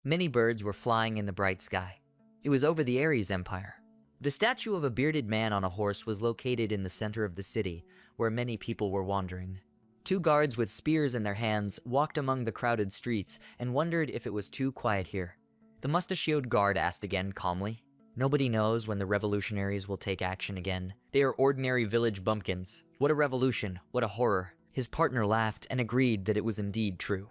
Many birds were flying in the bright sky. It was over the Ares Empire. The statue of a bearded man on a horse was located in the center of the city, where many people were wandering. Two guards with spears in their hands walked among the crowded streets and wondered if it was too quiet here. The mustachioed guard asked again calmly. Nobody knows when the revolutionaries will take action again. They are ordinary village bumpkins. What a revolution, what a horror. His partner laughed and agreed that it was indeed true.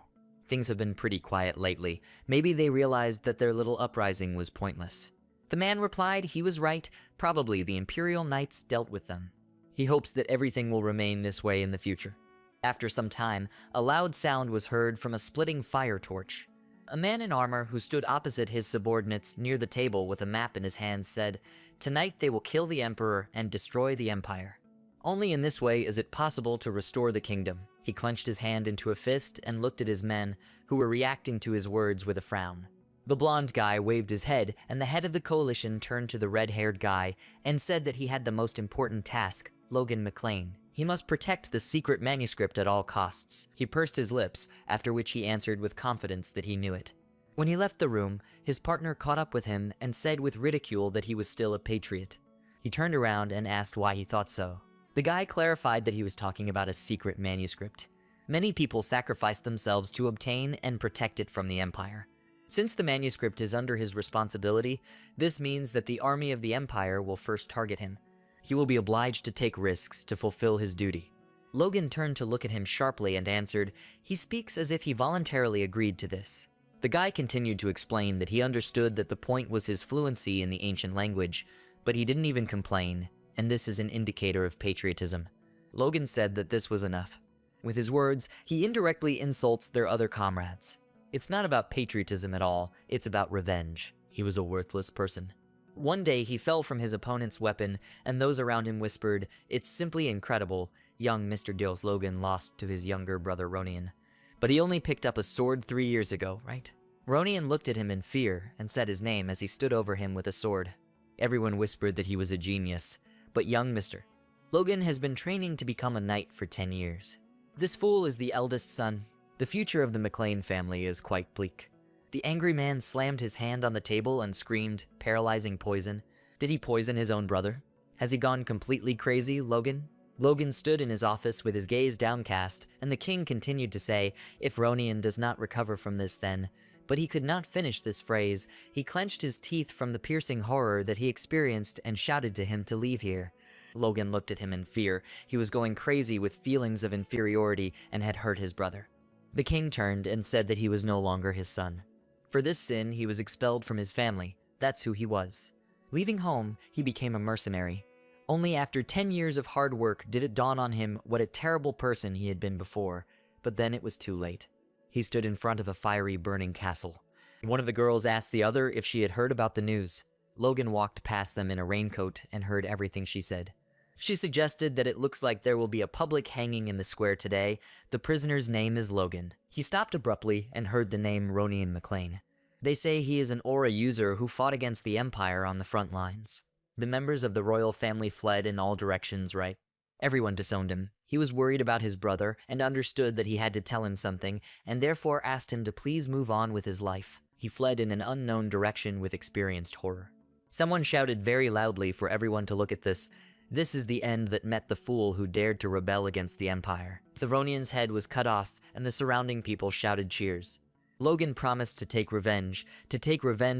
Things have been pretty quiet lately. Maybe they realized that their little uprising was pointless. The man replied he was right. Probably the Imperial Knights dealt with them. He hopes that everything will remain this way in the future. After some time, a loud sound was heard from a splitting fire torch. A man in armor who stood opposite his subordinates near the table with a map in his hand said, "Tonight they will kill the emperor and destroy the empire. Only in this way is it possible to restore the kingdom." He clenched his hand into a fist and looked at his men, who were reacting to his words with a frown. The blonde guy waved his head, and the head of the coalition turned to the red-haired guy and said that he had the most important task, Logan McLean. He must protect the secret manuscript at all costs. He pursed his lips, after which he answered with confidence that he knew it. When he left the room, his partner caught up with him and said with ridicule that he was still a patriot. He turned around and asked why he thought so. The guy clarified that he was talking about a secret manuscript. Many people sacrificed themselves to obtain and protect it from the Empire. Since the manuscript is under his responsibility, this means that the army of the Empire will first target him. He will be obliged to take risks to fulfill his duty. Logan turned to look at him sharply and answered, "He speaks as if he voluntarily agreed to this." The guy continued to explain that he understood that the point was his fluency in the ancient language, but he didn't even complain, and this is an indicator of patriotism. Logan said that this was enough. With his words, he indirectly insults their other comrades. It's not about patriotism at all, it's about revenge. He was a worthless person. One day he fell from his opponent's weapon, and those around him whispered, "It's simply incredible. Young Mr. Dios Logan lost to his younger brother Ronian. But he only picked up a sword 3 years ago, right?" Ronian looked at him in fear and said his name as he stood over him with a sword. Everyone whispered that he was a genius. But young Mr. Logan has been training to become a knight for 10 years. This fool is the eldest son. The future of the McLean family is quite bleak. The angry man slammed his hand on the table and screamed, "Paralyzing poison." Did he poison his own brother? Has he gone completely crazy, Logan? Logan stood in his office with his gaze downcast, and the king continued to say, "If Ronian does not recover from this then..." But he could not finish this phrase. He clenched his teeth from the piercing horror that he experienced and shouted to him to leave here. Logan looked at him in fear. He was going crazy with feelings of inferiority and had hurt his brother. The king turned and said that he was no longer his son. For this sin, he was expelled from his family. That's who he was. Leaving home, he became a mercenary. Only after 10 years of hard work did it dawn on him what a terrible person he had been before. But then it was too late. He stood in front of a fiery, burning castle. One of the girls asked the other if she had heard about the news. Logan walked past them in a raincoat and heard everything she said. She suggested that it looks like there will be a public hanging in the square today. The prisoner's name is Logan. He stopped abruptly and heard the name Ronian McLean. They say he is an aura user who fought against the Empire on the front lines. The members of the royal family fled in all directions, right? Everyone disowned him. He was worried about his brother and understood that he had to tell him something, and therefore asked him to please move on with his life. He fled in an unknown direction with experienced horror. Someone shouted very loudly for everyone to look at this. This is the end that met the fool who dared to rebel against the Empire. The Ronian's head was cut off, and the surrounding people shouted cheers. Logan promised to take revenge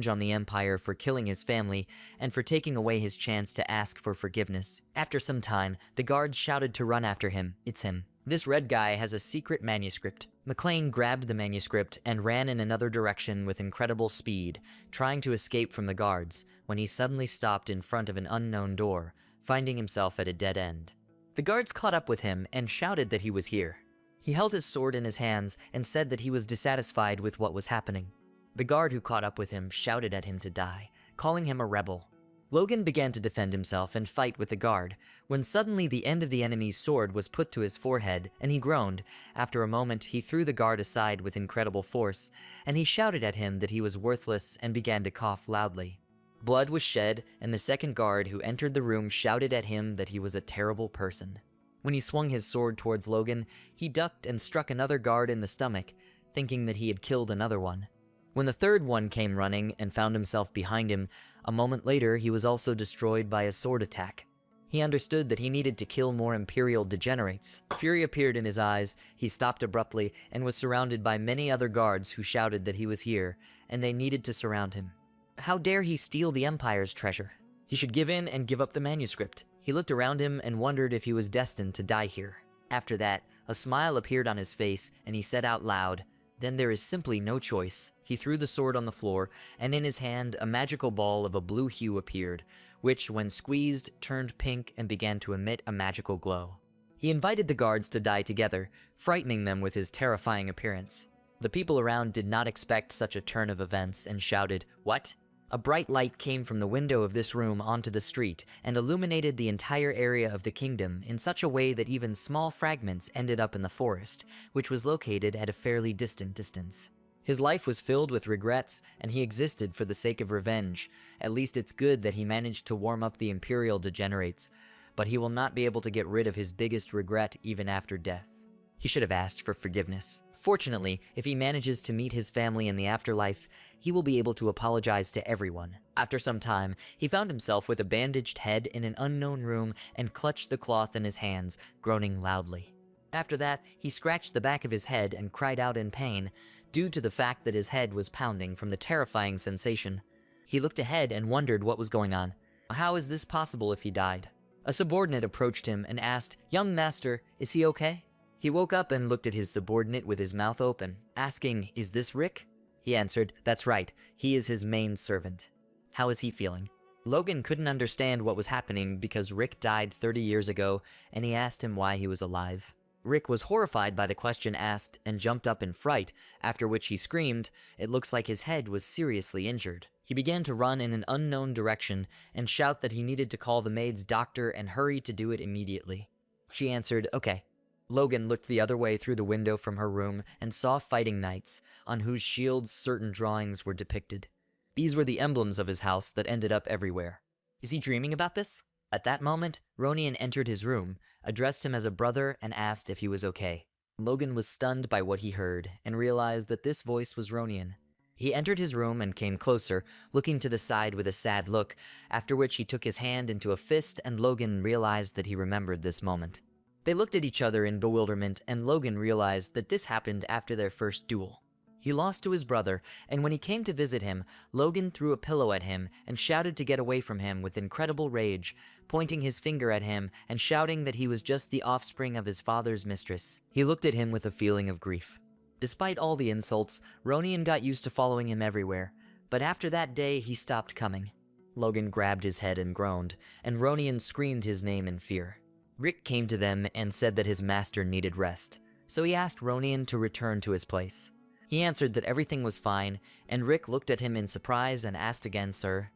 on the Empire for killing his family and for taking away his chance to ask for forgiveness. After some time, the guards shouted to run after him. It's him. This red guy has a secret manuscript. McLean grabbed the manuscript and ran in another direction with incredible speed, trying to escape from the guards, when he suddenly stopped in front of an unknown door, finding himself at a dead end. The guards caught up with him and shouted that he was here. He held his sword in his hands and said that he was dissatisfied with what was happening. The guard who caught up with him shouted at him to die, calling him a rebel. Logan began to defend himself and fight with the guard, when suddenly the end of the enemy's sword was put to his forehead, and he groaned. After a moment, he threw the guard aside with incredible force, and he shouted at him that he was worthless and began to cough loudly. Blood was shed, and the second guard who entered the room shouted at him that he was a terrible person. When he swung his sword towards Logan, he ducked and struck another guard in the stomach, thinking that he had killed another one. When the third one came running and found himself behind him, a moment later he was also destroyed by a sword attack. He understood that he needed to kill more Imperial degenerates. Fury appeared in his eyes, he stopped abruptly and was surrounded by many other guards who shouted that he was here, and they needed to surround him. How dare he steal the Empire's treasure? He should give in and give up the manuscript. He looked around him and wondered if he was destined to die here. After that, a smile appeared on his face and he said out loud, "Then there is simply no choice." He threw the sword on the floor, and in his hand a magical ball of a blue hue appeared, which, when squeezed, turned pink and began to emit a magical glow. He invited the guards to die together, frightening them with his terrifying appearance. The people around did not expect such a turn of events and shouted, "What?" A bright light came from the window of this room onto the street and illuminated the entire area of the kingdom in such a way that even small fragments ended up in the forest, which was located at a fairly distant distance. His life was filled with regrets, and he existed for the sake of revenge. At least it's good that he managed to warm up the Imperial degenerates, but he will not be able to get rid of his biggest regret even after death. He should have asked for forgiveness. Fortunately, if he manages to meet his family in the afterlife, he will be able to apologize to everyone. After some time, he found himself with a bandaged head in an unknown room and clutched the cloth in his hands, groaning loudly. After that, he scratched the back of his head and cried out in pain, due to the fact that his head was pounding from the terrifying sensation. He looked ahead and wondered what was going on. How is this possible if he died? A subordinate approached him and asked, "Young master, is he okay?" He woke up and looked at his subordinate with his mouth open, asking, "Is this Rick?" He answered, "That's right, he is his main servant." How is he feeling? Logan couldn't understand what was happening because Rick died 30 years ago, and he asked him why he was alive. Rick was horrified by the question asked and jumped up in fright, after which he screamed, "It looks like his head was seriously injured." He began to run in an unknown direction and shout that he needed to call the maid's doctor and hurry to do it immediately. She answered, "Okay." Logan looked the other way through the window from her room and saw fighting knights, on whose shields certain drawings were depicted. These were the emblems of his house that ended up everywhere. Is he dreaming about this? At that moment, Ronian entered his room, addressed him as a brother, and asked if he was okay. Logan was stunned by what he heard and realized that this voice was Ronian. He entered his room and came closer, looking to the side with a sad look, after which he took his hand into a fist and Logan realized that he remembered this moment. They looked at each other in bewilderment, and Logan realized that this happened after their first duel. He lost to his brother, and when he came to visit him, Logan threw a pillow at him and shouted to get away from him with incredible rage, pointing his finger at him and shouting that he was just the offspring of his father's mistress. He looked at him with a feeling of grief. Despite all the insults, Ronian got used to following him everywhere, but after that day he stopped coming. Logan grabbed his head and groaned, and Ronian screamed his name in fear. Rick came to them and said that his master needed rest, so he asked Ronian to return to his place. He answered that everything was fine, and Rick looked at him in surprise and asked again, "Sir?"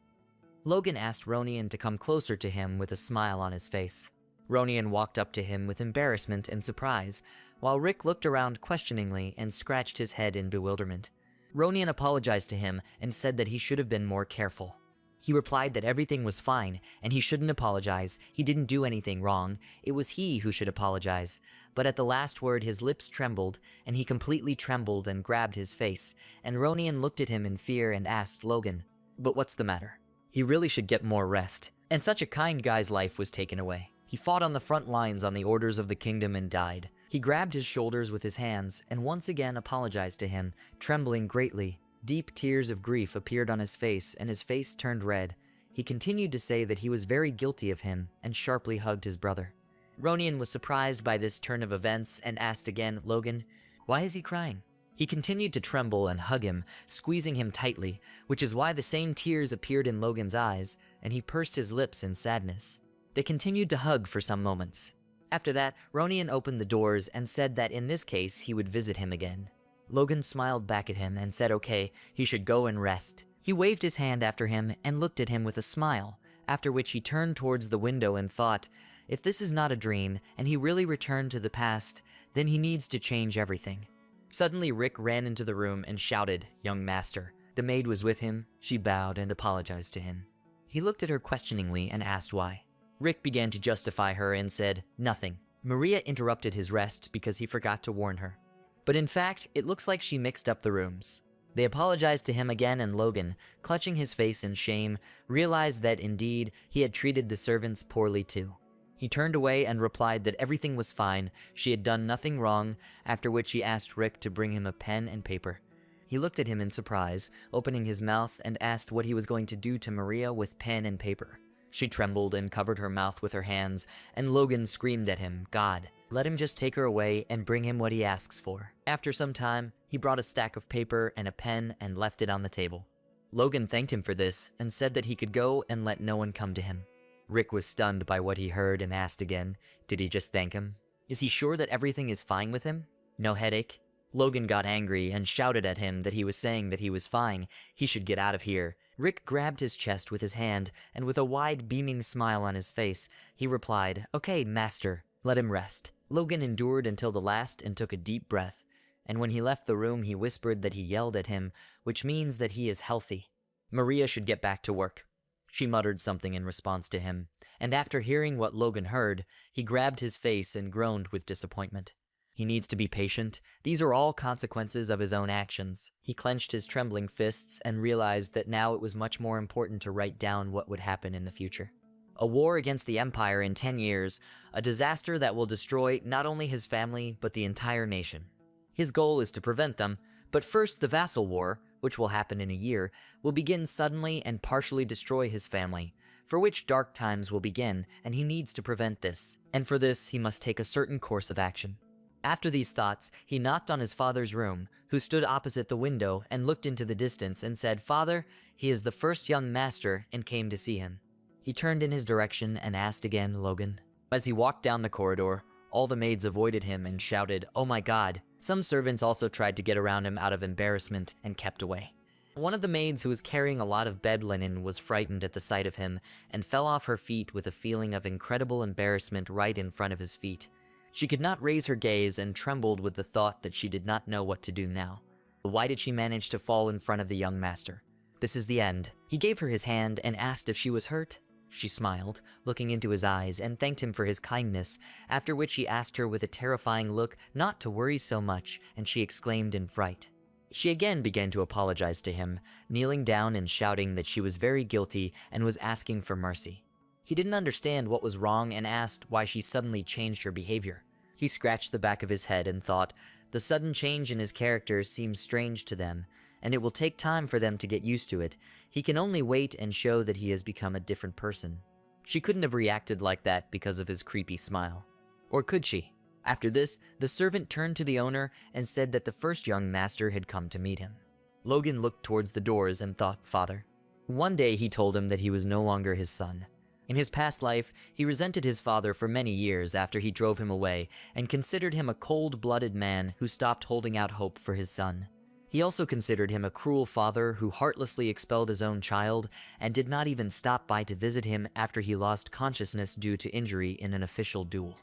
Logan asked Ronian to come closer to him with a smile on his face. Ronian walked up to him with embarrassment and surprise, while Rick looked around questioningly and scratched his head in bewilderment. Ronian apologized to him and said that he should have been more careful. He replied that everything was fine, and he shouldn't apologize. He didn't do anything wrong. It was he who should apologize. But at the last word, his lips trembled, and he completely trembled and grabbed his face, and Ronian looked at him in fear and asked Logan, "But what's the matter?" He really should get more rest. And such a kind guy's life was taken away. He fought on the front lines on the orders of the kingdom and died. He grabbed his shoulders with his hands and once again apologized to him, trembling greatly. Deep tears of grief appeared on his face, and his face turned red. He continued to say that he was very guilty of him, and sharply hugged his brother. Ronian was surprised by this turn of events, and asked again, "Logan, why is he crying?" He continued to tremble and hug him, squeezing him tightly, which is why the same tears appeared in Logan's eyes, and he pursed his lips in sadness. They continued to hug for some moments. After that, Ronian opened the doors and said that in this case he would visit him again. Logan smiled back at him and said okay, he should go and rest. He waved his hand after him and looked at him with a smile, after which he turned towards the window and thought, if this is not a dream and he really returned to the past, then he needs to change everything. Suddenly Rick ran into the room and shouted, "Young master." The maid was with him. She bowed and apologized to him. He looked at her questioningly and asked why. Rick began to justify her and said, "Nothing." Maria interrupted his rest because he forgot to warn her. But in fact, it looks like she mixed up the rooms. They apologized to him again, and Logan, clutching his face in shame, realized that indeed he had treated the servants poorly too. He turned away and replied that everything was fine, she had done nothing wrong, after which he asked Rick to bring him a pen and paper. He looked at him in surprise, opening his mouth, and asked what he was going to do to Maria with pen and paper. She trembled and covered her mouth with her hands, and Logan screamed at him, "God, let him just take her away and bring him what he asks for." After some time, he brought a stack of paper and a pen and left it on the table. Logan thanked him for this and said that he could go and let no one come to him. Rick was stunned by what he heard and asked again, did he just thank him? Is he sure that everything is fine with him? No headache? Logan got angry and shouted at him that he was saying that he was fine, he should get out of here. Rick grabbed his chest with his hand, and with a wide beaming smile on his face, he replied, "Okay, master, let him rest." Logan endured until the last and took a deep breath, and when he left the room he whispered that he yelled at him, which means that he is healthy. Maria should get back to work. She muttered something in response to him, and after hearing what Logan heard, he grabbed his face and groaned with disappointment. He needs to be patient. These are all consequences of his own actions. He clenched his trembling fists and realized that now it was much more important to write down what would happen in the future. A war against the Empire in 10 years, a disaster that will destroy not only his family, but the entire nation. His goal is to prevent them, but first the Vassal War, which will happen in a year, will begin suddenly and partially destroy his family, for which dark times will begin, and he needs to prevent this, and for this he must take a certain course of action. After these thoughts, he knocked on his father's room, who stood opposite the window and looked into the distance and said, "Father, he is the first young master and came to see him." He turned in his direction and asked again, "Logan?" As he walked down the corridor, all the maids avoided him and shouted, "Oh my God." Some servants also tried to get around him out of embarrassment and kept away. One of the maids, who was carrying a lot of bed linen, was frightened at the sight of him and fell off her feet with a feeling of incredible embarrassment right in front of his feet. She could not raise her gaze and trembled with the thought that she did not know what to do now. Why did she manage to fall in front of the young master? This is the end. He gave her his hand and asked if she was hurt. She smiled, looking into his eyes, and thanked him for his kindness, after which he asked her with a terrifying look not to worry so much, and she exclaimed in fright. She again began to apologize to him, kneeling down and shouting that she was very guilty and was asking for mercy. He didn't understand what was wrong and asked why she suddenly changed her behavior. He scratched the back of his head and thought, the sudden change in his character seems strange to them, and it will take time for them to get used to it. He can only wait and show that he has become a different person. She couldn't have reacted like that because of his creepy smile. Or could she? After this, the servant turned to the owner and said that the first young master had come to meet him. Logan looked towards the doors and thought, "Father." One day he told him that he was no longer his son. In his past life, he resented his father for many years after he drove him away and considered him a cold-blooded man who stopped holding out hope for his son. He also considered him a cruel father who heartlessly expelled his own child and did not even stop by to visit him after he lost consciousness due to injury in an official duel.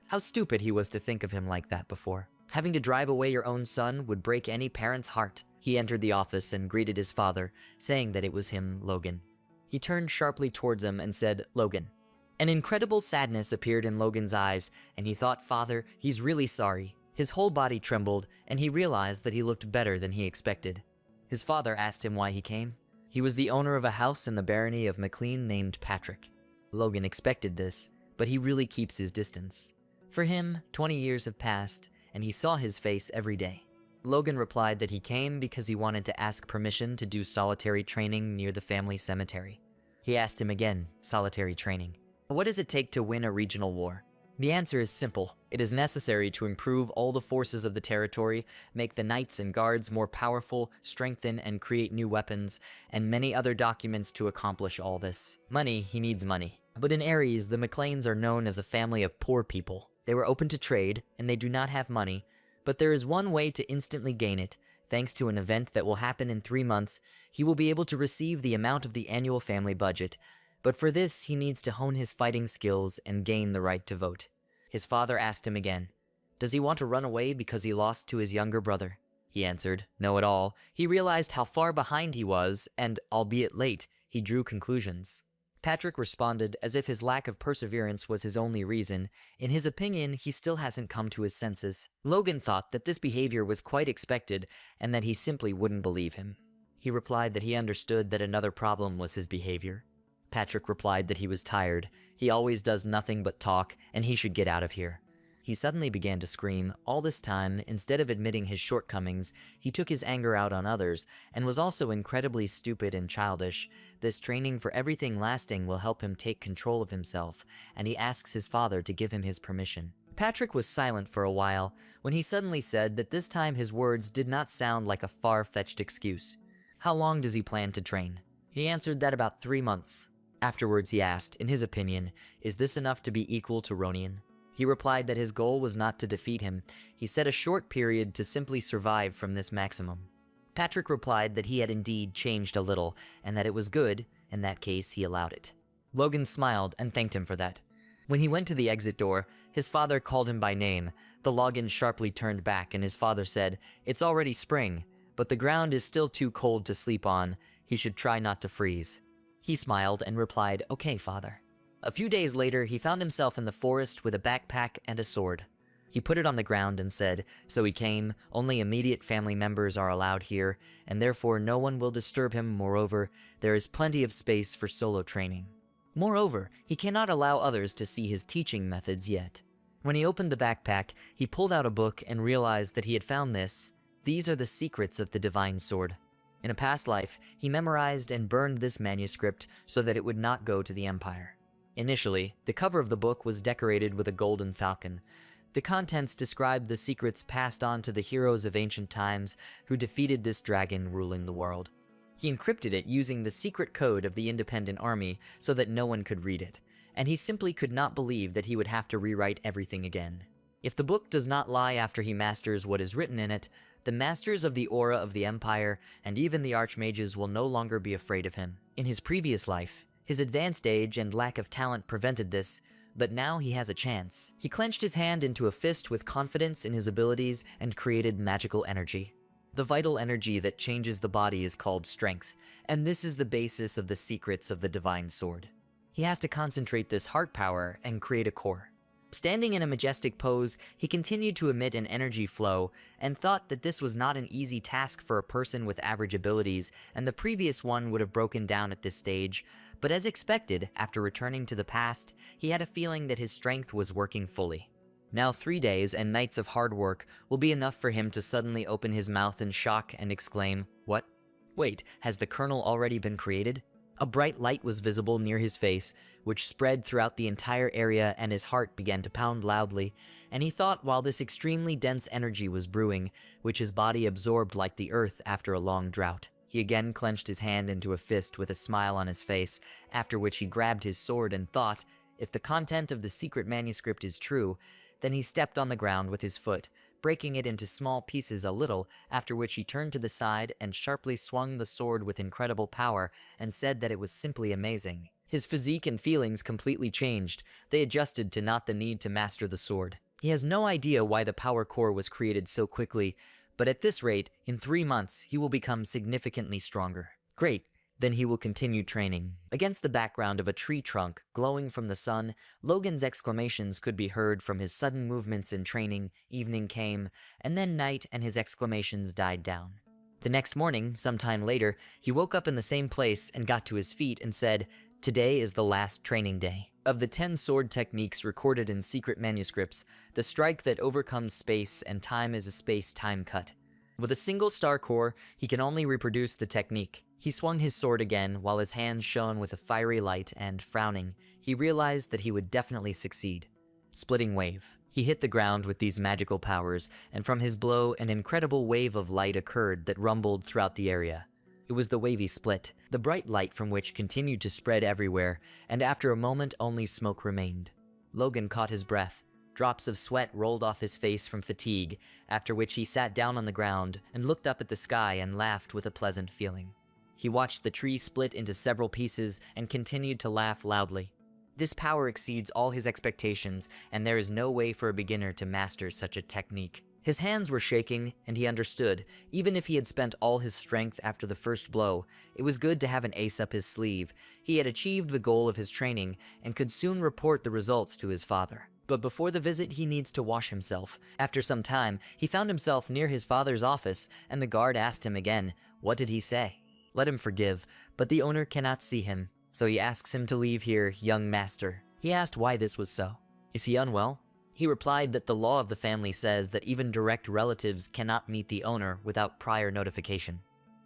How stupid he was to think of him like that before. Having to drive away your own son would break any parent's heart. He entered the office and greeted his father, saying that it was him, Logan. He turned sharply towards him and said, "Logan." An incredible sadness appeared in Logan's eyes, and he thought, "Father, he's really sorry." His whole body trembled, and he realized that he looked better than he expected. His father asked him why he came. He was the owner of a house in the barony of McLean named Patrick. Logan expected this, but he really keeps his distance. For him, 20 years have passed, and he saw his face every day. Logan replied that he came because he wanted to ask permission to do solitary training near the family cemetery. He asked him again, solitary training. What does it take to win a regional war? The answer is simple. It is necessary to improve all the forces of the territory, make the knights and guards more powerful, strengthen and create new weapons, and many other documents to accomplish all this. Money, he needs money. But in Ares, the McLeans are known as a family of poor people. They were open to trade, and they do not have money, but there is one way to instantly gain it. Thanks to an event that will happen in 3 months, he will be able to receive the amount of the annual family budget. But for this, he needs to hone his fighting skills and gain the right to vote. His father asked him again, does he want to run away because he lost to his younger brother? He answered, no at all. He realized how far behind he was, and, albeit late, he drew conclusions. Patrick responded as if his lack of perseverance was his only reason. In his opinion, he still hasn't come to his senses. Logan thought that this behavior was quite expected and that he simply wouldn't believe him. He replied that he understood that another problem was his behavior. Patrick replied that he was tired, he always does nothing but talk, and he should get out of here. He suddenly began to scream. All this time, instead of admitting his shortcomings, he took his anger out on others, and was also incredibly stupid and childish. This training for everything lasting will help him take control of himself, and he asks his father to give him his permission. Patrick was silent for a while, when he suddenly said that this time his words did not sound like a far-fetched excuse. How long does he plan to train? He answered that about 3 months. Afterwards he asked, in his opinion, is this enough to be equal to Ronin? He replied that his goal was not to defeat him. He set a short period to simply survive from this maximum. Patrick replied that he had indeed changed a little, and that it was good. In that case, he allowed it. Logan smiled and thanked him for that. When he went to the exit door, his father called him by name. The Logan sharply turned back, and his father said, "It's already spring, but the ground is still too cold to sleep on. He should try not to freeze." He smiled and replied, "Okay, father." A few days later, he found himself in the forest with a backpack and a sword. He put it on the ground and said, "So he came, only immediate family members are allowed here, and therefore no one will disturb him. Moreover, there is plenty of space for solo training. Moreover, he cannot allow others to see his teaching methods yet." When he opened the backpack, he pulled out a book and realized that he had found this. These are the secrets of the divine sword. In a past life, he memorized and burned this manuscript so that it would not go to the Empire. Initially, the cover of the book was decorated with a golden falcon. The contents described the secrets passed on to the heroes of ancient times who defeated this dragon ruling the world. He encrypted it using the secret code of the independent army so that no one could read it, and he simply could not believe that he would have to rewrite everything again. If the book does not lie after he masters what is written in it, the masters of the aura of the Empire and even the archmages will no longer be afraid of him. In his previous life, his advanced age and lack of talent prevented this, but now he has a chance. He clenched his hand into a fist with confidence in his abilities and created magical energy. The vital energy that changes the body is called strength, and this is the basis of the secrets of the divine sword. He has to concentrate this heart power and create a core. Standing in a majestic pose, he continued to emit an energy flow and thought that this was not an easy task for a person with average abilities, and the previous one would have broken down at this stage. But as expected, after returning to the past, he had a feeling that his strength was working fully. Now 3 days and nights of hard work will be enough for him to suddenly open his mouth in shock and exclaim, "What? Wait, has the kernel already been created?" A bright light was visible near his face, which spread throughout the entire area, and his heart began to pound loudly, and he thought while this extremely dense energy was brewing, which his body absorbed like the earth after a long drought. He again clenched his hand into a fist with a smile on his face, after which he grabbed his sword and thought, if the content of the secret manuscript is true, then he stepped on the ground with his foot, breaking it into small pieces a little, after which he turned to the side and sharply swung the sword with incredible power and said that it was simply amazing. His physique and feelings completely changed. They adjusted to not the need to master the sword. He has no idea why the power core was created so quickly, but at this rate, in 3 months, he will become significantly stronger. Great. Then he will continue training. Against the background of a tree trunk glowing from the sun, Logan's exclamations could be heard from his sudden movements in training. Evening came, and then night, and his exclamations died down. The next morning, sometime later, he woke up in the same place and got to his feet and said, "Today is the last training day." Of the 10 sword techniques recorded in secret manuscripts, the strike that overcomes space and time is a space-time cut. With a single star core, he can only reproduce the technique. He swung his sword again while his hands shone with a fiery light and, frowning, he realized that he would definitely succeed. Splitting wave. He hit the ground with these magical powers, and from his blow an incredible wave of light occurred that rumbled throughout the area. It was the wavy split, the bright light from which continued to spread everywhere, and after a moment only smoke remained. Logan caught his breath. Drops of sweat rolled off his face from fatigue, after which he sat down on the ground and looked up at the sky and laughed with a pleasant feeling. He watched the tree split into several pieces and continued to laugh loudly. This power exceeds all his expectations, and there is no way for a beginner to master such a technique. His hands were shaking, and he understood, even if he had spent all his strength after the first blow, it was good to have an ace up his sleeve. He had achieved the goal of his training, and could soon report the results to his father. But before the visit, he needs to wash himself. After some time, he found himself near his father's office, and the guard asked him again, what did he say? Let him forgive, but the owner cannot see him, so he asks him to leave here, young master. He asked why this was so. Is he unwell? He replied that the law of the family says that even direct relatives cannot meet the owner without prior notification.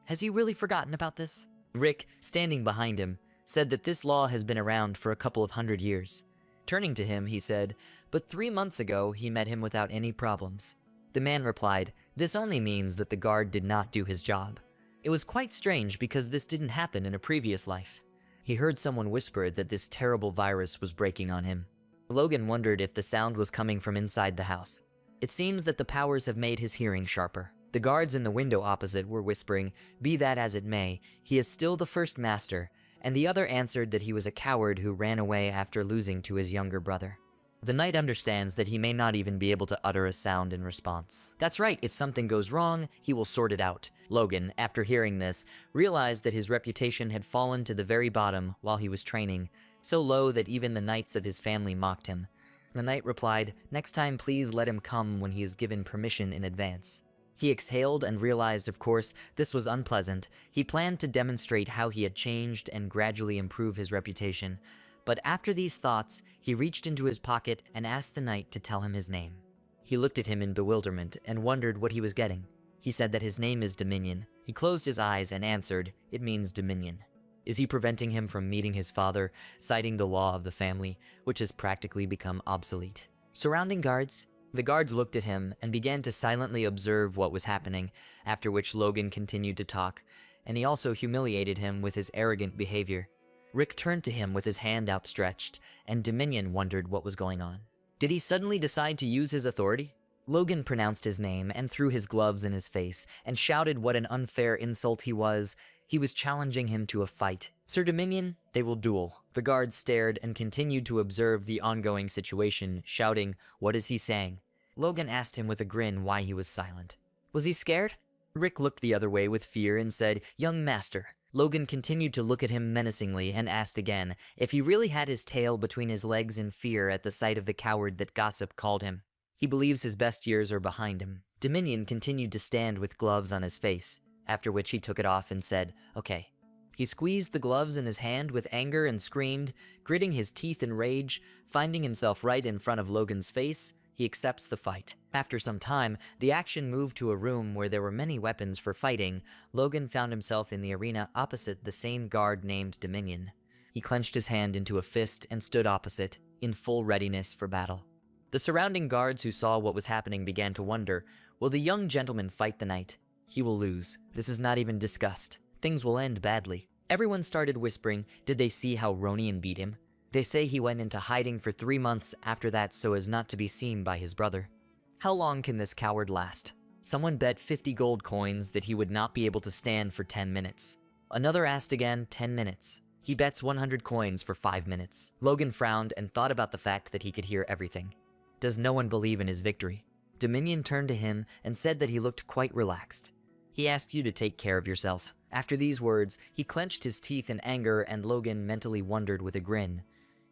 Has he really forgotten about this? Rick, standing behind him, said that this law has been around for a couple of 100 years. Turning to him, he said, but 3 months ago he met him without any problems. The man replied, this only means that the guard did not do his job. It was quite strange because this didn't happen in a previous life. He heard someone whisper that this terrible virus was breaking on him. Logan wondered if the sound was coming from inside the house. It seems that the powers have made his hearing sharper. The guards in the window opposite were whispering, be that as it may, he is still the first master, and the other answered that he was a coward who ran away after losing to his younger brother. The knight understands that he may not even be able to utter a sound in response. That's right, if something goes wrong, he will sort it out. Logan, after hearing this, realized that his reputation had fallen to the very bottom while he was training, so low that even the knights of his family mocked him. The knight replied, next time please let him come when he is given permission in advance. He exhaled and realized, of course, this was unpleasant. He planned to demonstrate how he had changed and gradually improve his reputation. But after these thoughts, he reached into his pocket and asked the knight to tell him his name. He looked at him in bewilderment and wondered what he was getting. He said that his name is Dominion. He closed his eyes and answered, it means Dominion. Is he preventing him from meeting his father, citing the law of the family, which has practically become obsolete? Surrounding guards, the guards looked at him and began to silently observe what was happening, after which Logan continued to talk, and he also humiliated him with his arrogant behavior. Rick turned to him with his hand outstretched, and Dominion wondered what was going on. Did he suddenly decide to use his authority? Logan pronounced his name and threw his gloves in his face and shouted what an unfair insult he was. He was challenging him to a fight. Sir Dominion, they will duel. The guards stared and continued to observe the ongoing situation, shouting, what is he saying? Logan asked him with a grin why he was silent. Was he scared? Rick looked the other way with fear and said, young master. Logan continued to look at him menacingly and asked again if he really had his tail between his legs in fear at the sight of the coward that gossip called him. He believes his best years are behind him. Dominion continued to stand with gloves on his face, after which he took it off and said, okay. He squeezed the gloves in his hand with anger and screamed, gritting his teeth in rage, finding himself right in front of Logan's face. He accepts the fight. After some time, the action moved to a room where there were many weapons for fighting. Logan found himself in the arena opposite the same guard named Dominion. He clenched his hand into a fist and stood opposite, in full readiness for battle. The surrounding guards who saw what was happening began to wonder, will the young gentleman fight the knight? He will lose. This is not even discussed. Things will end badly. Everyone started whispering, did they see how Ronian beat him? They say he went into hiding for 3 months after that so as not to be seen by his brother. How long can this coward last? Someone bet 50 gold coins that he would not be able to stand for 10 minutes. Another asked again, 10 minutes. He bets 100 coins for 5 minutes. Logan frowned and thought about the fact that he could hear everything. Does no one believe in his victory? Dominion turned to him and said that he looked quite relaxed. He asks you to take care of yourself. After these words, he clenched his teeth in anger and Logan mentally wondered with a grin.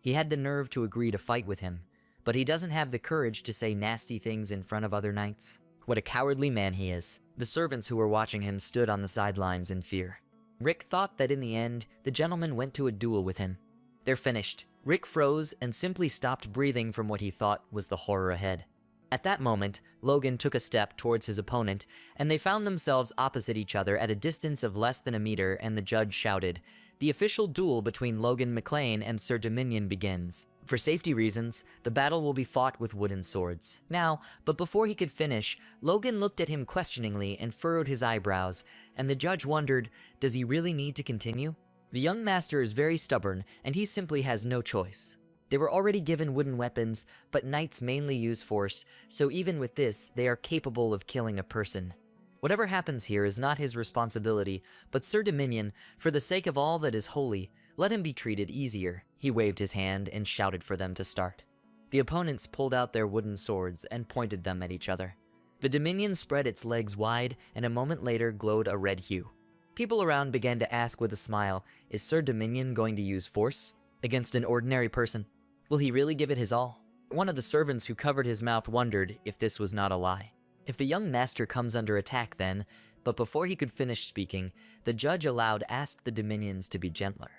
He had the nerve to agree to fight with him, but he doesn't have the courage to say nasty things in front of other knights. What a cowardly man he is. The servants who were watching him stood on the sidelines in fear. Rick thought that in the end, the gentleman went to a duel with him. They're finished. Rick froze and simply stopped breathing from what he thought was the horror ahead. At that moment, Logan took a step towards his opponent, and they found themselves opposite each other at a distance of less than a meter, and the judge shouted, "The official duel between Logan McLean and Sir Dominion begins. For safety reasons, the battle will be fought with wooden swords." Now, but before he could finish, Logan looked at him questioningly and furrowed his eyebrows, and the judge wondered, does he really need to continue? The young master is very stubborn, and he simply has no choice. They were already given wooden weapons, but knights mainly use force, so even with this, they are capable of killing a person. Whatever happens here is not his responsibility, but Sir Dominion, for the sake of all that is holy, let him be treated easier. He waved his hand and shouted for them to start. The opponents pulled out their wooden swords and pointed them at each other. The Dominion spread its legs wide and a moment later glowed a red hue. People around began to ask with a smile, is Sir Dominion going to use force against an ordinary person? Will he really give it his all? One of the servants who covered his mouth wondered if this was not a lie. If the young master comes under attack then, but before he could finish speaking, the judge aloud asked the Dominions to be gentler.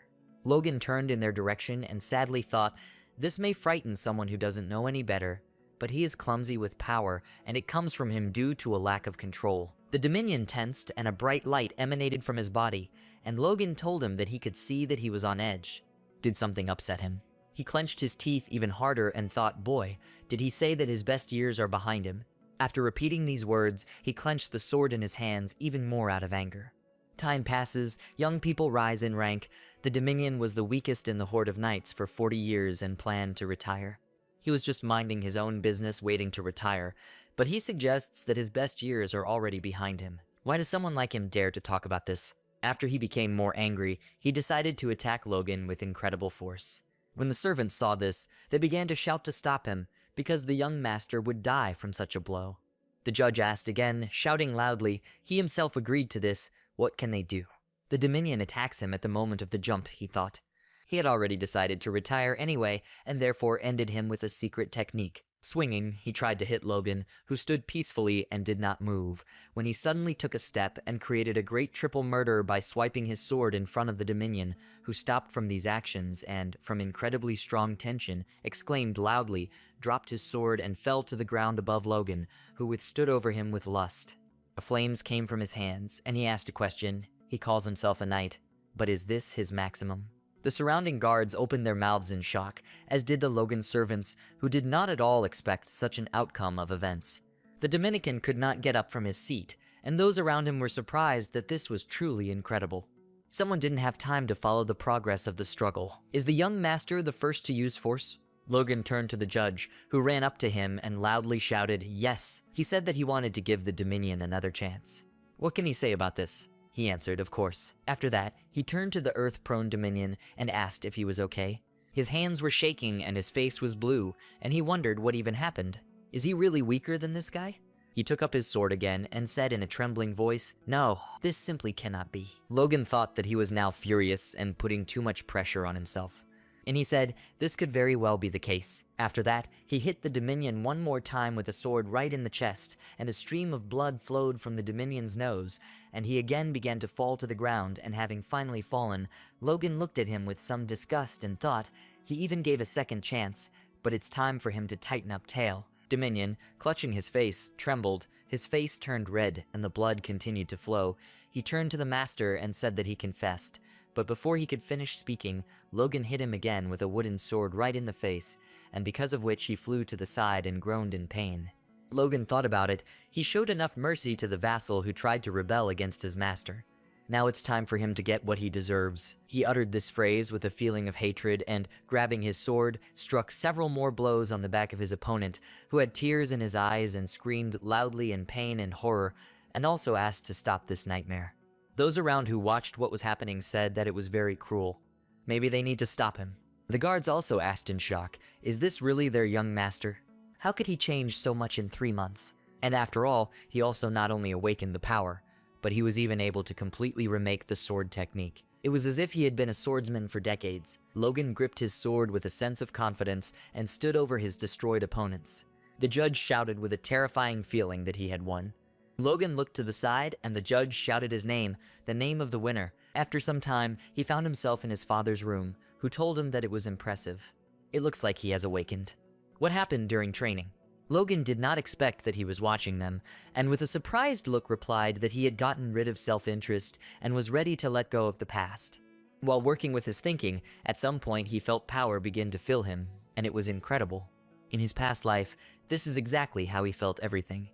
Logan turned in their direction and sadly thought, this may frighten someone who doesn't know any better, but he is clumsy with power and it comes from him due to a lack of control. The Dominion tensed and a bright light emanated from his body, and Logan told him that he could see that he was on edge. Did something upset him? He clenched his teeth even harder and thought, boy, did he say that his best years are behind him? After repeating these words, he clenched the sword in his hands even more out of anger. Time passes, young people rise in rank. The Dominion was the weakest in the Horde of Knights for 40 years and planned to retire. He was just minding his own business waiting to retire, but he suggests that his best years are already behind him. Why does someone like him dare to talk about this? After he became more angry, he decided to attack Logan with incredible force. When the servants saw this, they began to shout to stop him, because the young master would die from such a blow. The judge asked again, shouting loudly. He himself agreed to this. What can they do? The Dominion attacks him at the moment of the jump, he thought. He had already decided to retire anyway, and therefore ended him with a secret technique. Swinging, he tried to hit Logan, who stood peacefully and did not move, when he suddenly took a step and created a great triple murder by swiping his sword in front of the Dominion, who stopped from these actions and, from incredibly strong tension, exclaimed loudly, dropped his sword and fell to the ground above Logan, who withstood over him with lust. Flames came from his hands, and he asked a question. He calls himself a knight, but is this his maximum? The surrounding guards opened their mouths in shock, as did the Logan servants, who did not at all expect such an outcome of events. The Dominican could not get up from his seat, and those around him were surprised that this was truly incredible. Someone didn't have time to follow the progress of the struggle. Is the young master the first to use force? Logan turned to the judge, who ran up to him and loudly shouted, yes. He said that he wanted to give the Dominion another chance. What can he say about this? He answered, of course. After that, he turned to the earth-prone Dominion and asked if he was okay. His hands were shaking and his face was blue, and he wondered what even happened. Is he really weaker than this guy? He took up his sword again and said in a trembling voice, no, this simply cannot be. Logan thought that he was now furious and putting too much pressure on himself. And he said this could very well be the case. After that, he hit the Dominion one more time with a sword right in the chest, and a stream of blood flowed from the Dominion's nose, and he again began to fall to the ground, and having finally fallen, Logan looked at him with some disgust and thought, he even gave a second chance, but it's time for him to tighten up tail. Dominion, clutching his face, trembled, his face turned red, and the blood continued to flow. He turned to the master and said that he confessed. But before he could finish speaking, Logan hit him again with a wooden sword right in the face, and because of which he flew to the side and groaned in pain. Logan thought about it. He showed enough mercy to the vassal who tried to rebel against his master. Now it's time for him to get what he deserves. He uttered this phrase with a feeling of hatred and, grabbing his sword, struck several more blows on the back of his opponent, who had tears in his eyes and screamed loudly in pain and horror, and also asked to stop this nightmare. Those around who watched what was happening said that it was very cruel. Maybe they need to stop him. The guards also asked in shock, is this really their young master? How could he change so much in 3 months? And after all, he also not only awakened the power, but he was even able to completely remake the sword technique. It was as if he had been a swordsman for decades. Logan gripped his sword with a sense of confidence and stood over his destroyed opponents. The judge shouted with a terrifying feeling that he had won. Logan looked to the side, and the judge shouted his name, the name of the winner. After some time, he found himself in his father's room, who told him that it was impressive. It looks like he has awakened. What happened during training? Logan did not expect that he was watching them, and with a surprised look replied that he had gotten rid of self-interest and was ready to let go of the past. While working with his thinking, at some point he felt power begin to fill him, and it was incredible. In his past life, this is exactly how he felt everything.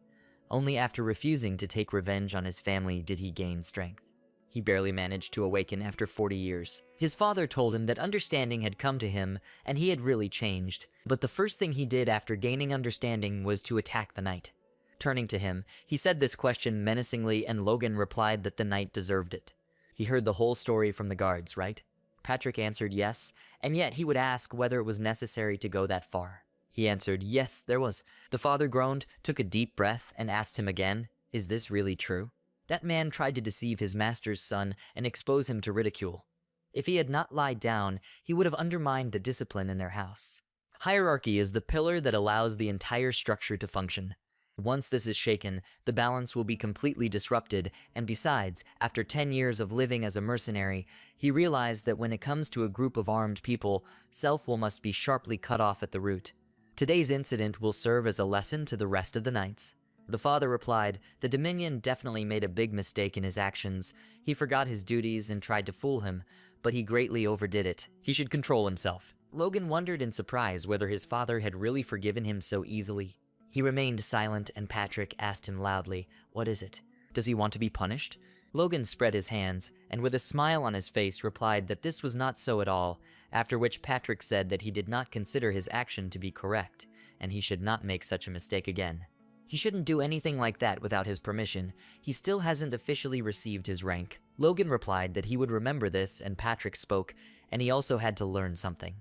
Only after refusing to take revenge on his family did he gain strength. He barely managed to awaken after 40 years. His father told him that understanding had come to him and he had really changed. But the first thing he did after gaining understanding was to attack the knight. Turning to him, he said this question menacingly, and Logan replied that the knight deserved it. He heard the whole story from the guards, right? Patrick answered yes, and yet he would ask whether it was necessary to go that far. He answered, "Yes, there was." The father groaned, took a deep breath, and asked him again, "Is this really true?" That man tried to deceive his master's son and expose him to ridicule. If he had not lied down, he would have undermined the discipline in their house. Hierarchy is the pillar that allows the entire structure to function. Once this is shaken, the balance will be completely disrupted, and besides, after 10 years of living as a mercenary, he realized that when it comes to a group of armed people, self-will must be sharply cut off at the root. Today's incident will serve as a lesson to the rest of the knights. The father replied, "The Dominion definitely made a big mistake in his actions. He forgot his duties and tried to fool him, but he greatly overdid it. He should control himself." Logan wondered in surprise whether his father had really forgiven him so easily. He remained silent, and Patrick asked him loudly, "What is it? Does he want to be punished?" Logan spread his hands, and with a smile on his face replied that this was not so at all, after which Patrick said that he did not consider his action to be correct, and he should not make such a mistake again. He shouldn't do anything like that without his permission. He still hasn't officially received his rank. Logan replied that he would remember this, and Patrick spoke, and he also had to learn something.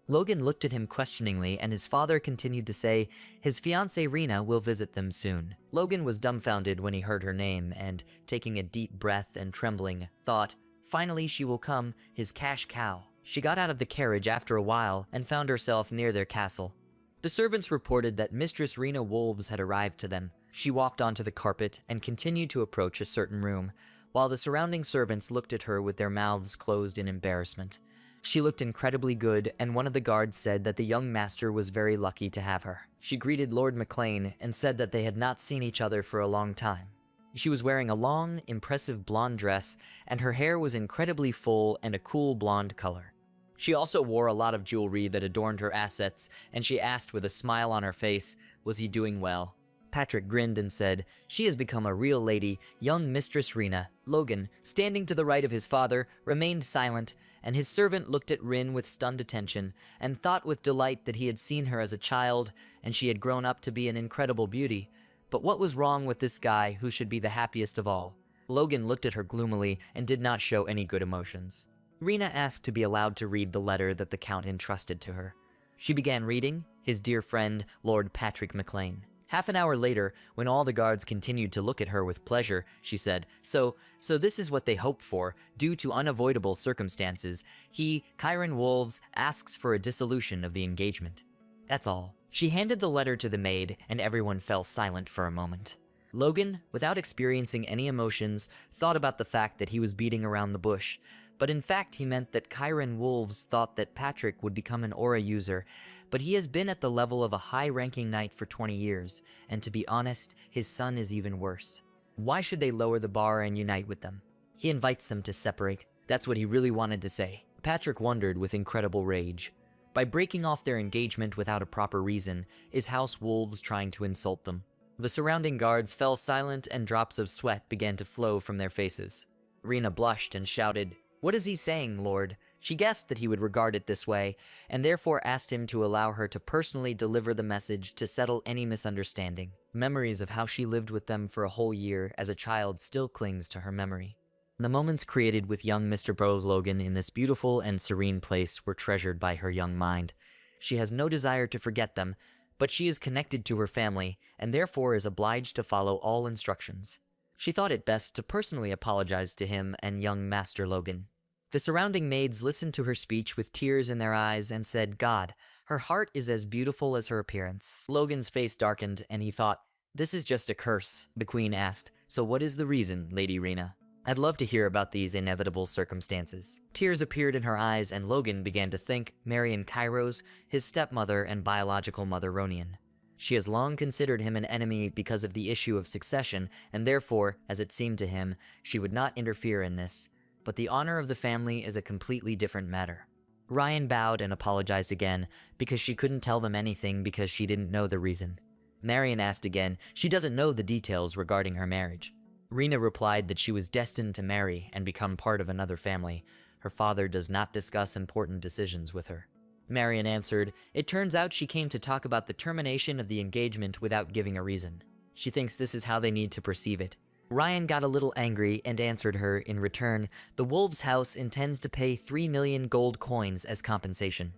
Logan looked at him questioningly, and his father continued to say, "His fiancée Rena will visit them soon." Logan was dumbfounded when he heard her name, and, taking a deep breath and trembling, thought, "Finally she will come, his cash cow." She got out of the carriage after a while, and found herself near their castle. The servants reported that Mistress Rena Wolves had arrived to them. She walked onto the carpet, and continued to approach a certain room, while the surrounding servants looked at her with their mouths closed in embarrassment. She looked incredibly good, and one of the guards said that the young master was very lucky to have her. She greeted Lord McLean and said that they had not seen each other for a long time. She was wearing a long, impressive blonde dress, and her hair was incredibly full and a cool blonde color. She also wore a lot of jewelry that adorned her assets, and she asked with a smile on her face, was he doing well? Patrick grinned and said, "She has become a real lady, young Mistress Rena." Logan, standing to the right of his father, remained silent, and his servant looked at Rin with stunned attention, and thought with delight that he had seen her as a child, and she had grown up to be an incredible beauty. But what was wrong with this guy who should be the happiest of all? Logan looked at her gloomily and did not show any good emotions. Rena asked to be allowed to read the letter that the Count entrusted to her. She began reading, "His dear friend, Lord Patrick McLean." Half an hour later, when all the guards continued to look at her with pleasure, she said, So this is what they hoped for. Due to unavoidable circumstances, he, Kyron Wolves, asks for a dissolution of the engagement. That's all. She handed the letter to the maid, and everyone fell silent for a moment. Logan, without experiencing any emotions, thought about the fact that he was beating around the bush, but in fact he meant that Kyron Wolves thought that Patrick would become an aura user, but he has been at the level of a high-ranking knight for 20 years, and to be honest, his son is even worse. Why should they lower the bar and unite with them? He invites them to separate. That's what he really wanted to say. Patrick wondered with incredible rage. By breaking off their engagement without a proper reason, is House Wolves trying to insult them? The surrounding guards fell silent, and drops of sweat began to flow from their faces. Rena blushed and shouted, "What is he saying, Lord?" She guessed that he would regard it this way, and therefore asked him to allow her to personally deliver the message to settle any misunderstanding. Memories of how she lived with them for a whole year as a child still clings to her memory. The moments created with young Mr. Bros Logan in this beautiful and serene place were treasured by her young mind. She has no desire to forget them, but she is connected to her family, and therefore is obliged to follow all instructions. She thought it best to personally apologize to him and young Master Logan. The surrounding maids listened to her speech with tears in their eyes and said, "God, her heart is as beautiful as her appearance." Logan's face darkened, and he thought, "This is just a curse." The queen asked, "So what is the reason, Lady Rena?" "I'd love to hear about these inevitable circumstances." Tears appeared in her eyes, and Logan began to think Marion Kairos, his stepmother and biological mother Ronian. She has long considered him an enemy because of the issue of succession, and therefore, as it seemed to him, she would not interfere in this. But the honor of the family is a completely different matter. Ryan bowed and apologized again, because she couldn't tell them anything because she didn't know the reason. Marion asked again, she doesn't know the details regarding her marriage. Rena replied that she was destined to marry and become part of another family. Her father does not discuss important decisions with her. Marion answered, "It turns out she came to talk about the termination of the engagement without giving a reason. She thinks this is how they need to perceive it." Ryan got a little angry and answered her in return, "The Wolves' house intends to pay 3 million gold coins as compensation."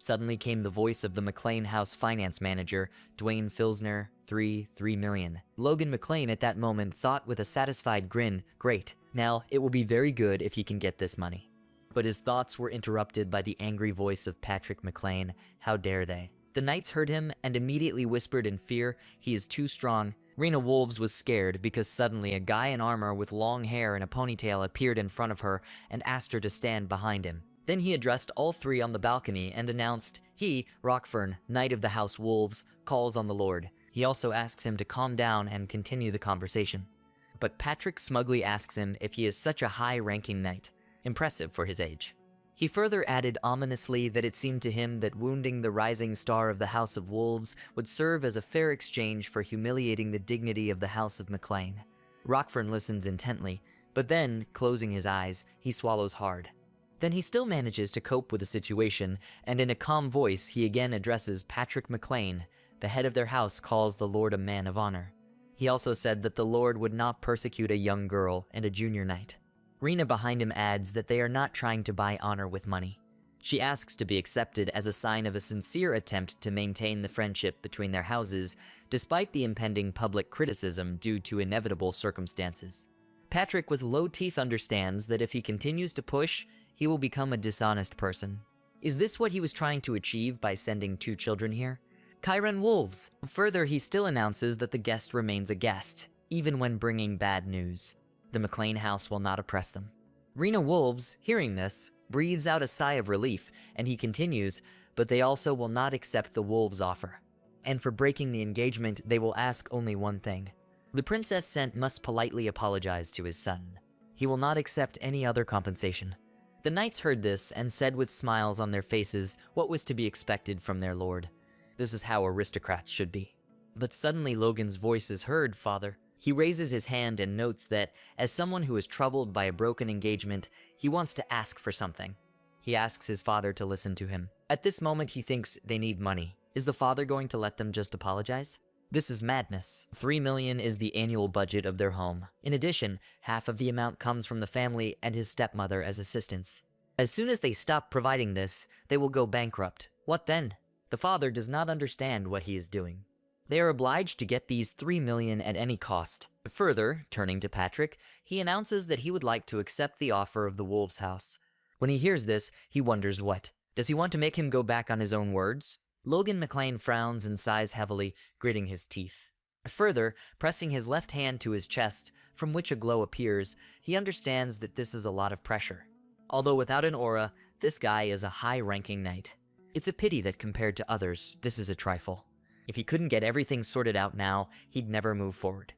Suddenly came the voice of the McLean House finance manager, Dwayne Filsner, 3 million. Logan McLean at that moment thought with a satisfied grin, great, now it will be very good if he can get this money. But his thoughts were interrupted by the angry voice of Patrick McLean, how dare they. The knights heard him and immediately whispered in fear, he is too strong. Rena Wolves was scared because suddenly a guy in armor with long hair and a ponytail appeared in front of her and asked her to stand behind him. Then he addressed all three on the balcony and announced, he, Rockfern, Knight of the House Wolves, calls on the Lord. He also asks him to calm down and continue the conversation. But Patrick smugly asks him if he is such a high-ranking knight. Impressive for his age. He further added ominously that it seemed to him that wounding the rising star of the House of Wolves would serve as a fair exchange for humiliating the dignity of the House of McLean. Rockfern listens intently, but then, closing his eyes, he swallows hard. Then he still manages to cope with the situation, and in a calm voice he again addresses Patrick McLean. The head of their house calls the Lord a man of honor. He also said that the Lord would not persecute a young girl and a junior knight. Rena behind him adds that they are not trying to buy honor with money. She asks to be accepted as a sign of a sincere attempt to maintain the friendship between their houses, despite the impending public criticism due to inevitable circumstances. Patrick with low teeth understands that if he continues to push, he will become a dishonest person. Is this what he was trying to achieve by sending 2 children here? Chiron Wolves. Further, he still announces that the guest remains a guest, even when bringing bad news. The McLean house will not oppress them. Rena Wolves, hearing this, breathes out a sigh of relief, and he continues, but they also will not accept the Wolves' offer. And for breaking the engagement, they will ask only one thing. The princess sent must politely apologize to his son. He will not accept any other compensation. The knights heard this and said with smiles on their faces what was to be expected from their lord. This is how aristocrats should be. But suddenly Logan's voice is heard, father. He raises his hand and notes that, as someone who is troubled by a broken engagement, he wants to ask for something. He asks his father to listen to him. At this moment he thinks they need money. Is the father going to let them just apologize? This is madness. 3 million is the annual budget of their home. In addition, half of the amount comes from the family and his stepmother as assistants. As soon as they stop providing this, they will go bankrupt. What then? The father does not understand what he is doing. They are obliged to get these 3 million at any cost. Further, turning to Patrick, he announces that he would like to accept the offer of the Wolves' house. When he hears this, he wonders what. Does he want to make him go back on his own words? Logan McLean frowns and sighs heavily, gritting his teeth. Further, pressing his left hand to his chest, from which a glow appears, he understands that this is a lot of pressure. Although without an aura, this guy is a high-ranking knight. It's a pity that compared to others, this is a trifle. If he couldn't get everything sorted out now, he'd never move forward.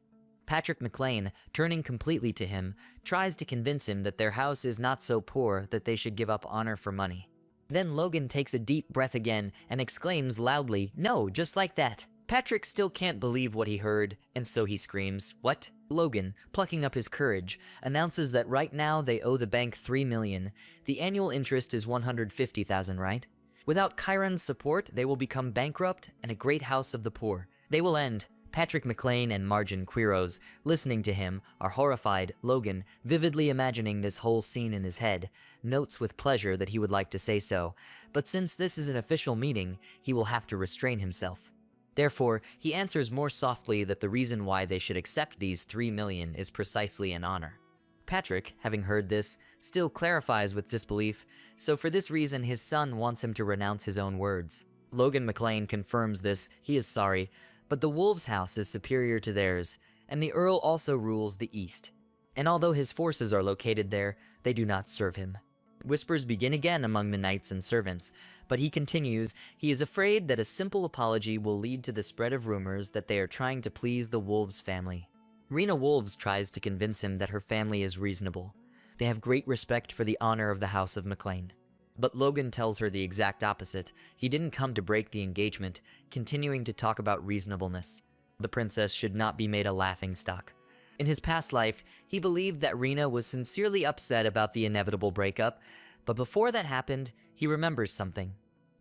Patrick McLean, turning completely to him, tries to convince him that their house is not so poor that they should give up honor for money. Then Logan takes a deep breath again and exclaims loudly, "No, just like that." Patrick still can't believe what he heard, and so he screams, "What?" Logan, plucking up his courage, announces that right now they owe the bank 3 million. The annual interest is 150,000, right? Without Chiron's support, they will become bankrupt and a great house of the poor. They will end. Patrick McLean and Margin Quiros, listening to him, are horrified. Logan, vividly imagining this whole scene in his head, notes with pleasure that he would like to say so, but since this is an official meeting, he will have to restrain himself. Therefore, he answers more softly that the reason why they should accept these 3 million is precisely an honor. Patrick, having heard this, still clarifies with disbelief, so for this reason his son wants him to renounce his own words. Logan McLean confirms this, he is sorry, but the Wolves' house is superior to theirs, and the Earl also rules the East. And although his forces are located there, they do not serve him. Whispers begin again among the knights and servants, but he continues, he is afraid that a simple apology will lead to the spread of rumors that they are trying to please the Wolves family. Rena Wolves tries to convince him that her family is reasonable. They have great respect for the honor of the House of McLean. But Logan tells her the exact opposite. He didn't come to break the engagement, continuing to talk about reasonableness. The princess should not be made a laughingstock. In his past life, he believed that Rena was sincerely upset about the inevitable breakup, but before that happened, he remembers something.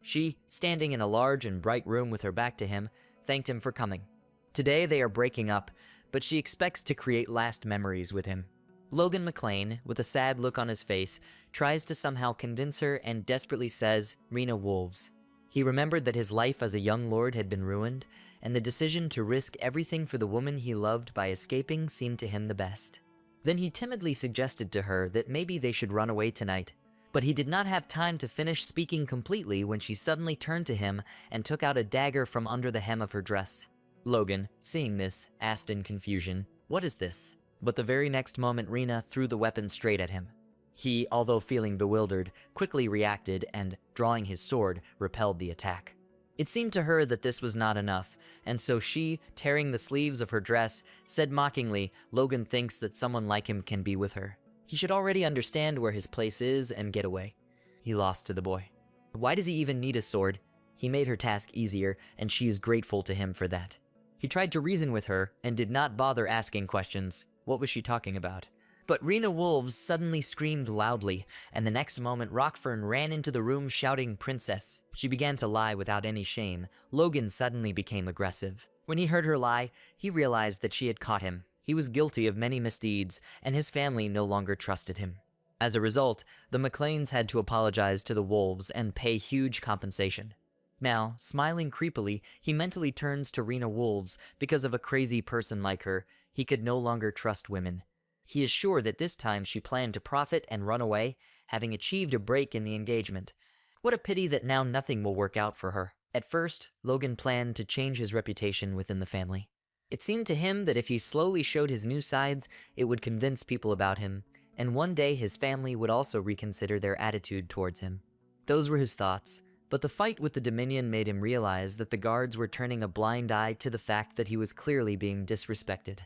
She, standing in a large and bright room with her back to him, thanked him for coming. Today they are breaking up, but she expects to create last memories with him. Logan McLean, with a sad look on his face, tries to somehow convince her and desperately says, "Rena Wolves." He remembered that his life as a young lord had been ruined, and the decision to risk everything for the woman he loved by escaping seemed to him the best. Then he timidly suggested to her that maybe they should run away tonight. But he did not have time to finish speaking completely when she suddenly turned to him and took out a dagger from under the hem of her dress. Logan, seeing this, asked in confusion, "What is this?" But the very next moment Rina threw the weapon straight at him. He, although feeling bewildered, quickly reacted and, drawing his sword, repelled the attack. It seemed to her that this was not enough, and so she, tearing the sleeves of her dress, said mockingly, "Logan thinks that someone like him can be with her. He should already understand where his place is and get away." He lost to the boy. Why does he even need a sword? He made her task easier, and she is grateful to him for that. He tried to reason with her and did not bother asking questions. What was she talking about? But Rena Wolves suddenly screamed loudly, and the next moment Rockfern ran into the room shouting, "Princess." She began to lie without any shame. Logan suddenly became aggressive. When he heard her lie, he realized that she had caught him. He was guilty of many misdeeds, and his family no longer trusted him. As a result, the McLeans had to apologize to the Wolves and pay huge compensation. Now, smiling creepily, he mentally turns to Rena Wolves. Because of a crazy person like her, he could no longer trust women. He is sure that this time she planned to profit and run away, having achieved a break in the engagement. What a pity that now nothing will work out for her. At first, Logan planned to change his reputation within the family. It seemed to him that if he slowly showed his new sides, it would convince people about him, and one day his family would also reconsider their attitude towards him. Those were his thoughts, but the fight with the Dominion made him realize that the guards were turning a blind eye to the fact that he was clearly being disrespected.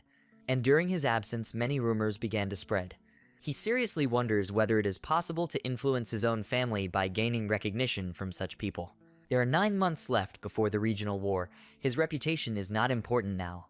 And during his absence, many rumors began to spread. He seriously wonders whether it is possible to influence his own family by gaining recognition from such people. There are 9 months left before the regional war. His reputation is not important now.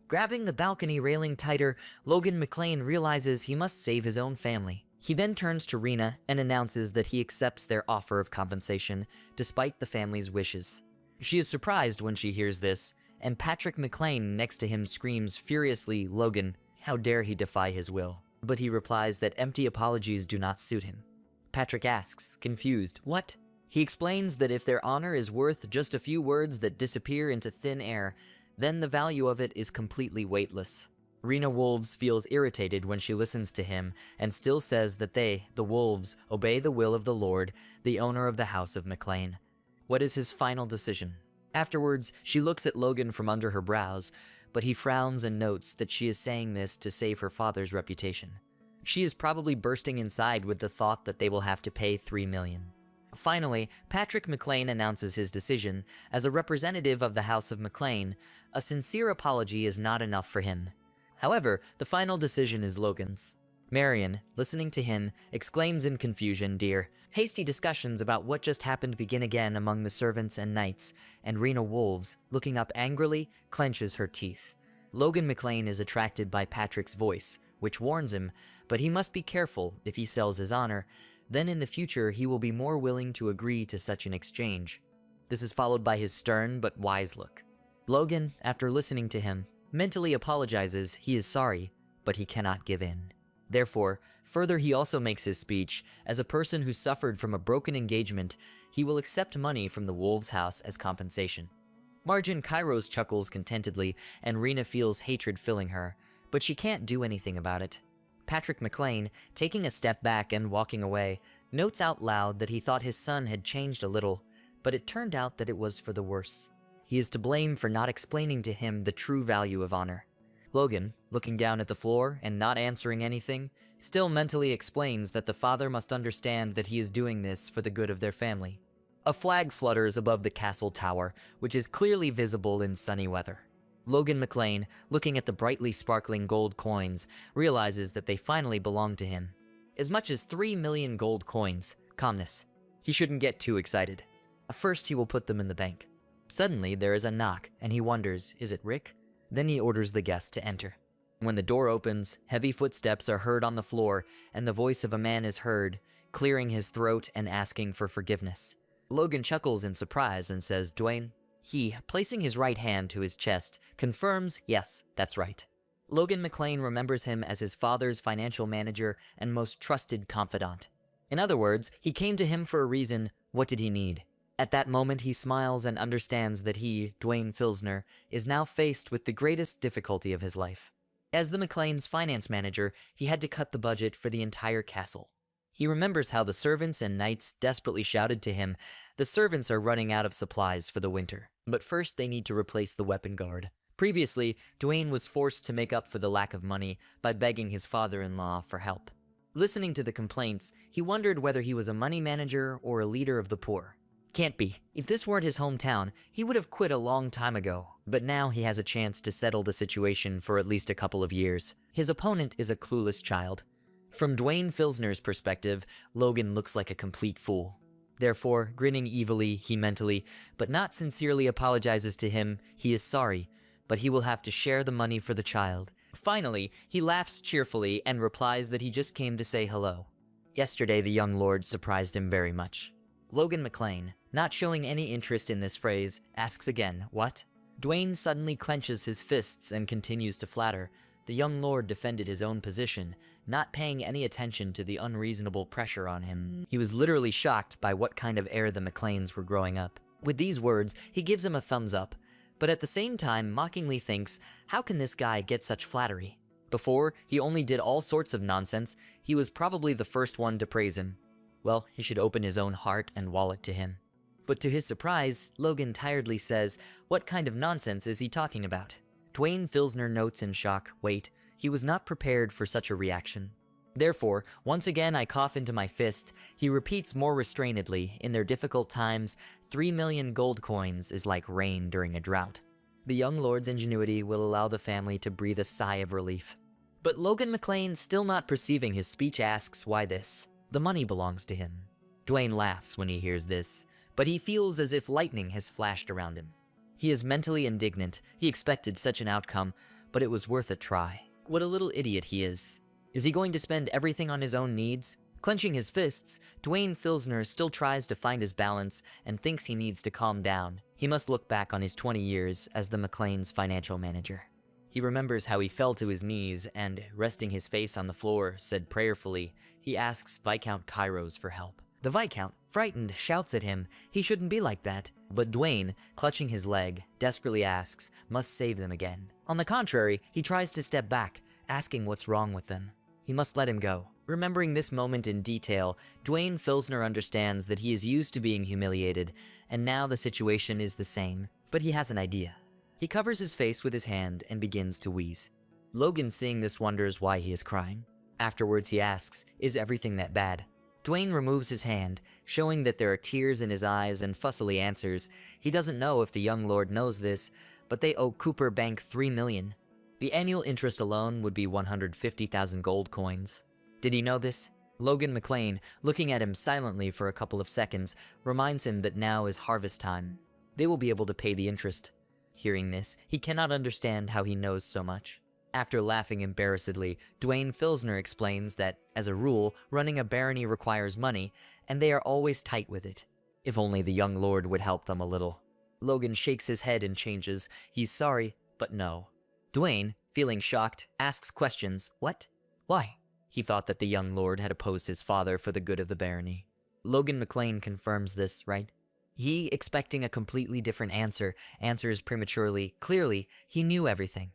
Grabbing the balcony railing tighter, Logan McLean realizes he must save his own family. He then turns to Rena and announces that he accepts their offer of compensation, despite the family's wishes. She is surprised when she hears this, and Patrick McLean next to him screams furiously, "Logan, how dare he defy his will?" But he replies that empty apologies do not suit him. Patrick asks, confused, "What?" He explains that if their honor is worth just a few words that disappear into thin air, then the value of it is completely weightless. Rena Wolves feels irritated when she listens to him and still says that they, the Wolves, obey the will of the Lord, the owner of the House of McLean. What is his final decision? Afterwards, she looks at Logan from under her brows, but he frowns and notes that she is saying this to save her father's reputation. She is probably bursting inside with the thought that they will have to pay $3 million. Finally, Patrick McLean announces his decision. As a representative of the House of McLean, a sincere apology is not enough for him. However, the final decision is Logan's. Marion, listening to him, exclaims in confusion, "Dear." Hasty discussions about what just happened begin again among the servants and knights, and Rena Wolves, looking up angrily, clenches her teeth. Logan McLean is attracted by Patrick's voice, which warns him, but he must be careful if he sells his honor. Then in the future he will be more willing to agree to such an exchange. This is followed by his stern but wise look. Logan, after listening to him, mentally apologizes. He is sorry, but he cannot give in. Therefore, further he also makes his speech. As a person who suffered from a broken engagement, he will accept money from the Wolves' house as compensation. Margin Kairos chuckles contentedly, and Rena feels hatred filling her, but she can't do anything about it. Patrick McLean, taking a step back and walking away, notes out loud that he thought his son had changed a little, but it turned out that it was for the worse. He is to blame for not explaining to him the true value of honor. Logan, looking down at the floor and not answering anything, still mentally explains that the father must understand that he is doing this for the good of their family. A flag flutters above the castle tower, which is clearly visible in sunny weather. Logan McLean, looking at the brightly sparkling gold coins, realizes that they finally belong to him. As much as 3 million gold coins. Calmness. He shouldn't get too excited. First he will put them in the bank. Suddenly there is a knock, and he wonders, is it Rick? Then he orders the guest to enter. When the door opens, heavy footsteps are heard on the floor, and the voice of a man is heard, clearing his throat and asking for forgiveness. Logan chuckles in surprise and says, "Dwayne?" He, placing his right hand to his chest, confirms, yes, that's right. Logan McLean remembers him as his father's financial manager and most trusted confidant. In other words, he came to him for a reason. What did he need? At that moment, he smiles and understands that he, Dwayne Filsner, is now faced with the greatest difficulty of his life. As the McLean's finance manager, he had to cut the budget for the entire castle. He remembers how the servants and knights desperately shouted to him, "The servants are running out of supplies for the winter, but first they need to replace the weapon guard." Previously, Dwayne was forced to make up for the lack of money by begging his father-in-law for help. Listening to the complaints, he wondered whether he was a money manager or a leader of the poor. Can't be. If this weren't his hometown, he would have quit a long time ago, but now he has a chance to settle the situation for at least a couple of years. His opponent is a clueless child. From Dwayne Filsner's perspective, Logan looks like a complete fool. Therefore, grinning evilly, he mentally, but not sincerely apologizes to him. He is sorry, but he will have to share the money for the child. Finally, he laughs cheerfully and replies that he just came to say hello. Yesterday, the young lord surprised him very much. Logan McLean, not showing any interest in this phrase, asks again, "What?" Dwayne suddenly clenches his fists and continues to flatter. The young lord defended his own position, not paying any attention to the unreasonable pressure on him. He was literally shocked by what kind of heir the McLeans were growing up. With these words, he gives him a thumbs up, but at the same time mockingly thinks, how can this guy get such flattery? Before, he only did all sorts of nonsense. He was probably the first one to praise him. Well, he should open his own heart and wallet to him. But to his surprise, Logan tiredly says, "What kind of nonsense is he talking about?" Dwayne Filsner notes in shock, wait, he was not prepared for such a reaction. Therefore, once again I cough into my fist. He repeats more restrainedly, in their difficult times, 3 million gold coins is like rain during a drought. The young lord's ingenuity will allow the family to breathe a sigh of relief. But Logan McLean, still not perceiving his speech, asks, why this? The money belongs to him. Dwayne laughs when he hears this, but he feels as if lightning has flashed around him. He is mentally indignant. He expected such an outcome, but it was worth a try. What a little idiot he is. Is he going to spend everything on his own needs? Clenching his fists, Dwayne Filsner still tries to find his balance and thinks he needs to calm down. He must look back on his 20 years as the McLean's financial manager. He remembers how he fell to his knees and, resting his face on the floor, said prayerfully, he asks Viscount Kairos for help. The Viscount, frightened, shouts at him, he shouldn't be like that. But Dwayne, clutching his leg, desperately asks, must save them again. On the contrary, he tries to step back, asking what's wrong with them. He must let him go. Remembering this moment in detail, Dwayne Filsner understands that he is used to being humiliated, and now the situation is the same, but he has an idea. He covers his face with his hand and begins to wheeze. Logan, seeing this, wonders why he is crying. Afterwards he asks, is everything that bad? Dwayne removes his hand, showing that there are tears in his eyes, and fussily answers, he doesn't know if the young lord knows this, but they owe Cooper Bank 3 million. The annual interest alone would be 150,000 gold coins. Did he know this? Logan McLean, looking at him silently for a couple of seconds, reminds him that now is harvest time. They will be able to pay the interest. Hearing this, he cannot understand how he knows so much. After laughing embarrassedly, Dwayne Filsner explains that, as a rule, running a barony requires money, and they are always tight with it. If only the young lord would help them a little. Logan shakes his head and changes. He's sorry, but no. Dwayne, feeling shocked, asks questions. What? Why? He thought that the young lord had opposed his father for the good of the barony. Logan McLean confirms this, right? He, expecting a completely different answer, answers prematurely. Clearly, he knew everything.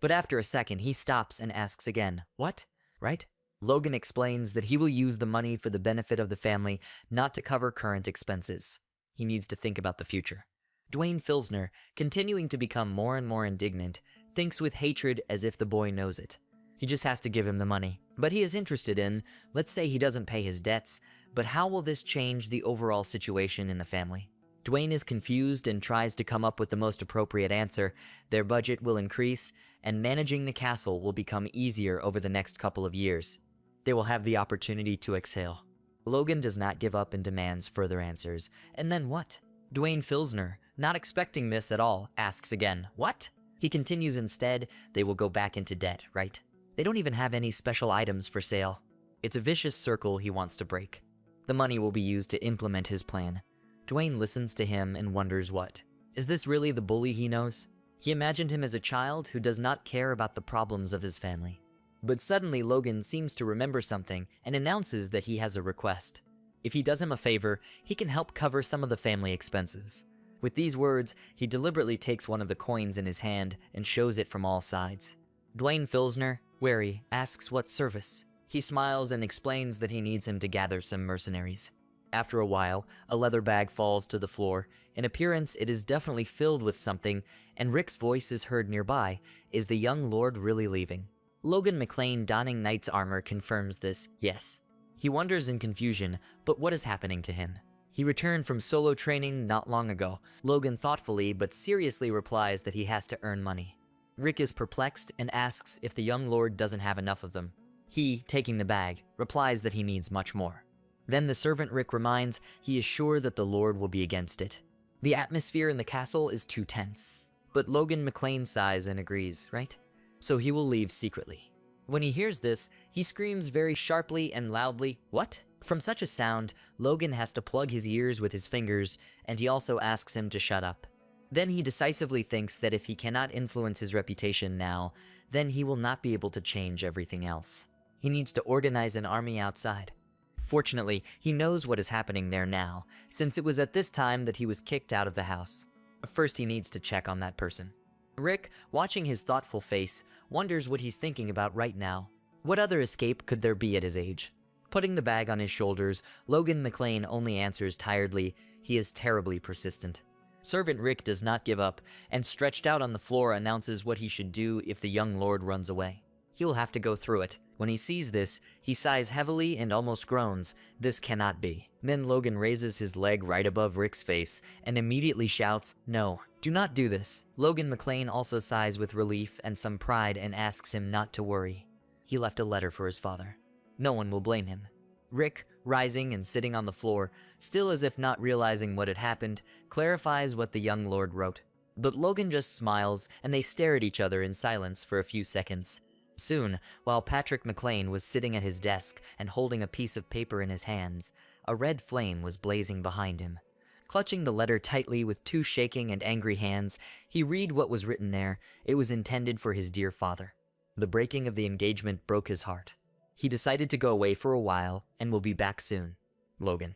But after a second, he stops and asks again, what? Right? Logan explains that he will use the money for the benefit of the family, not to cover current expenses. He needs to think about the future. Dwayne Filsner, continuing to become more and more indignant, thinks with hatred as if the boy knows it. He just has to give him the money. But he is interested in, let's say he doesn't pay his debts, but how will this change the overall situation in the family? Dwayne is confused and tries to come up with the most appropriate answer. Their budget will increase, and managing the castle will become easier over the next couple of years. They will have the opportunity to exhale. Logan does not give up and demands further answers. And then what? Dwayne Filsner, not expecting this at all, asks again, what? He continues instead, they will go back into debt, right? They don't even have any special items for sale. It's a vicious circle he wants to break. The money will be used to implement his plan. Dwayne listens to him and wonders what. Is this really the bully he knows? He imagined him as a child who does not care about the problems of his family. But suddenly Logan seems to remember something and announces that he has a request. If he does him a favor, he can help cover some of the family expenses. With these words, he deliberately takes one of the coins in his hand and shows it from all sides. Dwayne Filsner, wary, asks what service. He smiles and explains that he needs him to gather some mercenaries. After a while, a leather bag falls to the floor. In appearance, it is definitely filled with something, and Rick's voice is heard nearby. Is the young lord really leaving? Logan McClane, donning knight's armor, confirms this, yes. He wonders in confusion, but what is happening to him? He returned from solo training not long ago. Logan thoughtfully but seriously replies that he has to earn money. Rick is perplexed and asks if the young lord doesn't have enough of them. He, taking the bag, replies that he needs much more. Then the servant Rick reminds he is sure that the lord will be against it. The atmosphere in the castle is too tense, but Logan McClane sighs and agrees, right? So he will leave secretly. When he hears this, he screams very sharply and loudly, "What?" From such a sound, Logan has to plug his ears with his fingers, and he also asks him to shut up. Then he decisively thinks that if he cannot influence his reputation now, then he will not be able to change everything else. He needs to organize an army outside. Fortunately, he knows what is happening there now, since it was at this time that he was kicked out of the house. First, he needs to check on that person. Rick, watching his thoughtful face, wonders what he's thinking about right now. What other escape could there be at his age? Putting the bag on his shoulders, Logan McClane only answers tiredly, he is terribly persistent. Servant Rick does not give up, and stretched out on the floor announces what he should do if the young lord runs away. He'll have to go through it. When he sees this, he sighs heavily and almost groans. This cannot be. Then Logan raises his leg right above Rick's face and immediately shouts, "No, do not do this." Logan McClane also sighs with relief and some pride and asks him not to worry. He left a letter for his father. No one will blame him. Rick, rising and sitting on the floor, still as if not realizing what had happened, clarifies what the young lord wrote. But Logan just smiles and they stare at each other in silence for a few seconds. Soon, while Patrick McClane was sitting at his desk and holding a piece of paper in his hands, a red flame was blazing behind him. Clutching the letter tightly with two shaking and angry hands, he read what was written there. It was intended for his dear father. The breaking of the engagement broke his heart. He decided to go away for a while and will be back soon. Logan.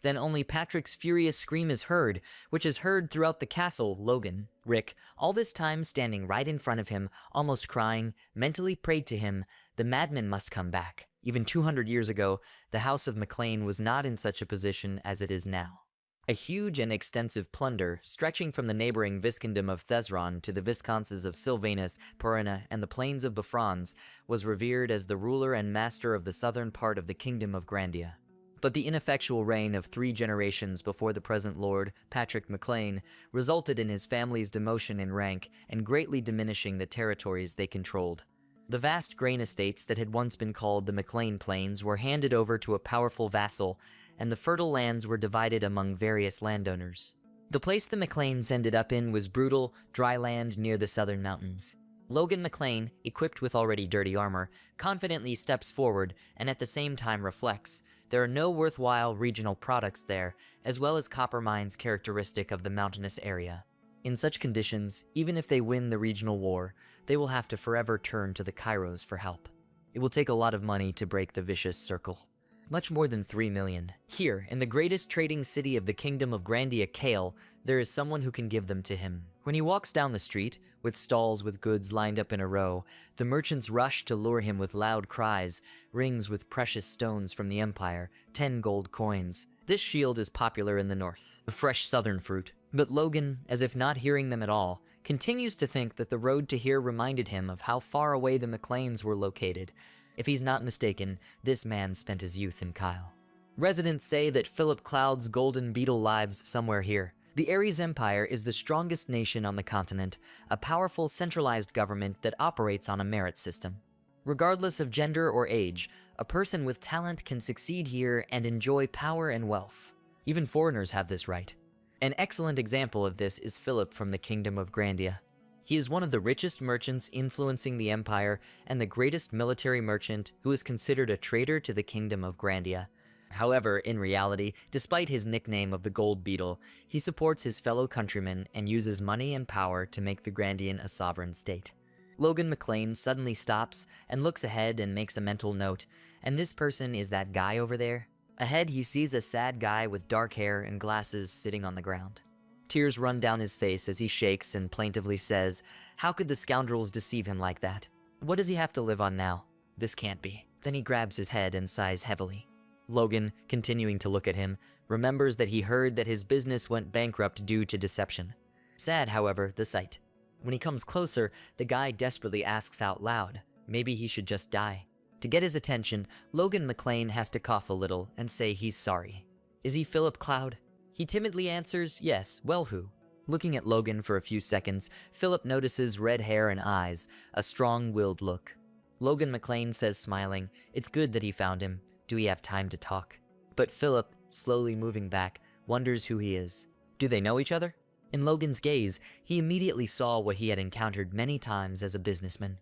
Then only Patrick's furious scream is heard, which is heard throughout the castle. Logan, Rick, all this time standing right in front of him, almost crying, mentally prayed to him, the madman must come back. Even 200 years ago, the house of McClane was not in such a position as it is now. A huge and extensive plunder, stretching from the neighboring Viscondom of Thesron to the Visconses of Sylvanus, Purina, and the plains of Befrons, was revered as the ruler and master of the southern part of the Kingdom of Grandia. But the ineffectual reign of 3 generations before the present lord, Patrick McClane, resulted in his family's demotion in rank and greatly diminishing the territories they controlled. The vast grain estates that had once been called the McClane Plains were handed over to a powerful vassal, and the fertile lands were divided among various landowners. The place the McClanes ended up in was brutal, dry land near the southern mountains. Logan McClane, equipped with already dirty armor, confidently steps forward and at the same time reflects. There are no worthwhile regional products there, as well as copper mines characteristic of the mountainous area. In such conditions, even if they win the regional war, they will have to forever turn to the Kairos for help. It will take a lot of money to break the vicious circle. Much more than 3 million. Here, in the greatest trading city of the Kingdom of Grandia, Kale, there is someone who can give them to him. When he walks down the street, with stalls with goods lined up in a row, the merchants rush to lure him with loud cries, rings with precious stones from the Empire, 10 gold coins. This shield is popular in the north, a fresh southern fruit. But Logan, as if not hearing them at all, continues to think that the road to here reminded him of how far away the McClanes were located. If he's not mistaken, this man spent his youth in Kyle. Residents say that Philip Cloud's golden beetle lives somewhere here. The Ares Empire is the strongest nation on the continent, a powerful centralized government that operates on a merit system. Regardless of gender or age, a person with talent can succeed here and enjoy power and wealth. Even foreigners have this right. An excellent example of this is Philip from the Kingdom of Grandia. He is one of the richest merchants influencing the empire and the greatest military merchant who is considered a traitor to the Kingdom of Grandia. However, in reality, despite his nickname of the Gold Beetle, he supports his fellow countrymen and uses money and power to make the Grandian a sovereign state. Logan McClane suddenly stops and looks ahead and makes a mental note, and this person is that guy over there. Ahead, he sees a sad guy with dark hair and glasses sitting on the ground. Tears run down his face as he shakes and plaintively says, "How could the scoundrels deceive him like that? What does he have to live on now? This can't be." Then he grabs his head and sighs heavily. Logan, continuing to look at him, remembers that he heard that his business went bankrupt due to deception. Sad, however, the sight. When he comes closer, the guy desperately asks out loud, maybe he should just die. To get his attention, Logan McLean has to cough a little and say he's sorry. Is he Philip Cloud? He timidly answers, yes, well who? Looking at Logan for a few seconds, Philip notices red hair and eyes, a strong-willed look. Logan McLean says smiling, it's good that he found him. Do we have time to talk? But Philip, slowly moving back, wonders who he is. Do they know each other? In Logan's gaze, he immediately saw what he had encountered many times as a businessman.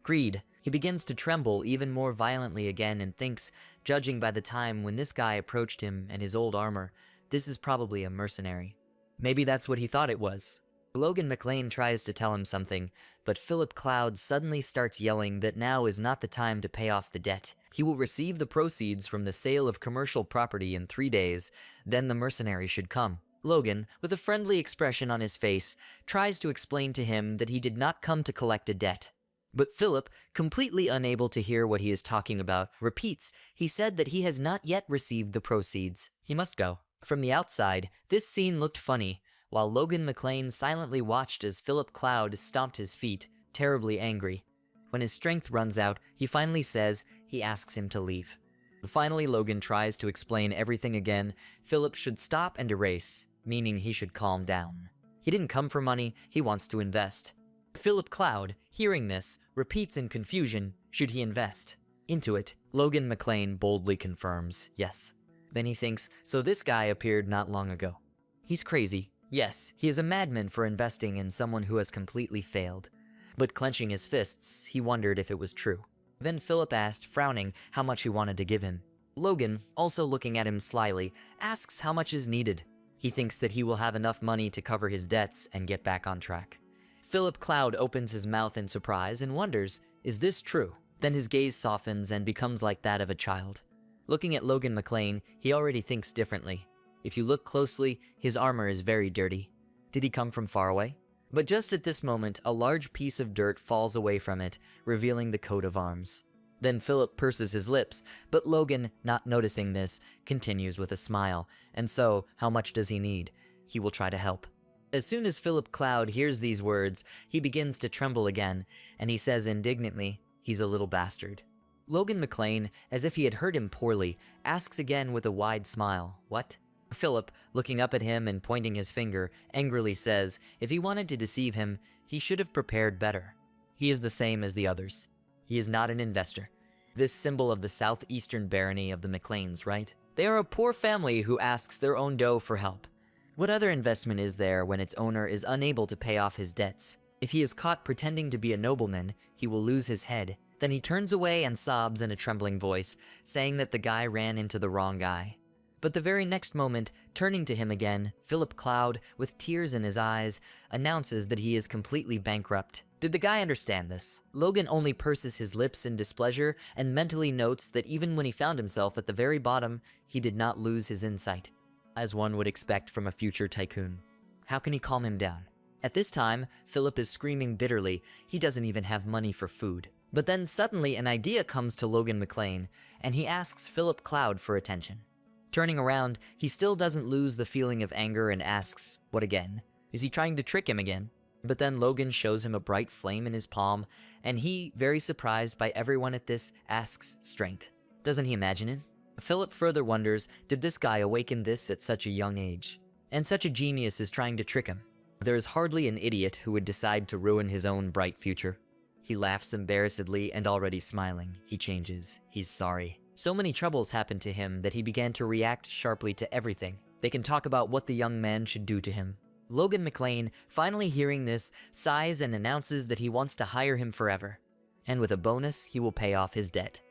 Greed. He begins to tremble even more violently again and thinks, judging by the time when this guy approached him and his old armor, this is probably a mercenary. Maybe that's what he thought it was. Logan McLean tries to tell him something, but Philip Cloud suddenly starts yelling that now is not the time to pay off the debt. He will receive the proceeds from the sale of commercial property in 3 days, then the mercenary should come. Logan, with a friendly expression on his face, tries to explain to him that he did not come to collect a debt. But Philip, completely unable to hear what he is talking about, repeats he said that he has not yet received the proceeds. He must go. From the outside, this scene looked funny, while Logan McLean silently watched as Philip Cloud stomped his feet, terribly angry. When his strength runs out, he finally says he asks him to leave. Finally, Logan tries to explain everything again. Philip should stop and erase, meaning he should calm down. He didn't come for money, he wants to invest. Philip Cloud, hearing this, repeats in confusion, should he invest? Into it, Logan McLean boldly confirms, yes. Then he thinks, so this guy appeared not long ago. He's crazy. Yes, he is a madman for investing in someone who has completely failed. But clenching his fists, he wondered if it was true. Then Philip asked, frowning, how much he wanted to give him. Logan, also looking at him slyly, asks how much is needed. He thinks that he will have enough money to cover his debts and get back on track. Philip Cloud opens his mouth in surprise and wonders, is this true? Then his gaze softens and becomes like that of a child. Looking at Logan McLean, he already thinks differently. If you look closely, his armor is very dirty. Did he come from far away? But just at this moment, a large piece of dirt falls away from it, revealing the coat of arms. Then Philip purses his lips, but Logan, not noticing this, continues with a smile. And so, how much does he need? He will try to help. As soon as Philip Cloud hears these words, he begins to tremble again, and he says indignantly, he's a little bastard. Logan McLean, as if he had heard him poorly, asks again with a wide smile, what? Philip, looking up at him and pointing his finger, angrily says, if he wanted to deceive him, he should have prepared better. He is the same as the others. He is not an investor. This symbol of the southeastern barony of the McLeans, right? They are a poor family who asks their own dough for help. What other investment is there when its owner is unable to pay off his debts? If he is caught pretending to be a nobleman, he will lose his head. Then he turns away and sobs in a trembling voice, saying that the guy ran into the wrong guy. But the very next moment, turning to him again, Philip Cloud, with tears in his eyes, announces that he is completely bankrupt. Did the guy understand this? Logan only purses his lips in displeasure and mentally notes that even when he found himself at the very bottom, he did not lose his insight, as one would expect from a future tycoon. How can he calm him down? At this time, Philip is screaming bitterly. He doesn't even have money for food. But then suddenly an idea comes to Logan McLean, and he asks Philip Cloud for attention. Turning around, he still doesn't lose the feeling of anger and asks, what again? Is he trying to trick him again? But then Logan shows him a bright flame in his palm, and he, very surprised by everyone at this, asks strength. Doesn't he imagine it? Philip further wonders, did this guy awaken this at such a young age? And such a genius is trying to trick him. There is hardly an idiot who would decide to ruin his own bright future. He laughs embarrassedly and already smiling. He changes. He's sorry. So many troubles happened to him that he began to react sharply to everything. They can talk about what the young man should do to him. Logan McLean, finally hearing this, sighs and announces that he wants to hire him forever. And with a bonus, he will pay off his debt.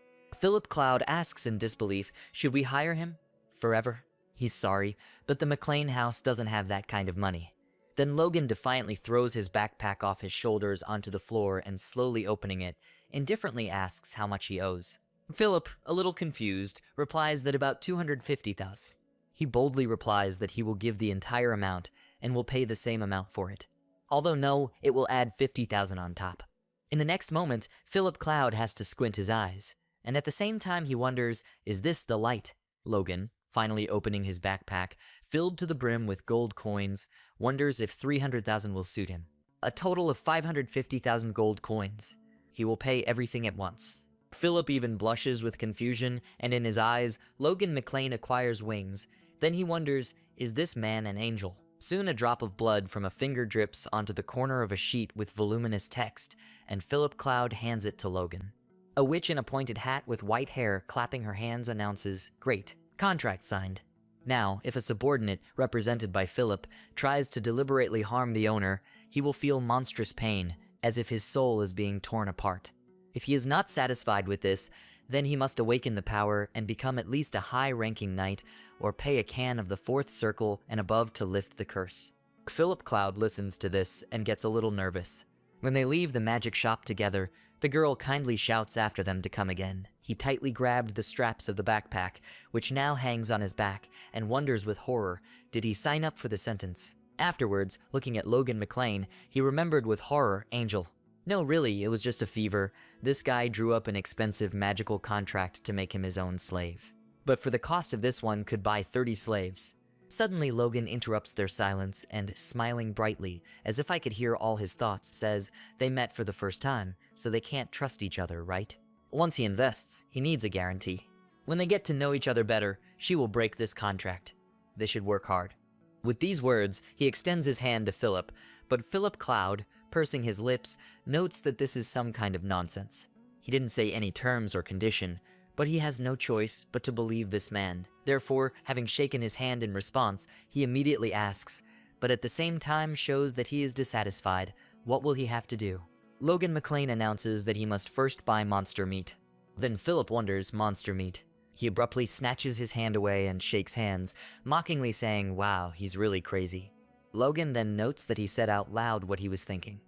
Philip Cloud asks in disbelief, should we hire him? Forever? He's sorry, but the McLean house doesn't have that kind of money. Then Logan defiantly throws his backpack off his shoulders onto the floor and slowly opening it, indifferently asks how much he owes. Philip, a little confused, replies that about 250,000. He boldly replies that he will give the entire amount and will pay the same amount for it. Although no, it will add 50,000 on top. In the next moment, Philip Cloud has to squint his eyes, and at the same time he wonders, is this the light? Logan, finally opening his backpack, filled to the brim with gold coins, wonders if 300,000 will suit him. A total of 550,000 gold coins. He will pay everything at once. Philip even blushes with confusion, and in his eyes, Logan McLean acquires wings. Then he wonders, is this man an angel? Soon a drop of blood from a finger drips onto the corner of a sheet with voluminous text, and Philip Cloud hands it to Logan. A witch in a pointed hat with white hair clapping her hands announces, "Great, contract signed." Now, if a subordinate, represented by Philip, tries to deliberately harm the owner, he will feel monstrous pain, as if his soul is being torn apart. If he is not satisfied with this, then he must awaken the power and become at least a high-ranking knight, or pay a can of the fourth circle and above to lift the curse. Philip Cloud listens to this and gets a little nervous. When they leave the magic shop together, the girl kindly shouts after them to come again. He tightly grabbed the straps of the backpack, which now hangs on his back, and wonders with horror, did he sign up for the sentence? Afterwards, looking at Logan McLean, he remembered with horror Angel. No, really, it was just a fever. This guy drew up an expensive magical contract to make him his own slave. But for the cost of this one could buy 30 slaves. Suddenly Logan interrupts their silence and, smiling brightly, as if I could hear all his thoughts, says they met for the first time, so they can't trust each other, right? Once he invests, he needs a guarantee. When they get to know each other better, she will break this contract. They should work hard. With these words, he extends his hand to Philip, but Philip Cloud, pursing his lips, notes that this is some kind of nonsense. He didn't say any terms or condition, but he has no choice but to believe this man. Therefore, having shaken his hand in response, he immediately asks, but at the same time shows that he is dissatisfied. What will he have to do? Logan McLean announces that he must first buy monster meat. Then Philip wonders, monster meat. He abruptly snatches his hand away and shakes hands, mockingly saying, wow, he's really crazy. Logan then notes that he said out loud what he was thinking.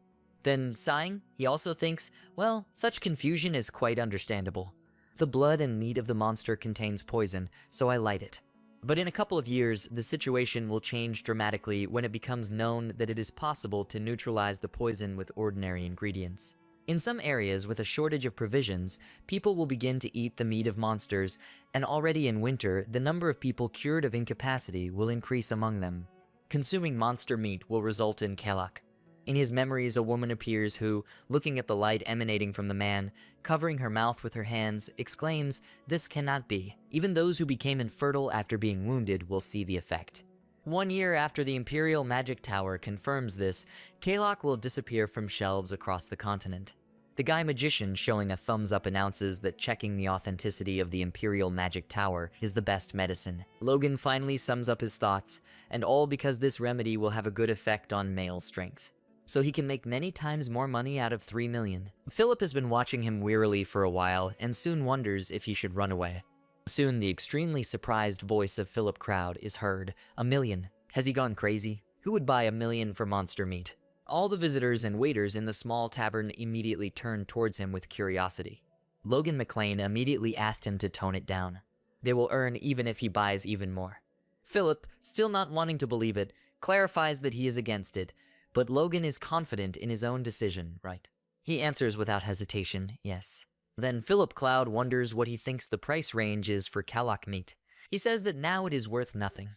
Then, sighing, he also thinks, well, such confusion is quite understandable. The blood and meat of the monster contains poison, so I light it. But in a couple of years, the situation will change dramatically when it becomes known that it is possible to neutralize the poison with ordinary ingredients. In some areas with a shortage of provisions, people will begin to eat the meat of monsters, and already in winter, the number of people cured of incapacity will increase among them. Consuming monster meat will result in Kelak. In his memories, a woman appears who, looking at the light emanating from the man, covering her mouth with her hands, exclaims, "This cannot be." Even those who became infertile after being wounded will see the effect. 1 year after the Imperial Magic Tower confirms this, Kalok will disappear from shelves across the continent. The guy magician showing a thumbs up announces that checking the authenticity of the Imperial Magic Tower is the best medicine. Logan finally sums up his thoughts, and all because this remedy will have a good effect on male strength. So he can make many times more money out of 3 million. Philip has been watching him wearily for a while and soon wonders if he should run away. Soon the extremely surprised voice of Philip Crowd is heard. 1 million. Has he gone crazy? Who would buy 1 million for monster meat? All the visitors and waiters in the small tavern immediately turned towards him with curiosity. Logan McLean immediately asked him to tone it down. They will earn even if he buys even more. Philip, still not wanting to believe it, clarifies that he is against it, but Logan is confident in his own decision, right? He answers without hesitation, yes. Then Philip Cloud wonders what he thinks the price range is for Kalak meat. He says that now it is worth nothing.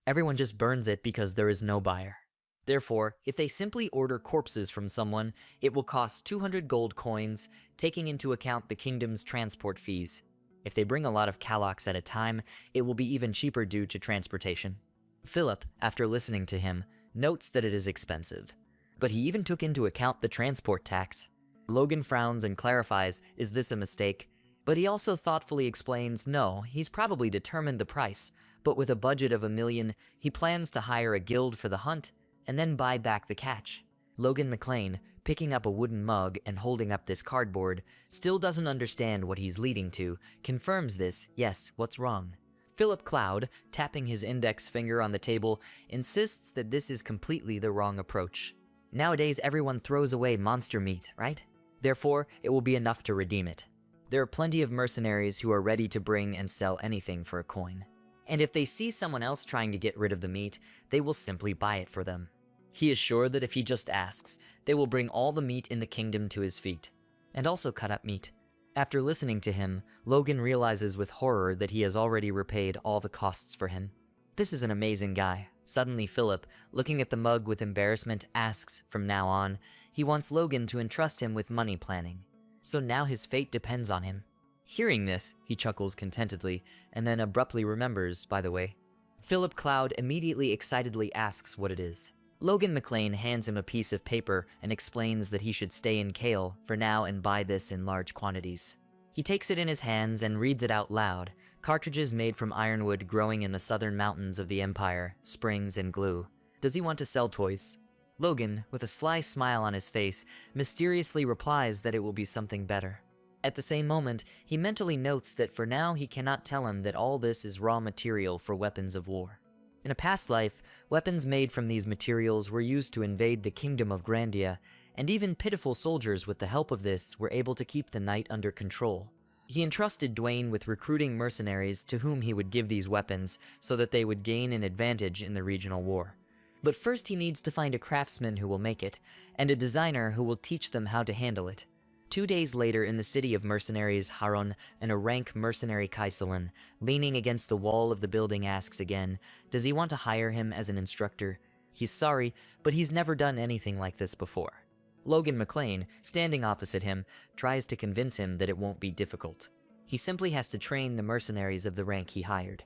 Everyone just burns it because there is no buyer. Therefore, if they simply order corpses from someone, it will cost 200 gold coins, taking into account the kingdom's transport fees. If they bring a lot of Kalaks at a time, it will be even cheaper due to transportation. Philip, after listening to him, notes that it is expensive, but he even took into account the transport tax. Logan frowns and clarifies, is this a mistake? But he also thoughtfully explains, no, he's probably determined the price, but with a budget of 1 million, he plans to hire a guild for the hunt and then buy back the catch. Logan McLean, picking up a wooden mug and holding up this cardboard, still doesn't understand what he's leading to, confirms this, yes, what's wrong? Philip Cloud, tapping his index finger on the table, insists that this is completely the wrong approach. Nowadays, everyone throws away monster meat, right? Therefore, it will be enough to redeem it. There are plenty of mercenaries who are ready to bring and sell anything for a coin. And if they see someone else trying to get rid of the meat, they will simply buy it for them. He is sure that if he just asks, they will bring all the meat in the kingdom to his feet, and also cut up meat. After listening to him, Logan realizes with horror that he has already repaid all the costs for him. This is an amazing guy. Suddenly Philip, looking at the mug with embarrassment, asks, from now on, he wants Logan to entrust him with money planning. So now his fate depends on him. Hearing this, he chuckles contentedly, and then abruptly remembers, by the way. Philip Cloud immediately excitedly asks what it is. Logan McLean hands him a piece of paper and explains that he should stay in Kale for now and buy this in large quantities. He takes it in his hands and reads it out loud. Cartridges made from ironwood growing in the southern mountains of the Empire, springs and glue. Does he want to sell toys? Logan, with a sly smile on his face, mysteriously replies that it will be something better. At the same moment, he mentally notes that for now he cannot tell him that all this is raw material for weapons of war. In a past life, weapons made from these materials were used to invade the kingdom of Grandia, and even pitiful soldiers with the help of this were able to keep the night under control. He entrusted Dwayne with recruiting mercenaries to whom he would give these weapons so that they would gain an advantage in the regional war. But first he needs to find a craftsman who will make it, and a designer who will teach them how to handle it. 2 days later in the city of mercenaries, Haron, and a rank mercenary Kaiselan, leaning against the wall of the building, asks again, does he want to hire him as an instructor? He's sorry, but he's never done anything like this before. Logan McLean, standing opposite him, tries to convince him that it won't be difficult. He simply has to train the mercenaries of the rank he hired.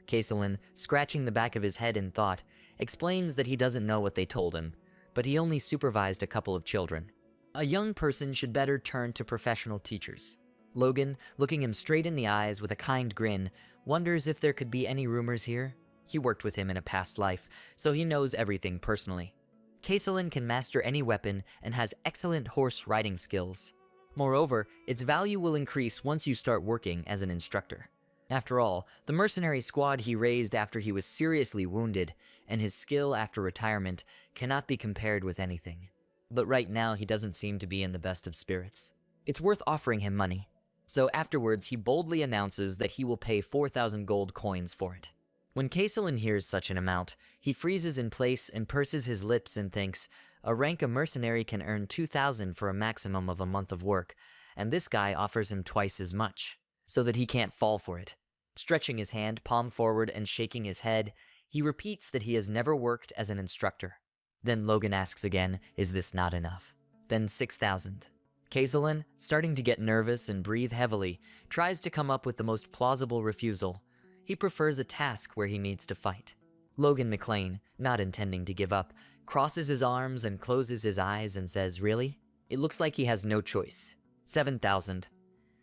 Kaiselan, scratching the back of his head in thought, explains that he doesn't know what they told him, but he only supervised a couple of children. A young person should better turn to professional teachers. Logan, looking him straight in the eyes with a kind grin, wonders if there could be any rumors here. He worked with him in a past life, so he knows everything personally. Kaiselan can master any weapon and has excellent horse riding skills. Moreover, its value will increase once you start working as an instructor. After all, the mercenary squad he raised after he was seriously wounded, and his skill after retirement, cannot be compared with anything. But right now he doesn't seem to be in the best of spirits. It's worth offering him money. So afterwards he boldly announces that he will pay 4,000 gold coins for it. When Kaiselan hears such an amount, he freezes in place and purses his lips and thinks, a rank of mercenary can earn 2,000 for a maximum of a month of work, and this guy offers him twice as much, so that he can't fall for it. Stretching his hand, palm forward, and shaking his head, he repeats that he has never worked as an instructor. Then Logan asks again, is this not enough? Then 6,000. Kaiselan, starting to get nervous and breathe heavily, tries to come up with the most plausible refusal. He prefers a task where he needs to fight. Logan McLean, not intending to give up, crosses his arms and closes his eyes and says, really? It looks like he has no choice. 7,000.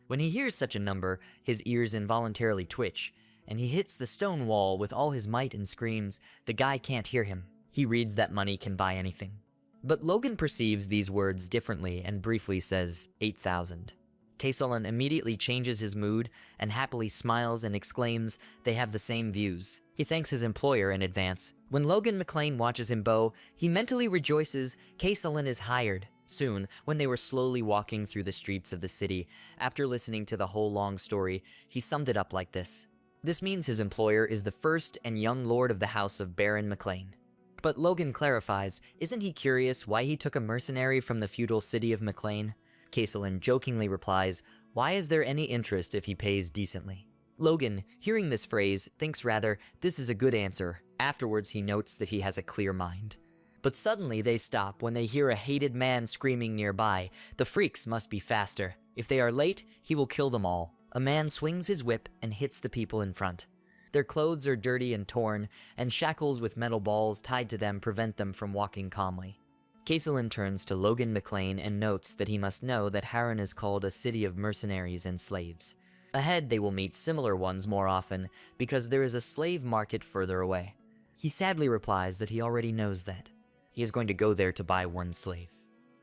When he hears such a number, his ears involuntarily twitch, and he hits the stone wall with all his might and screams, the guy can't hear him. He reads that money can buy anything. But Logan perceives these words differently and briefly says 8,000. Kaiselan immediately changes his mood and happily smiles and exclaims they have the same views. He thanks his employer in advance. When Logan McLean watches him bow, he mentally rejoices Kaiselan is hired. Soon, when they were slowly walking through the streets of the city, after listening to the whole long story, he summed it up like this. This means his employer is the first and young lord of the house of Baron McLean. But Logan clarifies, isn't he curious why he took a mercenary from the feudal city of McLean? Kaiselan jokingly replies, why is there any interest if he pays decently? Logan, hearing this phrase, thinks rather, this is a good answer. Afterwards he notes that he has a clear mind. But suddenly they stop when they hear a hated man screaming nearby. The freaks must be faster. If they are late, he will kill them all. A man swings his whip and hits the people in front. Their clothes are dirty and torn, and shackles with metal balls tied to them prevent them from walking calmly. Kaiselan turns to Logan McLean and notes that he must know that Haran is called a city of mercenaries and slaves. Ahead they will meet similar ones more often, because there is a slave market further away. He sadly replies that he already knows that. He is going to go there to buy one slave.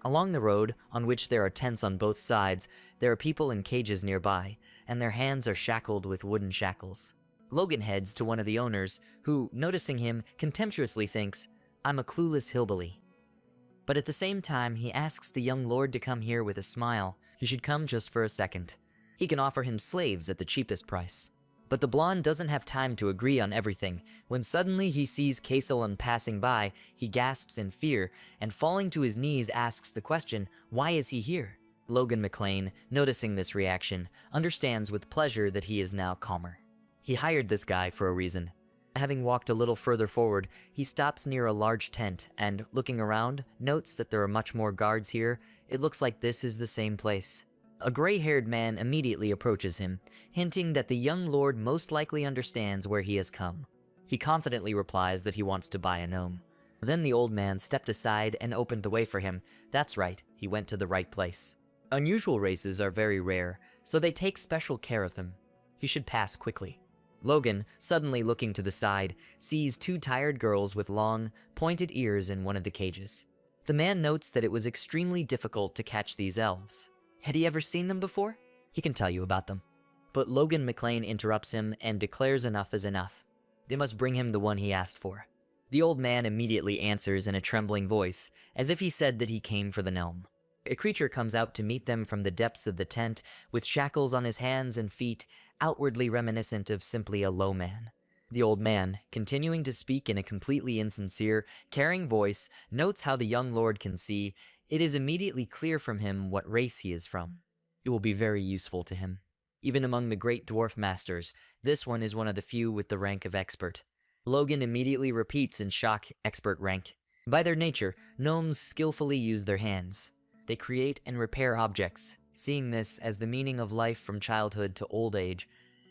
Along the road, on which there are tents on both sides, there are people in cages nearby, and their hands are shackled with wooden shackles. Logan heads to one of the owners, who, noticing him, contemptuously thinks, I'm a clueless hillbilly. But at the same time, he asks the young lord to come here with a smile. He should come just for a second. He can offer him slaves at the cheapest price. But the blonde doesn't have time to agree on everything. When suddenly he sees Kaisalon passing by, he gasps in fear and falling to his knees asks the question, why is he here? Logan McLean, noticing this reaction, understands with pleasure that he is now calmer. He hired this guy for a reason. Having walked a little further forward, he stops near a large tent and, looking around, notes that there are much more guards here. It looks like this is the same place. A gray-haired man immediately approaches him, hinting that the young lord most likely understands where he has come. He confidently replies that he wants to buy a gnome. Then the old man stepped aside and opened the way for him. That's right, he went to the right place. Unusual races are very rare, so they take special care of them. He should pass quickly. Logan, suddenly looking to the side, sees two tired girls with long, pointed ears in one of the cages. The man notes that it was extremely difficult to catch these elves. Had he ever seen them before? He can tell you about them. But Logan McLean interrupts him and declares enough is enough. They must bring him the one he asked for. The old man immediately answers in a trembling voice, as if he said that he came for the gnome. A creature comes out to meet them from the depths of the tent, with shackles on his hands and feet, outwardly reminiscent of simply a low man. The old man, continuing to speak in a completely insincere, caring voice, notes how the young lord can see. It is immediately clear from him what race he is from. It will be very useful to him. Even among the great dwarf masters, this one is one of the few with the rank of expert. Logan immediately repeats in shock, expert rank. By their nature, gnomes skillfully use their hands. They create and repair objects, seeing this as the meaning of life from childhood to old age.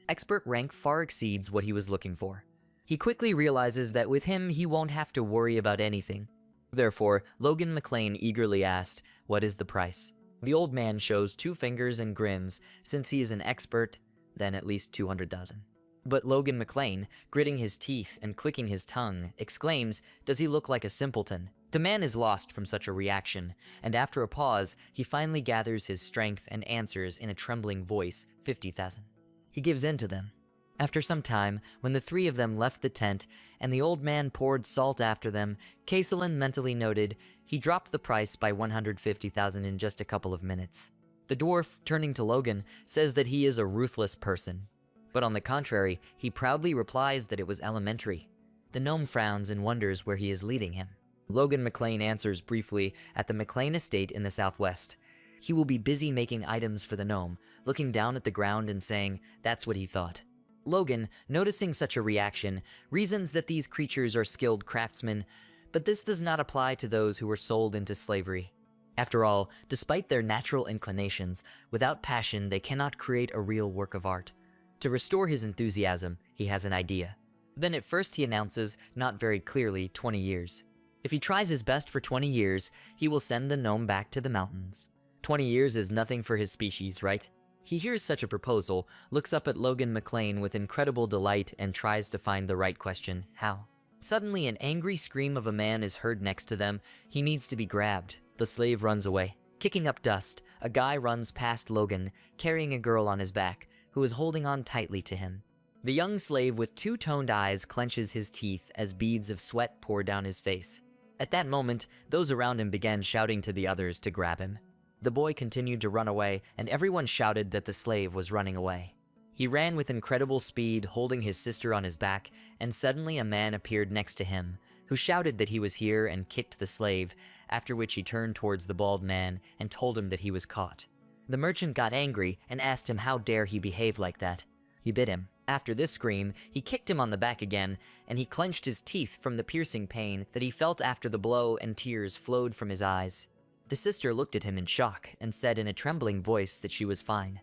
Expert rank far exceeds what he was looking for. He quickly realizes that with him, he won't have to worry about anything. Therefore, Logan McLean eagerly asked, what is the price? The old man shows 2 fingers and grins, since he is an expert, then at least 200,000. But Logan McLean, gritting his teeth and clicking his tongue, exclaims, does he look like a simpleton? The man is lost from such a reaction, and after a pause, he finally gathers his strength and answers in a trembling voice, 50,000. He gives in to them. After some time, when the 3 of them left the tent, and the old man poured salt after them, Kaisalon mentally noted, he dropped the price by 150,000 in just a couple of minutes. The dwarf, turning to Logan, says that he is a ruthless person. But on the contrary, he proudly replies that it was elementary. The gnome frowns and wonders where he is leading him. Logan McLean answers briefly at the McLean estate in the southwest. He will be busy making items for the gnome, looking down at the ground and saying, that's what he thought. Logan, noticing such a reaction, reasons that these creatures are skilled craftsmen, but this does not apply to those who were sold into slavery. After all, despite their natural inclinations, without passion they cannot create a real work of art. To restore his enthusiasm, he has an idea. Then at first he announces, not very clearly, 20 years. If he tries his best for 20 years, he will send the gnome back to the mountains. 20 years is nothing for his species, right? He hears such a proposal, looks up at Logan McLean with incredible delight and tries to find the right question, how? Suddenly an angry scream of a man is heard next to them. He needs to be grabbed. The slave runs away. Kicking up dust, a guy runs past Logan, carrying a girl on his back, who is holding on tightly to him. The young slave with 2-toned eyes clenches his teeth as beads of sweat pour down his face. At that moment, those around him began shouting to the others to grab him. The boy continued to run away, and everyone shouted that the slave was running away. He ran with incredible speed, holding his sister on his back, and suddenly a man appeared next to him, who shouted that he was here and kicked the slave, after which he turned towards the bald man and told him that he was caught. The merchant got angry and asked him how dare he behave like that. He bit him. After this scream, he kicked him on the back again, and he clenched his teeth from the piercing pain that he felt after the blow, and tears flowed from his eyes. The sister looked at him in shock and said in a trembling voice that she was fine.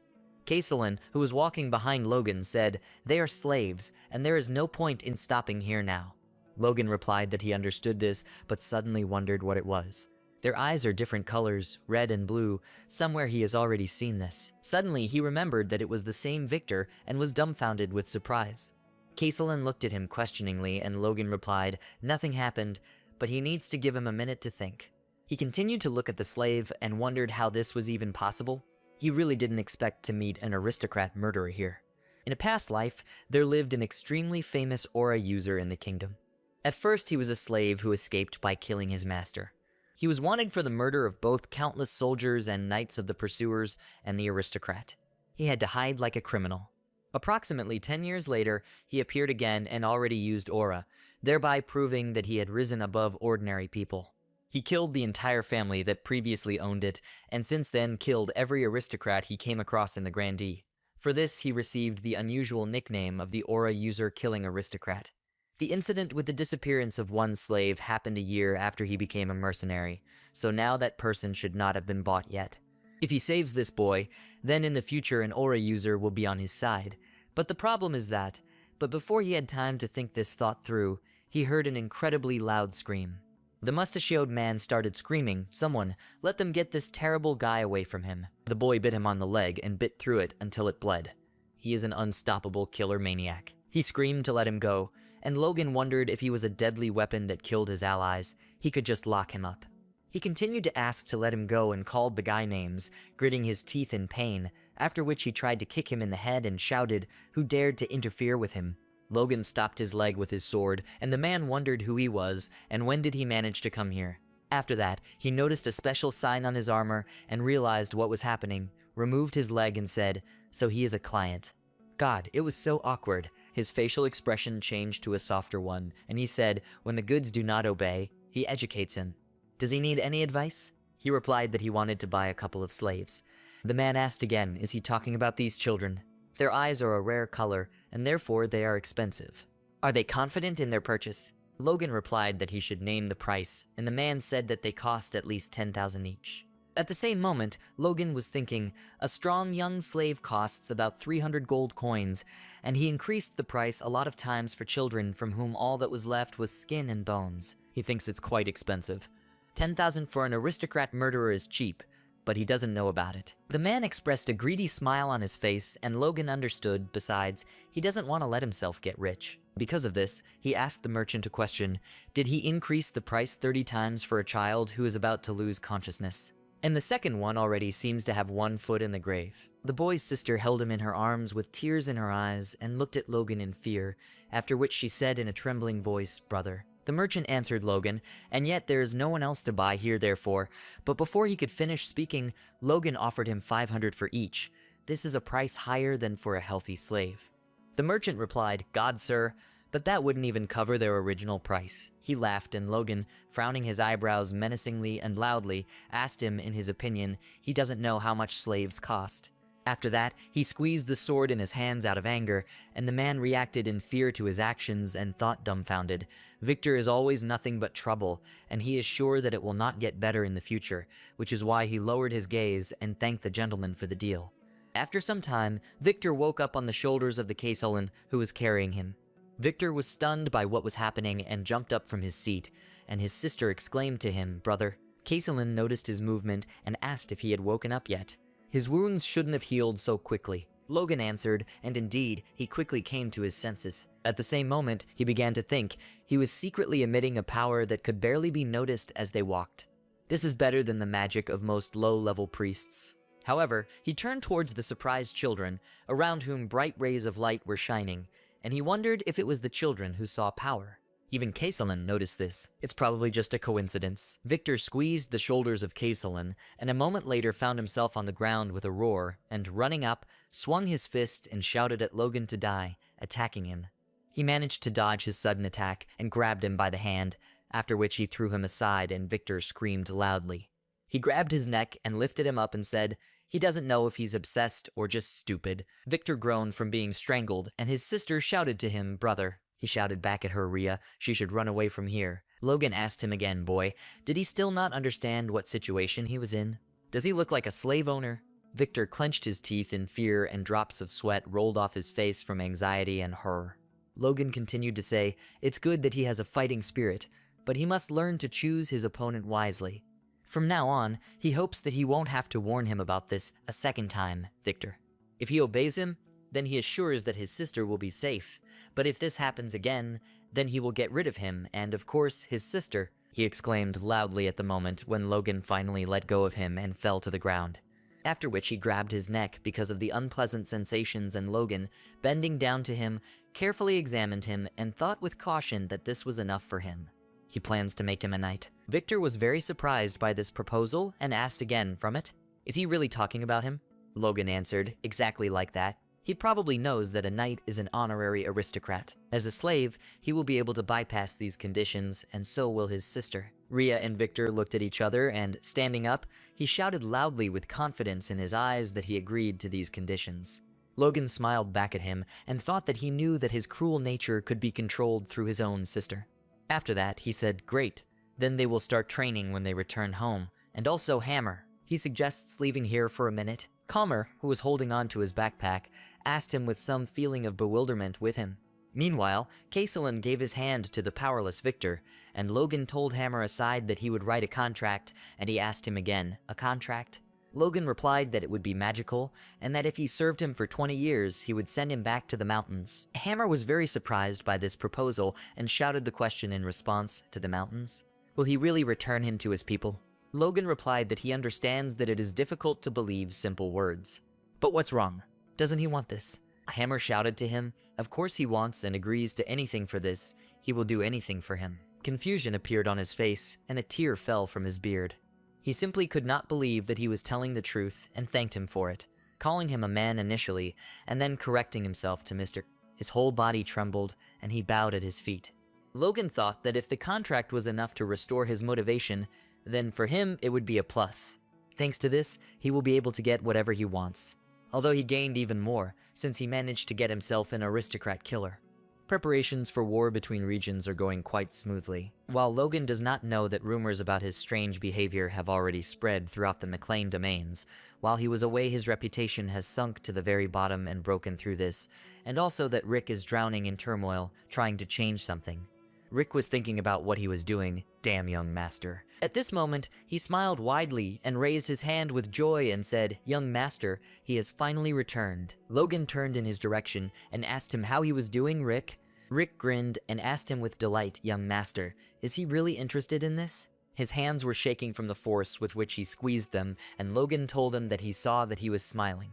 Kaisalon, who was walking behind Logan, said, they are slaves, and there is no point in stopping here now. Logan replied that he understood this, but suddenly wondered what it was. Their eyes are different colors, red and blue. Somewhere he has already seen this. Suddenly he remembered that it was the same Victor and was dumbfounded with surprise. Kaisalon looked at him questioningly and Logan replied, nothing happened, but he needs to give him a minute to think. He continued to look at the slave and wondered how this was even possible. He really didn't expect to meet an aristocrat murderer here. In a past life, there lived an extremely famous aura user in the kingdom. At first he was a slave who escaped by killing his master. He was wanted for the murder of both countless soldiers and knights of the pursuers and the aristocrat. He had to hide like a criminal. Approximately 10 years later, he appeared again and already used aura, thereby proving that he had risen above ordinary people. He killed the entire family that previously owned it, and since then killed every aristocrat he came across in the Grandee. For this, he received the unusual nickname of the aura user killing aristocrat. The incident with the disappearance of one slave happened a year after he became a mercenary, so now that person should not have been bought yet. If he saves this boy, then in the future an aura user will be on his side. But the problem is that, before he had time to think this thought through, he heard an incredibly loud scream. The mustachioed man started screaming, "Someone, let them get this terrible guy away from him." The boy bit him on the leg and bit through it until it bled. He is an unstoppable killer maniac. He screamed to let him go, and Logan wondered if he was a deadly weapon that killed his allies, he could just lock him up. He continued to ask to let him go and called the guy names, gritting his teeth in pain, after which he tried to kick him in the head and shouted, "Who dared to interfere with him?" Logan stopped his leg with his sword, and the man wondered who he was and when did he manage to come here. After that, he noticed a special sign on his armor and realized what was happening, removed his leg and said, "So he is a client." God, it was so awkward. His facial expression changed to a softer one, and he said, when the goods do not obey, he educates him. Does he need any advice? He replied that he wanted to buy a couple of slaves. The man asked again, is he talking about these children? Their eyes are a rare color, and therefore they are expensive. Are they confident in their purchase? Logan replied that he should name the price, and the man said that they cost at least 10,000 each. At the same moment, Logan was thinking, a strong young slave costs about 300 gold coins, and he increased the price a lot of times for children from whom all that was left was skin and bones. He thinks it's quite expensive. 10,000 for an aristocrat murderer is cheap, but he doesn't know about it. The man expressed a greedy smile on his face, and Logan understood, besides, he doesn't want to let himself get rich. Because of this, he asked the merchant a question, did he increase the price 30 times for a child who is about to lose consciousness? And the second one already seems to have one foot in the grave. The boy's sister held him in her arms with tears in her eyes and looked at Logan in fear, after which she said in a trembling voice, "Brother." The merchant answered Logan, and yet there is no one else to buy here therefore, but before he could finish speaking, Logan offered him 500 for each. This is a price higher than for a healthy slave. The merchant replied, "God, sir, but that wouldn't even cover their original price." He laughed, and Logan, frowning his eyebrows menacingly and loudly, asked him, in his opinion, he doesn't know how much slaves cost. After that, he squeezed the sword in his hands out of anger, and the man reacted in fear to his actions and thought dumbfounded. Victor is always nothing but trouble, and he is sure that it will not get better in the future, which is why he lowered his gaze and thanked the gentleman for the deal. After some time, Victor woke up on the shoulders of the castellan who was carrying him. Victor was stunned by what was happening and jumped up from his seat, and his sister exclaimed to him, "Brother." Castellan noticed his movement and asked if he had woken up yet. His wounds shouldn't have healed so quickly. Logan answered, and indeed, he quickly came to his senses. At the same moment, he began to think he was secretly emitting a power that could barely be noticed as they walked. This is better than the magic of most low-level priests. However, he turned towards the surprised children, around whom bright rays of light were shining, and he wondered if it was the children who saw power. Even Castellan noticed this. It's probably just a coincidence. Victor squeezed the shoulders of Castellan, and a moment later found himself on the ground with a roar, and running up, swung his fist and shouted at Logan to die, attacking him. He managed to dodge his sudden attack and grabbed him by the hand, after which he threw him aside and Victor screamed loudly. He grabbed his neck and lifted him up and said, he doesn't know if he's obsessed or just stupid. Victor groaned from being strangled, and his sister shouted to him, "Brother." He shouted back at her, Rhea, she should run away from here. Logan asked him again, boy, did he still not understand what situation he was in? Does he look like a slave owner? Victor clenched his teeth in fear and drops of sweat rolled off his face from anxiety and horror. Logan continued to say, it's good that he has a fighting spirit, but he must learn to choose his opponent wisely. From now on, he hopes that he won't have to warn him about this a second time, Victor. If he obeys him, then he assures that his sister will be safe. But if this happens again, then he will get rid of him, and of course, his sister, he exclaimed loudly at the moment when Logan finally let go of him and fell to the ground. After which he grabbed his neck because of the unpleasant sensations, and Logan, bending down to him, carefully examined him and thought with caution that this was enough for him. He plans to make him a knight. Victor was very surprised by this proposal and asked again from it, is he really talking about him? Logan answered, exactly like that. He probably knows that a knight is an honorary aristocrat. As a slave, he will be able to bypass these conditions, and so will his sister. Rhea and Victor looked at each other, and, standing up, he shouted loudly with confidence in his eyes that he agreed to these conditions. Logan smiled back at him and thought that he knew that his cruel nature could be controlled through his own sister. After that, he said, great, then they will start training when they return home, and also Hammer. He suggests leaving here for a minute. Calmer, who was holding on to his backpack, asked him with some feeling of bewilderment with him. Meanwhile, Castellan gave his hand to the powerless Victor, and Logan told Hammer aside that he would write a contract, and he asked him again, a contract? Logan replied that it would be magical, and that if he served him for 20 years, he would send him back to the mountains. Hammer was very surprised by this proposal and shouted the question in response to the mountains. Will he really return him to his people? Logan replied that he understands that it is difficult to believe simple words. But what's wrong? Doesn't he want this? Hammer shouted to him, of course he wants and agrees to anything for this. He will do anything for him. Confusion appeared on his face, and a tear fell from his beard. He simply could not believe that he was telling the truth and thanked him for it, calling him a man initially, and then correcting himself to Mr. His whole body trembled, and he bowed at his feet. Logan thought that if the contract was enough to restore his motivation, then for him it would be a plus. Thanks to this, he will be able to get whatever he wants. Although he gained even more, since he managed to get himself an aristocrat killer. Preparations for war between regions are going quite smoothly. While Logan does not know that rumors about his strange behavior have already spread throughout the McLean domains, while he was away his reputation has sunk to the very bottom and broken through this, and also that Rick is drowning in turmoil, trying to change something. Rick was thinking about what he was doing, damn young master. At this moment, he smiled widely and raised his hand with joy and said, young master, he has finally returned. Logan turned in his direction and asked him how he was doing, Rick. Rick grinned and asked him with delight, young master, is he really interested in this? His hands were shaking from the force with which he squeezed them, and Logan told him that he saw that he was smiling.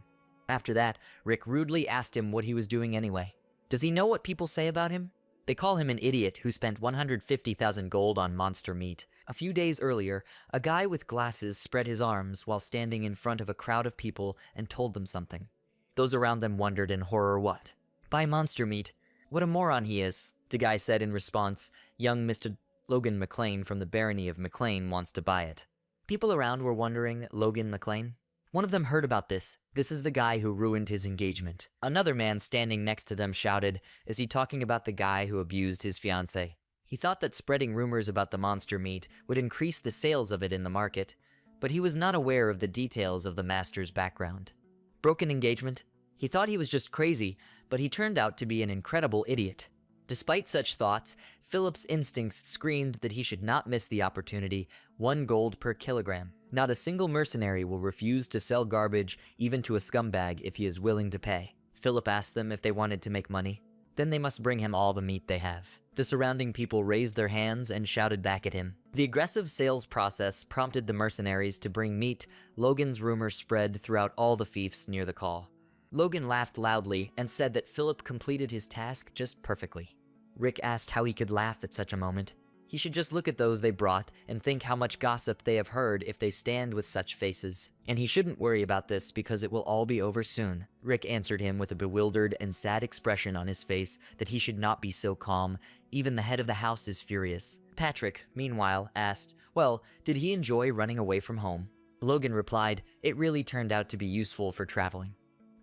After that, Rick rudely asked him what he was doing anyway. Does he know what people say about him? They call him an idiot who spent 150,000 gold on monster meat. A few days earlier, a guy with glasses spread his arms while standing in front of a crowd of people and told them something. Those around them wondered in horror what? Buy monster meat. What a moron he is, the guy said in response. Young Mr. Logan McLean from the barony of McLean wants to buy it. People around were wondering, Logan McLean? One of them heard about this. This is the guy who ruined his engagement. Another man standing next to them shouted, is he talking about the guy who abused his fiancée? He thought that spreading rumors about the monster meat would increase the sales of it in the market, but he was not aware of the details of the master's background. Broken engagement? He thought he was just crazy, but he turned out to be an incredible idiot. Despite such thoughts, Philip's instincts screamed that he should not miss the opportunity, 1 gold per kilogram. Not a single mercenary will refuse to sell garbage even to a scumbag if he is willing to pay. Philip asked them if they wanted to make money. Then they must bring him all the meat they have. The surrounding people raised their hands and shouted back at him. The aggressive sales process prompted the mercenaries to bring meat. Logan's rumor spread throughout all the fiefs near the call. Logan laughed loudly and said that Philip completed his task just perfectly. Rick asked how he could laugh at such a moment. He should just look at those they brought and think how much gossip they have heard if they stand with such faces. And he shouldn't worry about this because it will all be over soon. Rick answered him with a bewildered and sad expression on his face that he should not be so calm. Even the head of the house is furious. Patrick, meanwhile, asked, well, did he enjoy running away from home? Logan replied, it really turned out to be useful for traveling.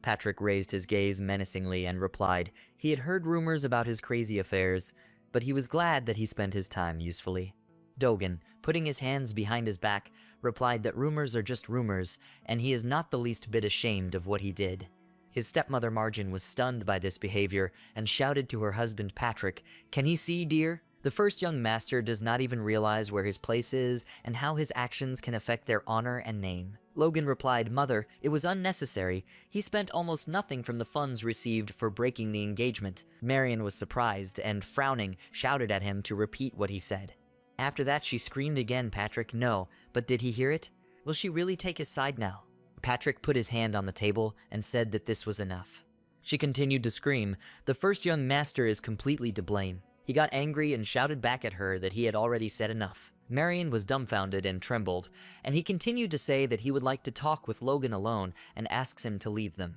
Patrick raised his gaze menacingly and replied, he had heard rumors about his crazy affairs, but he was glad that he spent his time usefully. Dogan, putting his hands behind his back, replied that rumors are just rumors, and he is not the least bit ashamed of what he did. His stepmother Margin was stunned by this behavior and shouted to her husband Patrick, can he see, dear? The first young master does not even realize where his place is and how his actions can affect their honor and name. Logan replied, Mother, it was unnecessary. He spent almost nothing from the funds received for breaking the engagement. Marion was surprised and, frowning, shouted at him to repeat what he said. After that, she screamed again, Patrick, no, but did he hear it? Will she really take his side now? Patrick put his hand on the table and said that this was enough. She continued to scream, the first young master is completely to blame. He got angry and shouted back at her that he had already said enough. Marion was dumbfounded and trembled, and he continued to say that he would like to talk with Logan alone and asks him to leave them.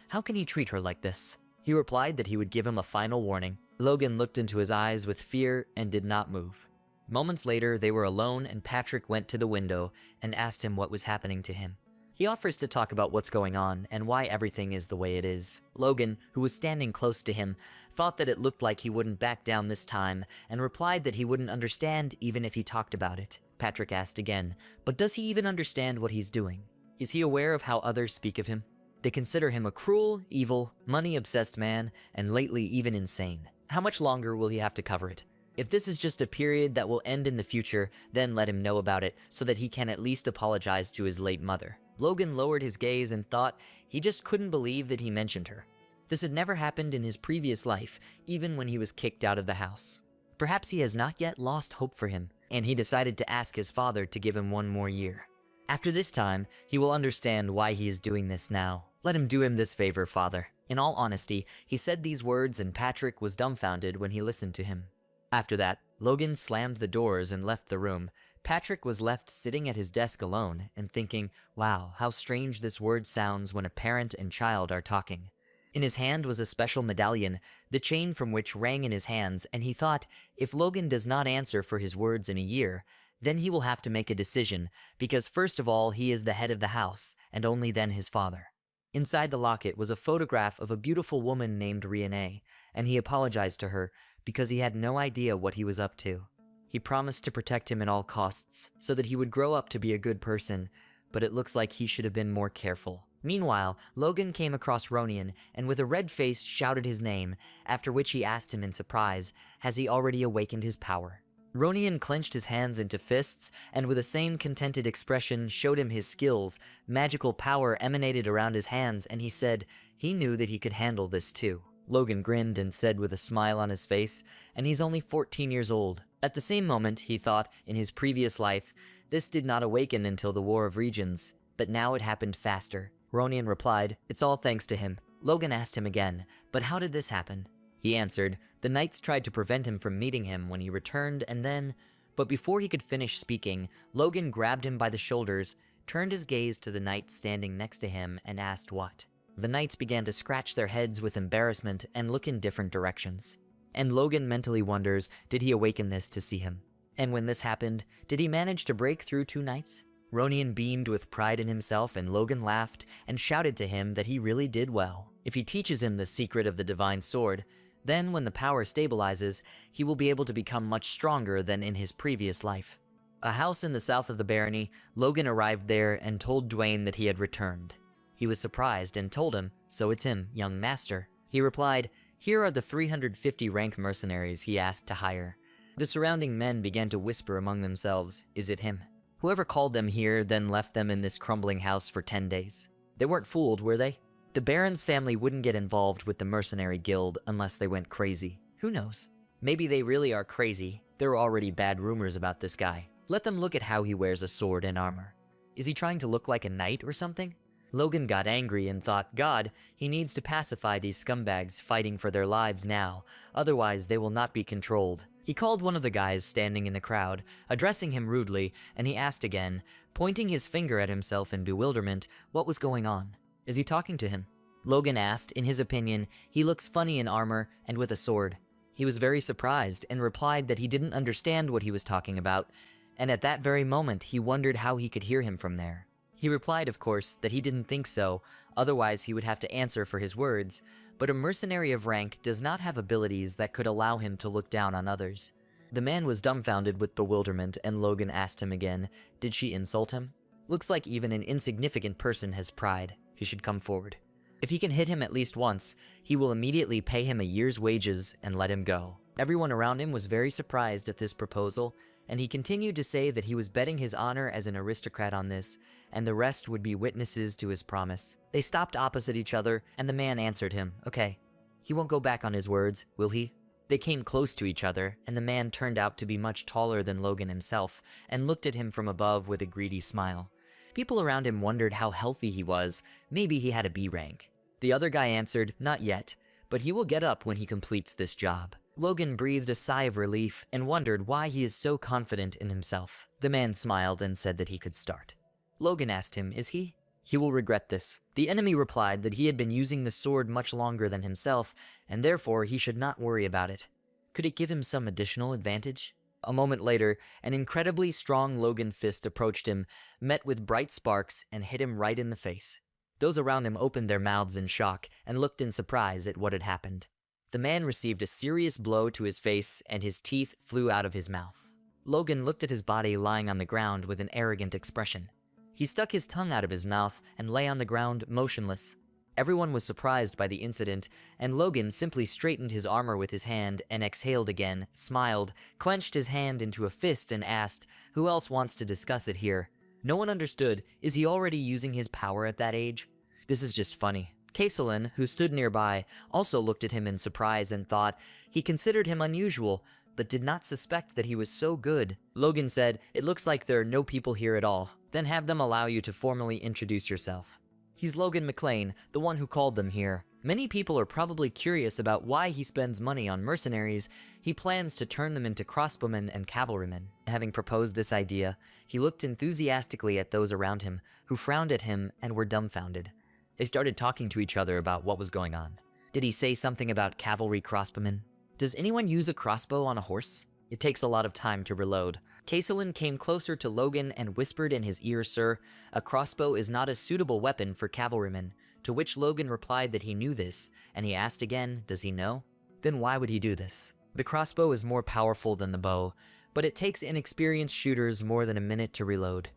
How can he treat her like this? He replied that he would give him a final warning. Logan looked into his eyes with fear and did not move. Moments later, they were alone and Patrick went to the window and asked him what was happening to him. He offers to talk about what's going on and why everything is the way it is. Logan, who was standing close to him, thought that it looked like he wouldn't back down this time and replied that he wouldn't understand even if he talked about it. Patrick asked again, but does he even understand what he's doing? Is he aware of how others speak of him? They consider him a cruel, evil, money-obsessed man, and lately even insane. How much longer will he have to cover it? If this is just a period that will end in the future, then let him know about it so that he can at least apologize to his late mother. Logan lowered his gaze and thought he just couldn't believe that he mentioned her. This had never happened in his previous life, even when he was kicked out of the house. Perhaps he has not yet lost hope for him, and he decided to ask his father to give him one more year. After this time, he will understand why he is doing this now. Let him do him this favor, father. In all honesty, he said these words and Patrick was dumbfounded when he listened to him. After that, Logan slammed the doors and left the room. Patrick was left sitting at his desk alone and thinking, wow, how strange this word sounds when a parent and child are talking. In his hand was a special medallion, the chain from which rang in his hands, and he thought, if Logan does not answer for his words in a year, then he will have to make a decision, because first of all, he is the head of the house, and only then his father. Inside the locket was a photograph of a beautiful woman named Riene, and he apologized to her because he had no idea what he was up to. He promised to protect him at all costs so that he would grow up to be a good person, but it looks like he should have been more careful. Meanwhile, Logan came across Ronian and with a red face shouted his name, after which he asked him in surprise, has he already awakened his power? Ronian clenched his hands into fists and with the same contented expression showed him his skills. Magical power emanated around his hands and he said he knew that he could handle this too. Logan grinned and said with a smile on his face, and he's only 14 years old. At the same moment, he thought, in his previous life, this did not awaken until the War of Regions, but now it happened faster. Ronian replied, it's all thanks to him. Logan asked him again, but how did this happen? He answered, the knights tried to prevent him from meeting him when he returned and then, but before he could finish speaking, Logan grabbed him by the shoulders, turned his gaze to the knight standing next to him and asked what. The knights began to scratch their heads with embarrassment and look in different directions. And Logan mentally wonders, did he awaken this to see him? And when this happened, did he manage to break through 2 knights? Ronian beamed with pride in himself and Logan laughed and shouted to him that he really did well. If he teaches him the secret of the divine sword, then when the power stabilizes, he will be able to become much stronger than in his previous life. A house in the south of the barony, Logan arrived there and told Dwayne that he had returned. He was surprised and told him, so it's him, young master. He replied, here are the 350 rank mercenaries he asked to hire. The surrounding men began to whisper among themselves, is it him? Whoever called them here then left them in this crumbling house for 10 days. They weren't fooled, were they? The Baron's family wouldn't get involved with the mercenary guild unless they went crazy. Who knows? Maybe they really are crazy. There are already bad rumors about this guy. Let them look at how he wears a sword and armor. Is he trying to look like a knight or something? Logan got angry and thought, God, he needs to pacify these scumbags fighting for their lives now, otherwise they will not be controlled. He called one of the guys standing in the crowd, addressing him rudely, and he asked again, pointing his finger at himself in bewilderment, what was going on? Is he talking to him? Logan asked, in his opinion, he looks funny in armor and with a sword. He was very surprised and replied that he didn't understand what he was talking about, and at that very moment he wondered how he could hear him from there. He replied, of course, that he didn't think so, otherwise he would have to answer for his words, but a mercenary of rank does not have abilities that could allow him to look down on others. The man was dumbfounded with bewilderment and Logan asked him again, did she insult him? Looks like even an insignificant person has pride. He should come forward. If he can hit him at least once, he will immediately pay him a year's wages and let him go. Everyone around him was very surprised at this proposal, and he continued to say that he was betting his honor as an aristocrat on this, and the rest would be witnesses to his promise. They stopped opposite each other, and the man answered him, okay. He won't go back on his words, will he? They came close to each other, and the man turned out to be much taller than Logan himself, and looked at him from above with a greedy smile. People around him wondered how healthy he was, maybe he had a B rank. The other guy answered, not yet, but he will get up when he completes this job. Logan breathed a sigh of relief and wondered why he is so confident in himself. The man smiled and said that he could start. Logan asked him, is he? He will regret this. The enemy replied that he had been using the sword much longer than himself, and therefore he should not worry about it. Could it give him some additional advantage? A moment later, an incredibly strong Logan fist approached him, met with bright sparks, and hit him right in the face. Those around him opened their mouths in shock and looked in surprise at what had happened. The man received a serious blow to his face and his teeth flew out of his mouth. Logan looked at his body lying on the ground with an arrogant expression. He stuck his tongue out of his mouth and lay on the ground motionless. Everyone was surprised by the incident, and Logan simply straightened his armor with his hand and exhaled again, smiled, clenched his hand into a fist and asked, who else wants to discuss it here? No one understood. Is he already using his power at that age? This is just funny. Kaisolin, who stood nearby, also looked at him in surprise and thought he considered him unusual, but did not suspect that he was so good. Logan said, it looks like there are no people here at all. Then have them allow you to formally introduce yourself. He's Logan McLean, the one who called them here. Many people are probably curious about why he spends money on mercenaries. He plans to turn them into crossbowmen and cavalrymen. Having proposed this idea, he looked enthusiastically at those around him, who frowned at him and were dumbfounded. They started talking to each other about what was going on. Did he say something about cavalry crossbowmen? Does anyone use a crossbow on a horse? It takes a lot of time to reload. Kaisolin came closer to Logan and whispered in his ear, sir, a crossbow is not a suitable weapon for cavalrymen, to which Logan replied that he knew this, and he asked again, does he know? Then why would he do this? The crossbow is more powerful than the bow, but it takes inexperienced shooters more than a minute to reload.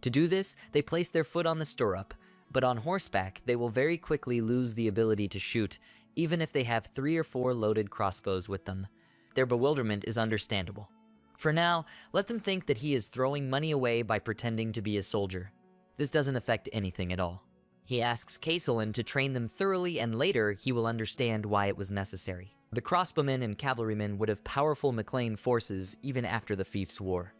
To do this, they place their foot on the stirrup, but on horseback, they will very quickly lose the ability to shoot, even if they have 3 or 4 loaded crossbows with them. Their bewilderment is understandable. For now, let them think that he is throwing money away by pretending to be a soldier. This doesn't affect anything at all. He asks Kaisolin to train them thoroughly, and later he will understand why it was necessary. The crossbowmen and cavalrymen would have powerful McLean forces even after the Fief's War.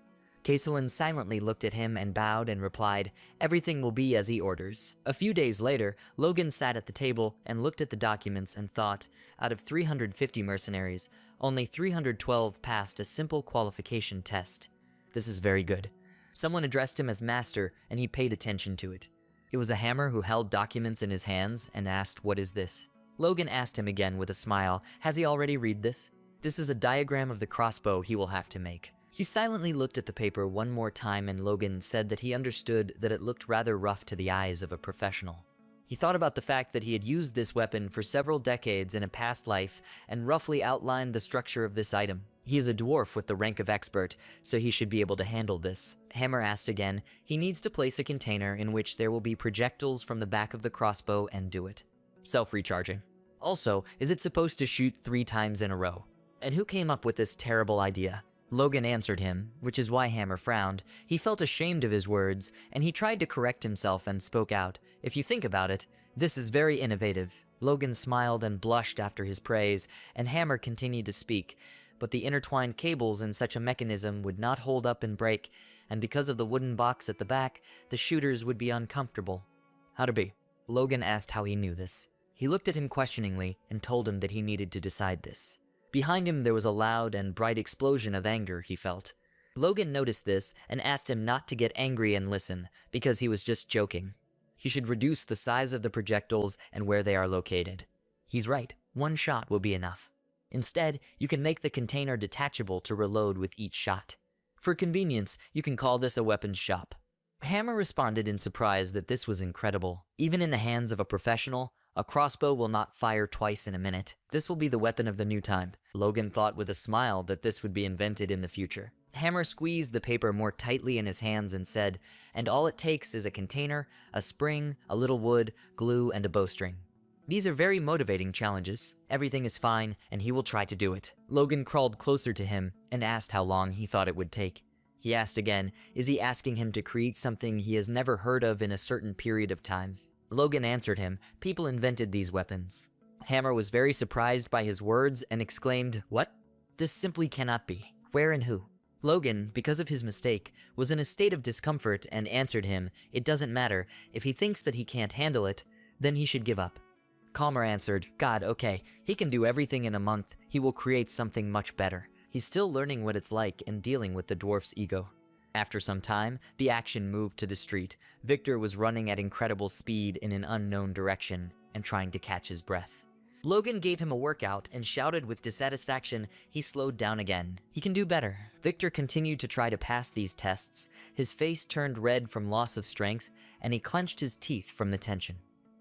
Kaisolin silently looked at him and bowed and replied, everything will be as he orders. A few days later, Logan sat at the table and looked at the documents and thought, out of 350 mercenaries, only 312 passed a simple qualification test. This is very good. Someone addressed him as master, and he paid attention to it. It was a hammer who held documents in his hands and asked, what is this? Logan asked him again with a smile, has he already read this? This is a diagram of the crossbow he will have to make. He silently looked at the paper one more time, and Logan said that he understood that it looked rather rough to the eyes of a professional. He thought about the fact that he had used this weapon for several decades in a past life and roughly outlined the structure of this item. He is a dwarf with the rank of expert, so he should be able to handle this. Hammer asked again, he needs to place a container in which there will be projectiles from the back of the crossbow and do it. Self-recharging. Also, is it supposed to shoot 3 times in a row? And who came up with this terrible idea? Logan answered him, which is why Hammer frowned. He felt ashamed of his words, and he tried to correct himself and spoke out. If you think about it, this is very innovative. Logan smiled and blushed after his praise, and Hammer continued to speak, but the intertwined cables in such a mechanism would not hold up and break, and because of the wooden box at the back, the shooters would be uncomfortable. How to be? Logan asked how he knew this. He looked at him questioningly and told him that he needed to decide this. Behind him there was a loud and bright explosion of anger, he felt. Logan noticed this and asked him not to get angry and listen, because he was just joking. He should reduce the size of the projectiles and where they are located. He's right, 1 shot will be enough. Instead, you can make the container detachable to reload with each shot. For convenience, you can call this a weapons shop. Hammer responded in surprise that this was incredible. Even in the hands of a professional, a crossbow will not fire twice in a minute. This will be the weapon of the new time. Logan thought with a smile that this would be invented in the future. Hammer squeezed the paper more tightly in his hands and said, and all it takes is a container, a spring, a little wood, glue, and a bowstring. These are very motivating challenges. Everything is fine, and he will try to do it. Logan crawled closer to him and asked how long he thought it would take. He asked again, is he asking him to create something he has never heard of in a certain period of time? Logan answered him, people invented these weapons. Hammer was very surprised by his words and exclaimed, what? This simply cannot be. Where and who? Logan, because of his mistake, was in a state of discomfort and answered him, it doesn't matter. If he thinks that he can't handle it, then he should give up. Calmer answered, God, okay, he can do everything in a month. He will create something much better. He's still learning what it's like and dealing with the dwarf's ego. After some time, the action moved to the street. Victor was running at incredible speed in an unknown direction and trying to catch his breath. Logan gave him a workout and shouted with dissatisfaction he slowed down again. He can do better. Victor continued to try to pass these tests. His face turned red from loss of strength, and he clenched his teeth from the tension.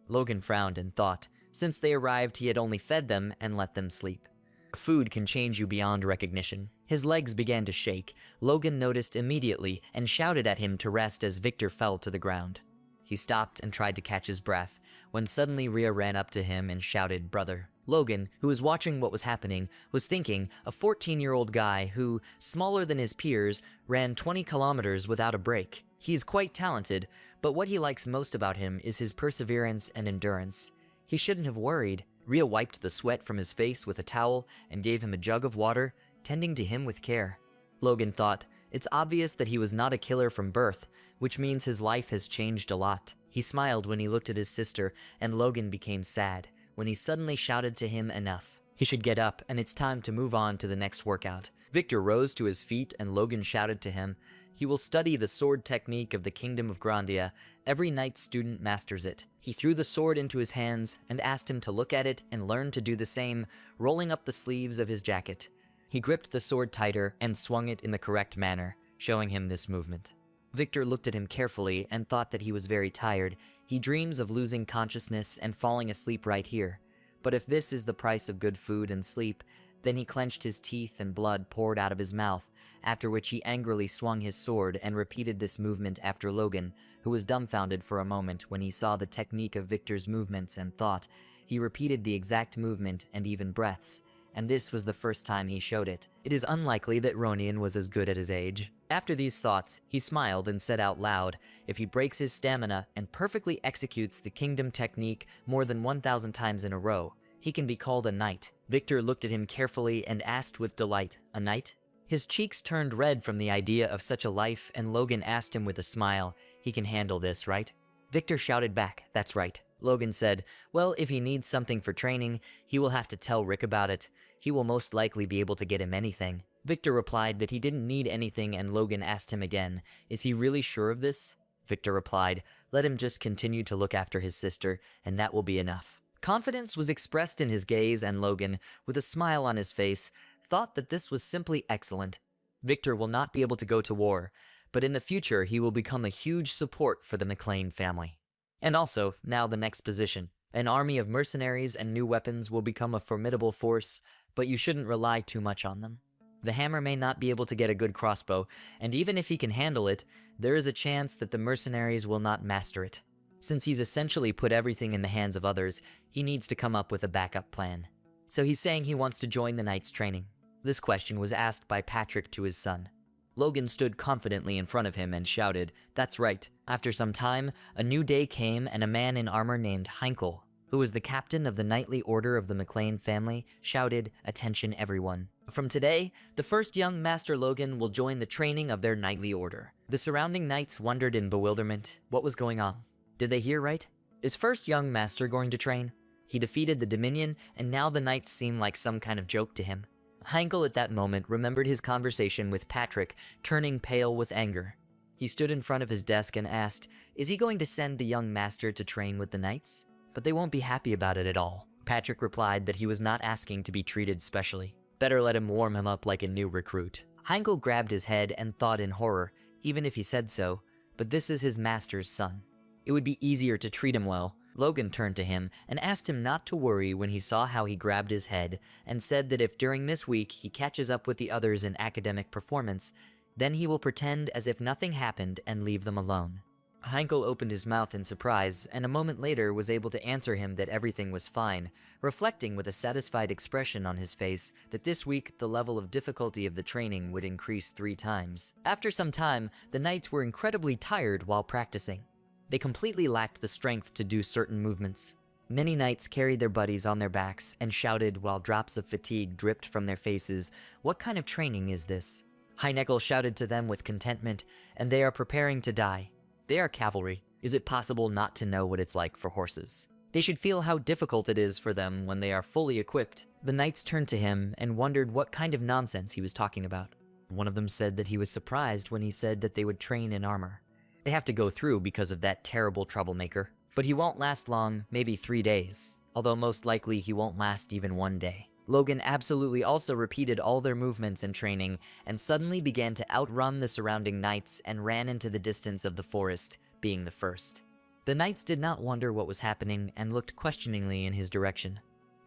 Logan frowned and thought, since they arrived, he had only fed them and let them sleep. Food can change you beyond recognition. His legs began to shake. Logan noticed immediately and shouted at him to rest as Victor fell to the ground. He stopped and tried to catch his breath, when suddenly Rhea ran up to him and shouted, Brother. Logan, who was watching what was happening, was thinking a 14-year-old guy who, smaller than his peers, ran 20 kilometers without a break. He is quite talented, but what he likes most about him is his perseverance and endurance. He shouldn't have worried. Rhea wiped the sweat from his face with a towel and gave him a jug of water, tending to him with care. Logan thought, it's obvious that he was not a killer from birth, which means his life has changed a lot. He smiled when he looked at his sister, and Logan became sad when he suddenly shouted to him enough. He should get up, and it's time to move on to the next workout. Victor rose to his feet, and Logan shouted to him, he will study the sword technique of the Kingdom of Grandia. Every night student masters it. He threw the sword into his hands and asked him to look at it and learn to do the same, rolling up the sleeves of his jacket. He gripped the sword tighter and swung it in the correct manner, showing him this movement. Victor looked at him carefully and thought that he was very tired. He dreams of losing consciousness and falling asleep right here. But if this is the price of good food and sleep, then he clenched his teeth and blood poured out of his mouth, after which he angrily swung his sword and repeated this movement after Logan, who was dumbfounded for a moment when he saw the technique of Victor's movements and thought. He repeated the exact movement and even breaths, and this was the first time he showed it. It is unlikely that Ronian was as good at his age. After these thoughts, he smiled and said out loud, if he breaks his stamina and perfectly executes the kingdom technique more than 1,000 times in a row, he can be called a knight. Victor looked at him carefully and asked with delight, a knight? His cheeks turned red from the idea of such a life, and Logan asked him with a smile, he can handle this, right? Victor shouted back, that's right. Logan said, well, if he needs something for training, he will have to tell Rick about it. He will most likely be able to get him anything. Victor replied that he didn't need anything, and Logan asked him again, is he really sure of this? Victor replied, let him just continue to look after his sister, and that will be enough. Confidence was expressed in his gaze, and Logan, with a smile on his face, thought that this was simply excellent. Victor will not be able to go to war, but in the future he will become a huge support for the McLean family. And also, now the next position. An army of mercenaries and new weapons will become a formidable force, but you shouldn't rely too much on them. The hammer may not be able to get a good crossbow, and even if he can handle it, there is a chance that the mercenaries will not master it. Since he's essentially put everything in the hands of others, he needs to come up with a backup plan. So he's saying he wants to join the Knights' training. This question was asked by Patrick to his son. Logan stood confidently in front of him and shouted, that's right. After some time, a new day came and a man in armor named Heinkel, who was the captain of the knightly order of the McLean family, shouted, attention everyone. From today, the first young Master Logan will join the training of their knightly order. The surrounding knights wondered in bewilderment. What was going on? Did they hear right? Is first young Master going to train? He defeated the Dominion, and now the knights seem like some kind of joke to him. Heinkel at that moment remembered his conversation with Patrick, turning pale with anger. He stood in front of his desk and asked, is he going to send the young master to train with the knights? But they won't be happy about it at all. Patrick replied that he was not asking to be treated specially. Better let him warm him up like a new recruit. Heinkel grabbed his head and thought in horror, even if he said so, but this is his master's son. It would be easier to treat him well. Logan turned to him and asked him not to worry when he saw how he grabbed his head, and said that if during this week he catches up with the others in academic performance, then he will pretend as if nothing happened and leave them alone. Heinkel opened his mouth in surprise, and a moment later was able to answer him that everything was fine, reflecting with a satisfied expression on his face that this week the level of difficulty of the training would increase 3 times. After some time, the knights were incredibly tired while practicing. They completely lacked the strength to do certain movements. Many knights carried their buddies on their backs and shouted while drops of fatigue dripped from their faces, what kind of training is this? Heinkel shouted to them with contentment, and they are preparing to die. They are cavalry. Is it possible not to know what it's like for horses? They should feel how difficult it is for them when they are fully equipped. The knights turned to him and wondered what kind of nonsense he was talking about. One of them said that he was surprised when he said that they would train in armor. They have to go through because of that terrible troublemaker. But he won't last long, maybe 3 days, although most likely he won't last even 1 day. Logan absolutely also repeated all their movements and training, and suddenly began to outrun the surrounding knights and ran into the distance of the forest, being the first. The knights did not wonder what was happening and looked questioningly in his direction.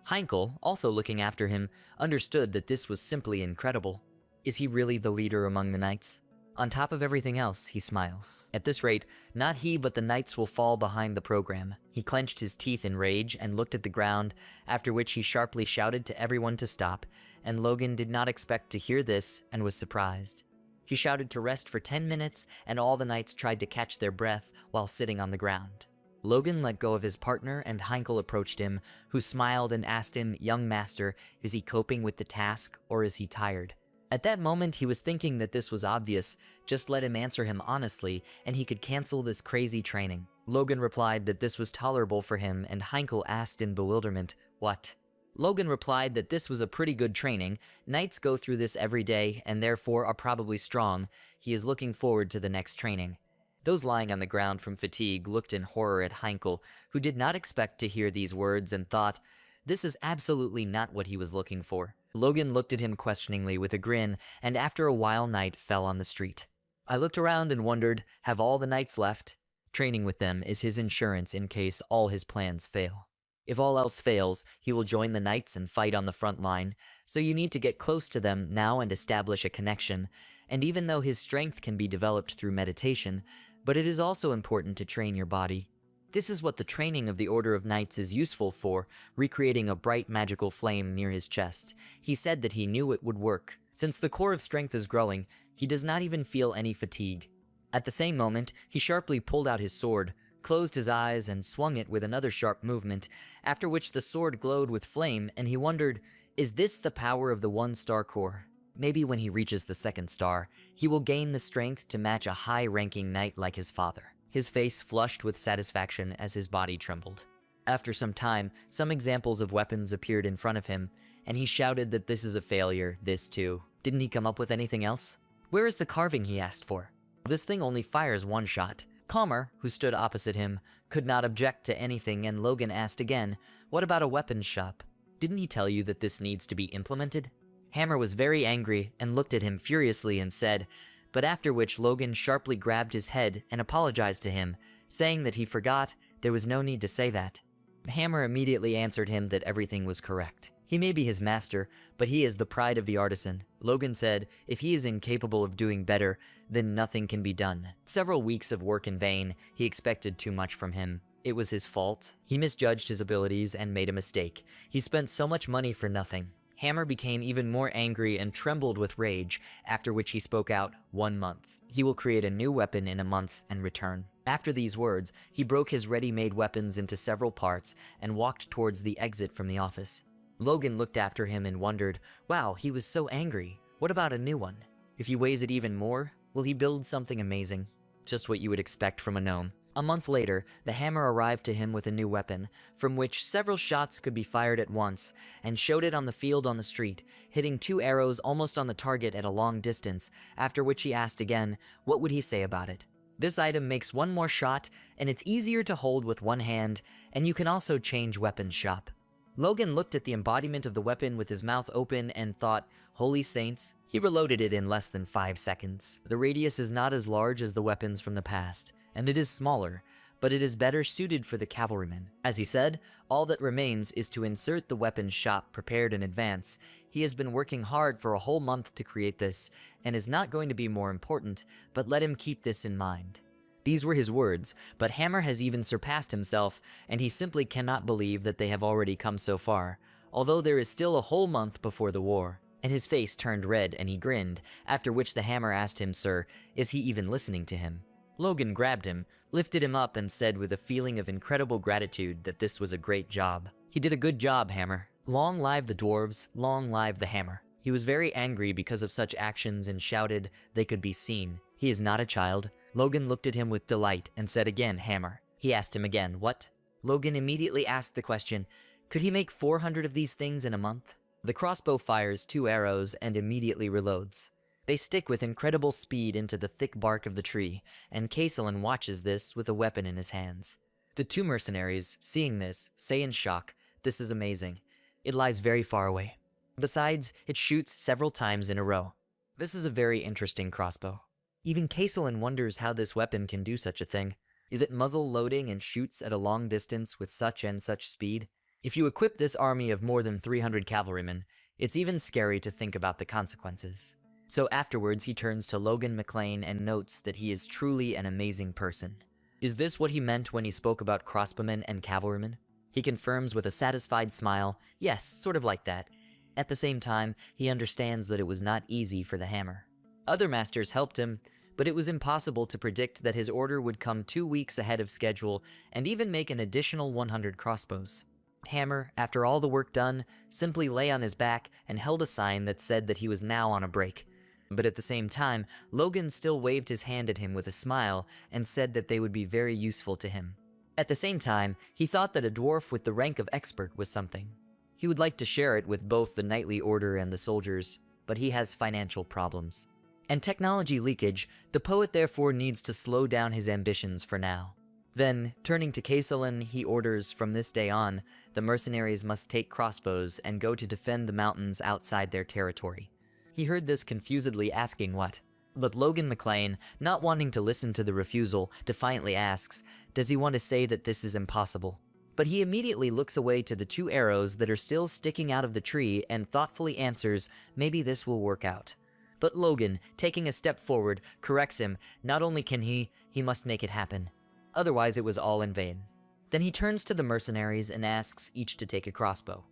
Heinkel, also looking after him, understood that this was simply incredible. Is he really the leader among the knights? On top of everything else, he smiles. At this rate, not he but the knights will fall behind the program. He clenched his teeth in rage and looked at the ground, after which he sharply shouted to everyone to stop, and Logan did not expect to hear this and was surprised. He shouted to rest for 10 minutes, and all the knights tried to catch their breath while sitting on the ground. Logan let go of his partner, and Heinkel approached him, who smiled and asked him, "Young master, is he coping with the task, or is he tired?" At that moment, he was thinking that this was obvious. Just let him answer him honestly, and he could cancel this crazy training. Logan replied that this was tolerable for him, and Heinkel asked in bewilderment, "What?" Logan replied that this was a pretty good training. Knights go through this every day, and therefore are probably strong. He is looking forward to the next training. Those lying on the ground from fatigue looked in horror at Heinkel, who did not expect to hear these words and thought, this is absolutely not what he was looking for. Logan looked at him questioningly with a grin, and after a while night fell on the street. I looked around and wondered, have all the knights left? Training with them is his insurance in case all his plans fail. If all else fails, he will join the knights and fight on the front line, so you need to get close to them now and establish a connection. And even though his strength can be developed through meditation, but it is also important to train your body. This is what the training of the Order of Knights is useful for, recreating a bright magical flame near his chest. He said that he knew it would work. Since the core of strength is growing, he does not even feel any fatigue. At the same moment, he sharply pulled out his sword, closed his eyes, and swung it with another sharp movement, after which the sword glowed with flame, and he wondered, is this the power of the 1-star core? Maybe when he reaches the 2nd star, he will gain the strength to match a high-ranking knight like his father. His face flushed with satisfaction as his body trembled. After some time, some examples of weapons appeared in front of him, and he shouted that this is a failure, this too. Didn't he come up with anything else? Where is the carving he asked for? This thing only fires 1 shot. Calmer, who stood opposite him, could not object to anything, and Logan asked again, what about a weapons shop? Didn't he tell you that this needs to be implemented? Hammer was very angry and looked at him furiously and said, but after which Logan sharply grabbed his head and apologized to him, saying that he forgot there was no need to say that. Hammer immediately answered him that everything was correct. He may be his master, but he is the pride of the artisan. Logan said if he is incapable of doing better, then nothing can be done. Several weeks of work in vain, he expected too much from him. It was his fault. He misjudged his abilities and made a mistake. He spent so much money for nothing. Hammer became even more angry and trembled with rage, after which he spoke out, 1 month. He will create a new weapon in a month and return. After these words, he broke his ready-made weapons into several parts and walked towards the exit from the office. Logan looked after him and wondered, wow, he was so angry. What about a new one? If he weighs it even more, will he build something amazing? Just what you would expect from a gnome. A month later, the hammer arrived to him with a new weapon, from which several shots could be fired at once, and showed it on the field on the street, hitting 2 arrows almost on the target at a long distance, after which he asked again, what would he say about it? This item makes 1 more shot, and it's easier to hold with 1 hand, and you can also change weapons shop. Logan looked at the embodiment of the weapon with his mouth open and thought, holy saints. He reloaded it in less than 5 seconds. The radius is not as large as the weapons from the past, and it is smaller, but it is better suited for the cavalryman. As he said, all that remains is to insert the weapons shop prepared in advance. He has been working hard for a whole month to create this, and is not going to be more important, but let him keep this in mind. These were his words, but Hammer has even surpassed himself, and he simply cannot believe that they have already come so far, although there is still a whole month before the war. And his face turned red and he grinned, after which the Hammer asked him, sir, is he even listening to him? Logan grabbed him, lifted him up, and said with a feeling of incredible gratitude that this was a great job. He did a good job, Hammer. Long live the dwarves, long live the Hammer. He was very angry because of such actions and shouted they could be seen. He is not a child. Logan looked at him with delight and said again, Hammer. He asked him again, what? Logan immediately asked the question, could he make 400 of these things in a month? The crossbow fires 2 arrows and immediately reloads. They stick with incredible speed into the thick bark of the tree, and Caesalin watches this with a weapon in his hands. The 2 mercenaries, seeing this, say in shock, this is amazing. It lies very far away. Besides, it shoots several times in a row. This is a very interesting crossbow. Even Caesalin wonders how this weapon can do such a thing. Is it muzzle loading and shoots at a long distance with such and such speed? If you equip this army of more than 300 cavalrymen, it's even scary to think about the consequences. So afterwards he turns to Logan McLean and notes that he is truly an amazing person. Is this what he meant when he spoke about crossbowmen and cavalrymen? He confirms with a satisfied smile, yes, sort of like that. At the same time, he understands that it was not easy for the hammer. Other masters helped him, but it was impossible to predict that his order would come 2 weeks ahead of schedule and even make an additional 100 crossbows. Hammer, after all the work done, simply lay on his back and held a sign that said that he was now on a break. But at the same time, Logan still waved his hand at him with a smile and said that they would be very useful to him. At the same time, he thought that a dwarf with the rank of expert was something. He would like to share it with both the knightly order and the soldiers, but he has financial problems. And technology leakage, the poet therefore needs to slow down his ambitions for now. Then, turning to Caesalin, he orders from this day on, the mercenaries must take crossbows and go to defend the mountains outside their territory. He heard this confusedly asking what. But Logan McLean, not wanting to listen to the refusal, defiantly asks, does he want to say that this is impossible? But he immediately looks away to the 2 arrows that are still sticking out of the tree and thoughtfully answers, maybe this will work out. But Logan, taking a step forward, corrects him, not only can he must make it happen. Otherwise it was all in vain. Then he turns to the mercenaries and asks each to take a crossbow.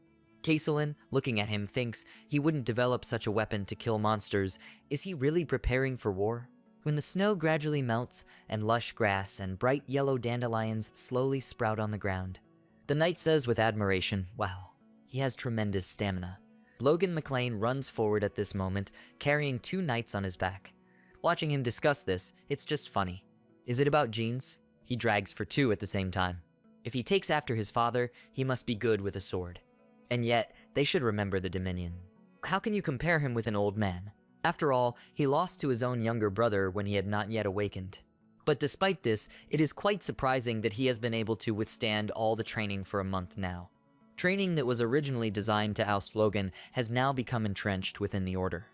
Caesalin, looking at him, thinks he wouldn't develop such a weapon to kill monsters. Is he really preparing for war? When the snow gradually melts and lush grass and bright yellow dandelions slowly sprout on the ground, the knight says with admiration, wow, he has tremendous stamina. Logan McLean runs forward at this moment, carrying 2 knights on his back. Watching him discuss this, it's just funny. Is it about genes? He drags for 2 at the same time. If he takes after his father, he must be good with a sword. And yet, they should remember the Dominion. How can you compare him with an old man? After all, he lost to his own younger brother when he had not yet awakened. But despite this, it is quite surprising that he has been able to withstand all the training for a month now. Training that was originally designed to oust Logan has now become entrenched within the order.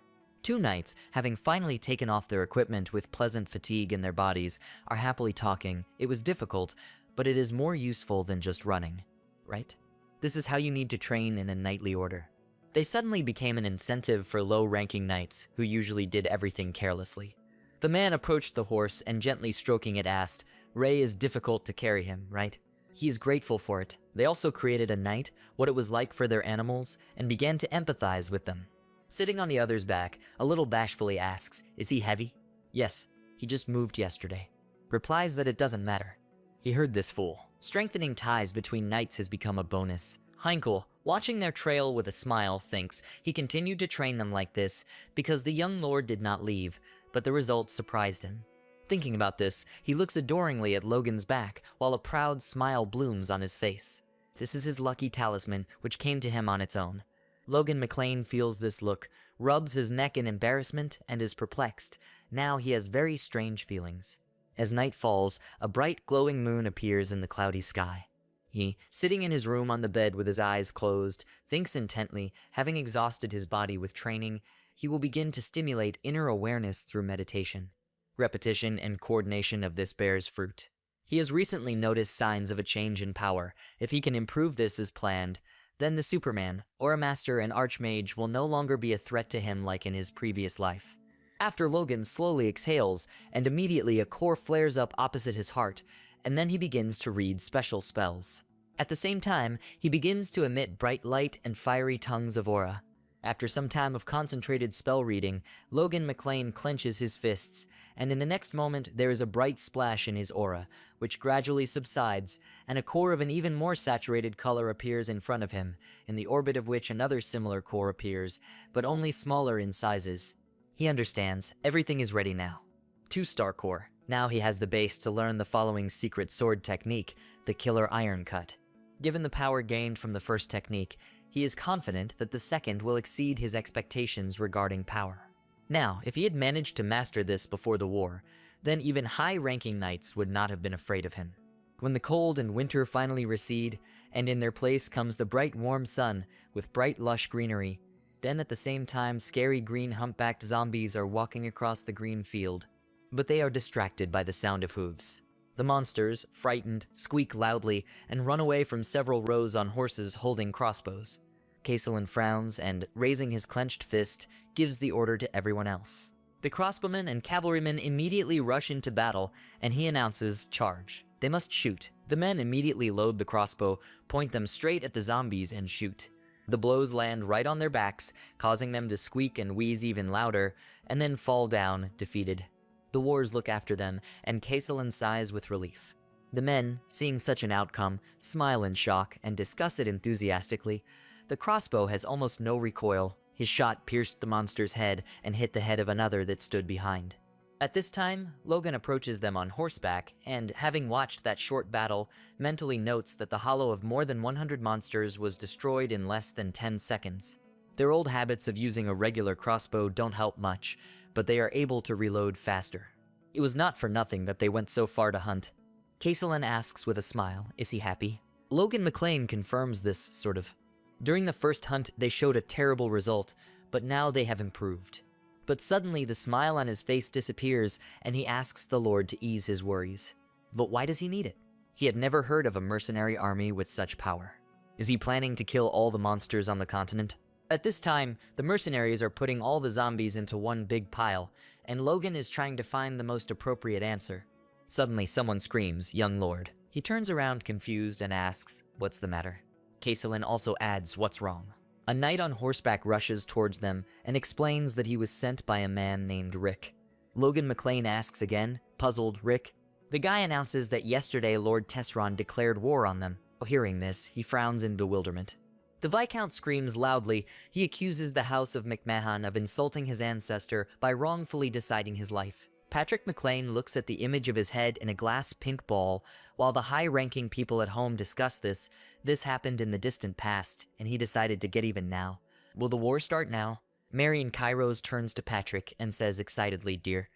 2 knights, having finally taken off their equipment with pleasant fatigue in their bodies, are happily talking. It was difficult, but it is more useful than just running, right? This is how you need to train in a knightly order. They suddenly became an incentive for low-ranking knights who usually did everything carelessly. The man approached the horse and gently stroking it asked, Ray is difficult to carry him, right? He is grateful for it. They also created a knight, what it was like for their animals, and began to empathize with them. Sitting on the other's back, a little bashfully asks, is he heavy? Yes, he just moved yesterday. Replies that it doesn't matter. He heard this fool. Strengthening ties between knights has become a bonus. Heinkel, watching their trail with a smile, thinks he continued to train them like this because the young lord did not leave, but the results surprised him. Thinking about this, he looks adoringly at Logan's back while a proud smile blooms on his face. This is his lucky talisman, which came to him on its own. Logan McLean feels this look, rubs his neck in embarrassment, and is perplexed. Now he has very strange feelings. As night falls, a bright glowing moon appears in the cloudy sky. He, sitting in his room on the bed with his eyes closed, thinks intently. Having exhausted his body with training, he will begin to stimulate inner awareness through meditation. Repetition and coordination of this bears fruit. He has recently noticed signs of a change in power. If he can improve this as planned, then the Superman, or a master and archmage, will no longer be a threat to him like in his previous life. After Logan slowly exhales, and immediately a core flares up opposite his heart, and then he begins to read special spells. At the same time, he begins to emit bright light and fiery tongues of aura. After some time of concentrated spell reading, Logan McLean clenches his fists, and in the next moment there is a bright splash in his aura, which gradually subsides, and a core of an even more saturated color appears in front of him, in the orbit of which another similar core appears, but only smaller in sizes. He understands, everything is ready now. 2-star core. Now he has the base to learn the following secret sword technique, the Killer Iron Cut. Given the power gained from the first technique, he is confident that the second will exceed his expectations regarding power. Now, if he had managed to master this before the war, then even high-ranking knights would not have been afraid of him. When the cold and winter finally recede, and in their place comes the bright warm sun with bright lush greenery, then at the same time scary green humpbacked zombies are walking across the green field. But they are distracted by the sound of hooves. The monsters, frightened, squeak loudly and run away from several rows on horses holding crossbows. Castellan frowns and, raising his clenched fist, gives the order to everyone else. The crossbowmen and cavalrymen immediately rush into battle, and he announces, "Charge." They must shoot. The men immediately load the crossbow, point them straight at the zombies, and shoot. The blows land right on their backs, causing them to squeak and wheeze even louder, and then fall down, defeated. The wars look after them, and Castellan sighs with relief. The men, seeing such an outcome, smile in shock and discuss it enthusiastically. The crossbow has almost no recoil. His shot pierced the monster's head and hit the head of another that stood behind. At this time, Logan approaches them on horseback and, having watched that short battle, mentally notes that the hollow of more than 100 monsters was destroyed in less than 10 seconds. Their old habits of using a regular crossbow don't help much, but they are able to reload faster. It was not for nothing that they went so far to hunt. Castellan asks with a smile, is he happy? Logan McLean confirms this, sort of. During the first hunt, they showed a terrible result, but now they have improved. But suddenly the smile on his face disappears, and he asks the Lord to ease his worries. But why does he need it? He had never heard of a mercenary army with such power. Is he planning to kill all the monsters on the continent? At this time, the mercenaries are putting all the zombies into one big pile, and Logan is trying to find the most appropriate answer. Suddenly someone screams, "Young Lord." He turns around confused and asks, "What's the matter?" Castellan also adds, "What's wrong?" A knight on horseback rushes towards them and explains that he was sent by a man named Rick. Logan McLean asks again, puzzled, "Rick?" The guy announces that yesterday Lord Tesseron declared war on them. Hearing this, he frowns in bewilderment. The Viscount screams loudly. He accuses the House of McMahon of insulting his ancestor by wrongfully deciding his life. Patrick McLean looks at the image of his head in a glass pink ball. While the high-ranking people at home discuss this happened in the distant past, and he decided to get even now. Will the war start now? Marion Kairos turns to Patrick and says excitedly, "Dear."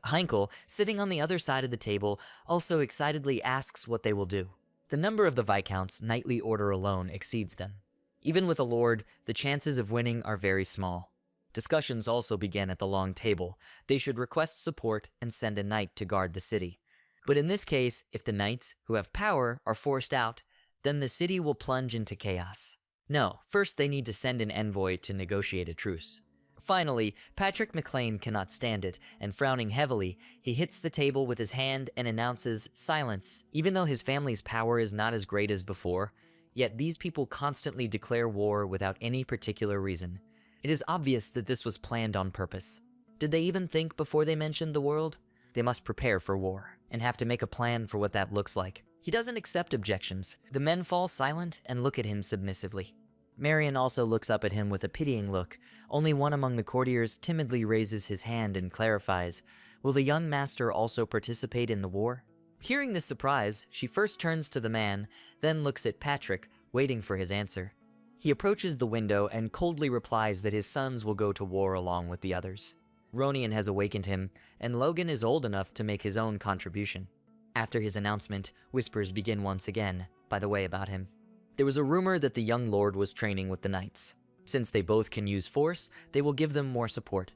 Heinkel, sitting on the other side of the table, also excitedly asks what they will do. The number of the Viscounts' knightly order alone exceeds them. Even with a lord, the chances of winning are very small. Discussions also began at the long table. They should request support and send a knight to guard the city. But in this case, if the knights, who have power, are forced out, then the city will plunge into chaos. No, first they need to send an envoy to negotiate a truce. Finally, Patrick McLean cannot stand it, and frowning heavily, he hits the table with his hand and announces silence. Even though his family's power is not as great as before, yet these people constantly declare war without any particular reason. It is obvious that this was planned on purpose. Did they even think before they mentioned the world? They must prepare for war, and have to make a plan for what that looks like. He doesn't accept objections. The men fall silent and look at him submissively. Marion also looks up at him with a pitying look. Only one among the courtiers timidly raises his hand and clarifies, "Will the young master also participate in the war?" Hearing this surprise, she first turns to the man, then looks at Patrick, waiting for his answer. He approaches the window and coldly replies that his sons will go to war along with the others. Ronian has awakened him, and Logan is old enough to make his own contribution. After his announcement, whispers begin once again, by the way, about him. There was a rumor that the young lord was training with the knights. Since they both can use force, they will give them more support.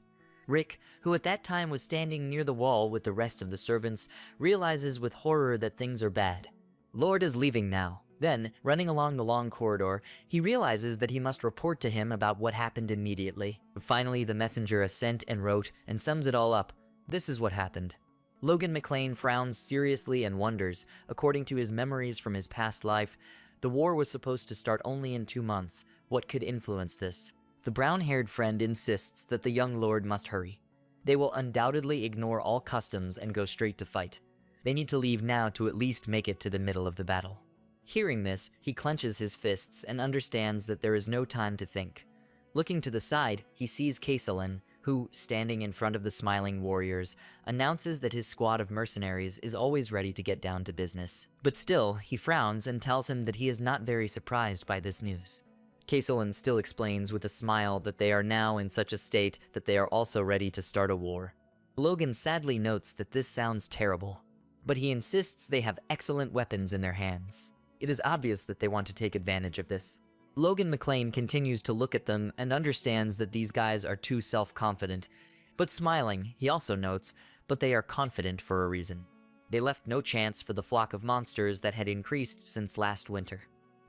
Rick, who at that time was standing near the wall with the rest of the servants, realizes with horror that things are bad. Lord is leaving now. Then, running along the long corridor, he realizes that he must report to him about what happened immediately. Finally, the messenger sent and wrote and sums it all up. This is what happened. Logan McLean frowns seriously and wonders, according to his memories from his past life, the war was supposed to start only in 2 months. What could influence this? The brown-haired friend insists that the young lord must hurry. They will undoubtedly ignore all customs and go straight to fight. They need to leave now to at least make it to the middle of the battle. Hearing this, he clenches his fists and understands that there is no time to think. Looking to the side, he sees Castellan, who, standing in front of the smiling warriors, announces that his squad of mercenaries is always ready to get down to business. But still, he frowns and tells him that he is not very surprised by this news. Castellan still explains with a smile that they are now in such a state that they are also ready to start a war. Logan sadly notes that this sounds terrible, but he insists they have excellent weapons in their hands. It is obvious that they want to take advantage of this. Logan McLean continues to look at them and understands that these guys are too self-confident, but smiling, he also notes, but they are confident for a reason. They left no chance for the flock of monsters that had increased since last winter.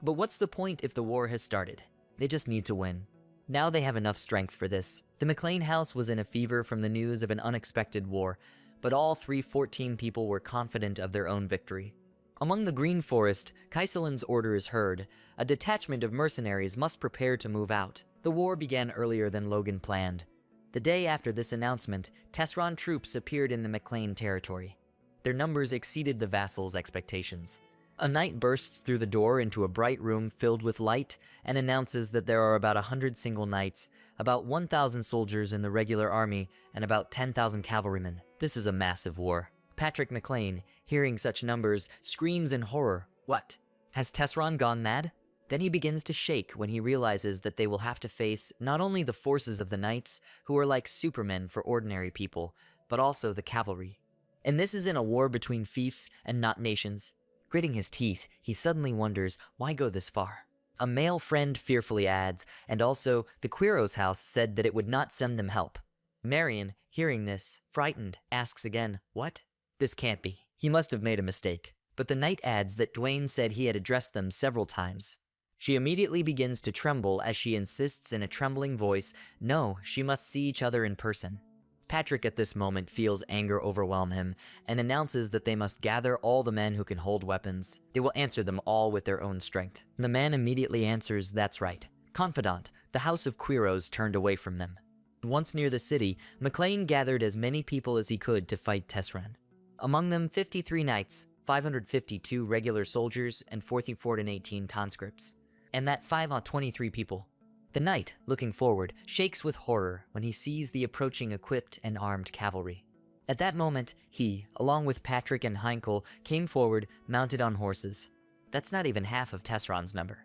But what's the point if the war has started? They just need to win. Now they have enough strength for this. The McLean house was in a fever from the news of an unexpected war, but all 314 people were confident of their own victory. Among the Green Forest, Castellan's order is heard. A detachment of mercenaries must prepare to move out. The war began earlier than Logan planned. The day after this announcement, Tesseron troops appeared in the McLean territory. Their numbers exceeded the vassals' expectations. A knight bursts through the door into a bright room filled with light and announces that there are about 100 single knights, about 1,000 soldiers in the regular army, and about 10,000 cavalrymen. This is a massive war. Patrick McLean, hearing such numbers, screams in horror. What? Has Tesseron gone mad? Then he begins to shake when he realizes that they will have to face not only the forces of the knights, who are like supermen for ordinary people, but also the cavalry. And this is in a war between fiefs and not nations. Gritting his teeth, he suddenly wonders, why go this far? A male friend fearfully adds, and also, the Quiros house said that it would not send them help. Marion, hearing this, frightened, asks again, what? This can't be. He must have made a mistake. But the knight adds that Dwayne said he had addressed them several times. She immediately begins to tremble as she insists in a trembling voice, no, she must see each other in person. Patrick at this moment feels anger overwhelm him and announces that they must gather all the men who can hold weapons. They will answer them all with their own strength. The man immediately answers, that's right. Confidant, the house of Quiros turned away from them. Once near the city, McLean gathered as many people as he could to fight Tesseron. Among them 53 knights, 552 regular soldiers, and 418 conscripts. And that 523 people. The knight, looking forward, shakes with horror when he sees the approaching equipped and armed cavalry. At that moment, he, along with Patrick and Heinkel, came forward, mounted on horses. That's not even half of Tesseron's number.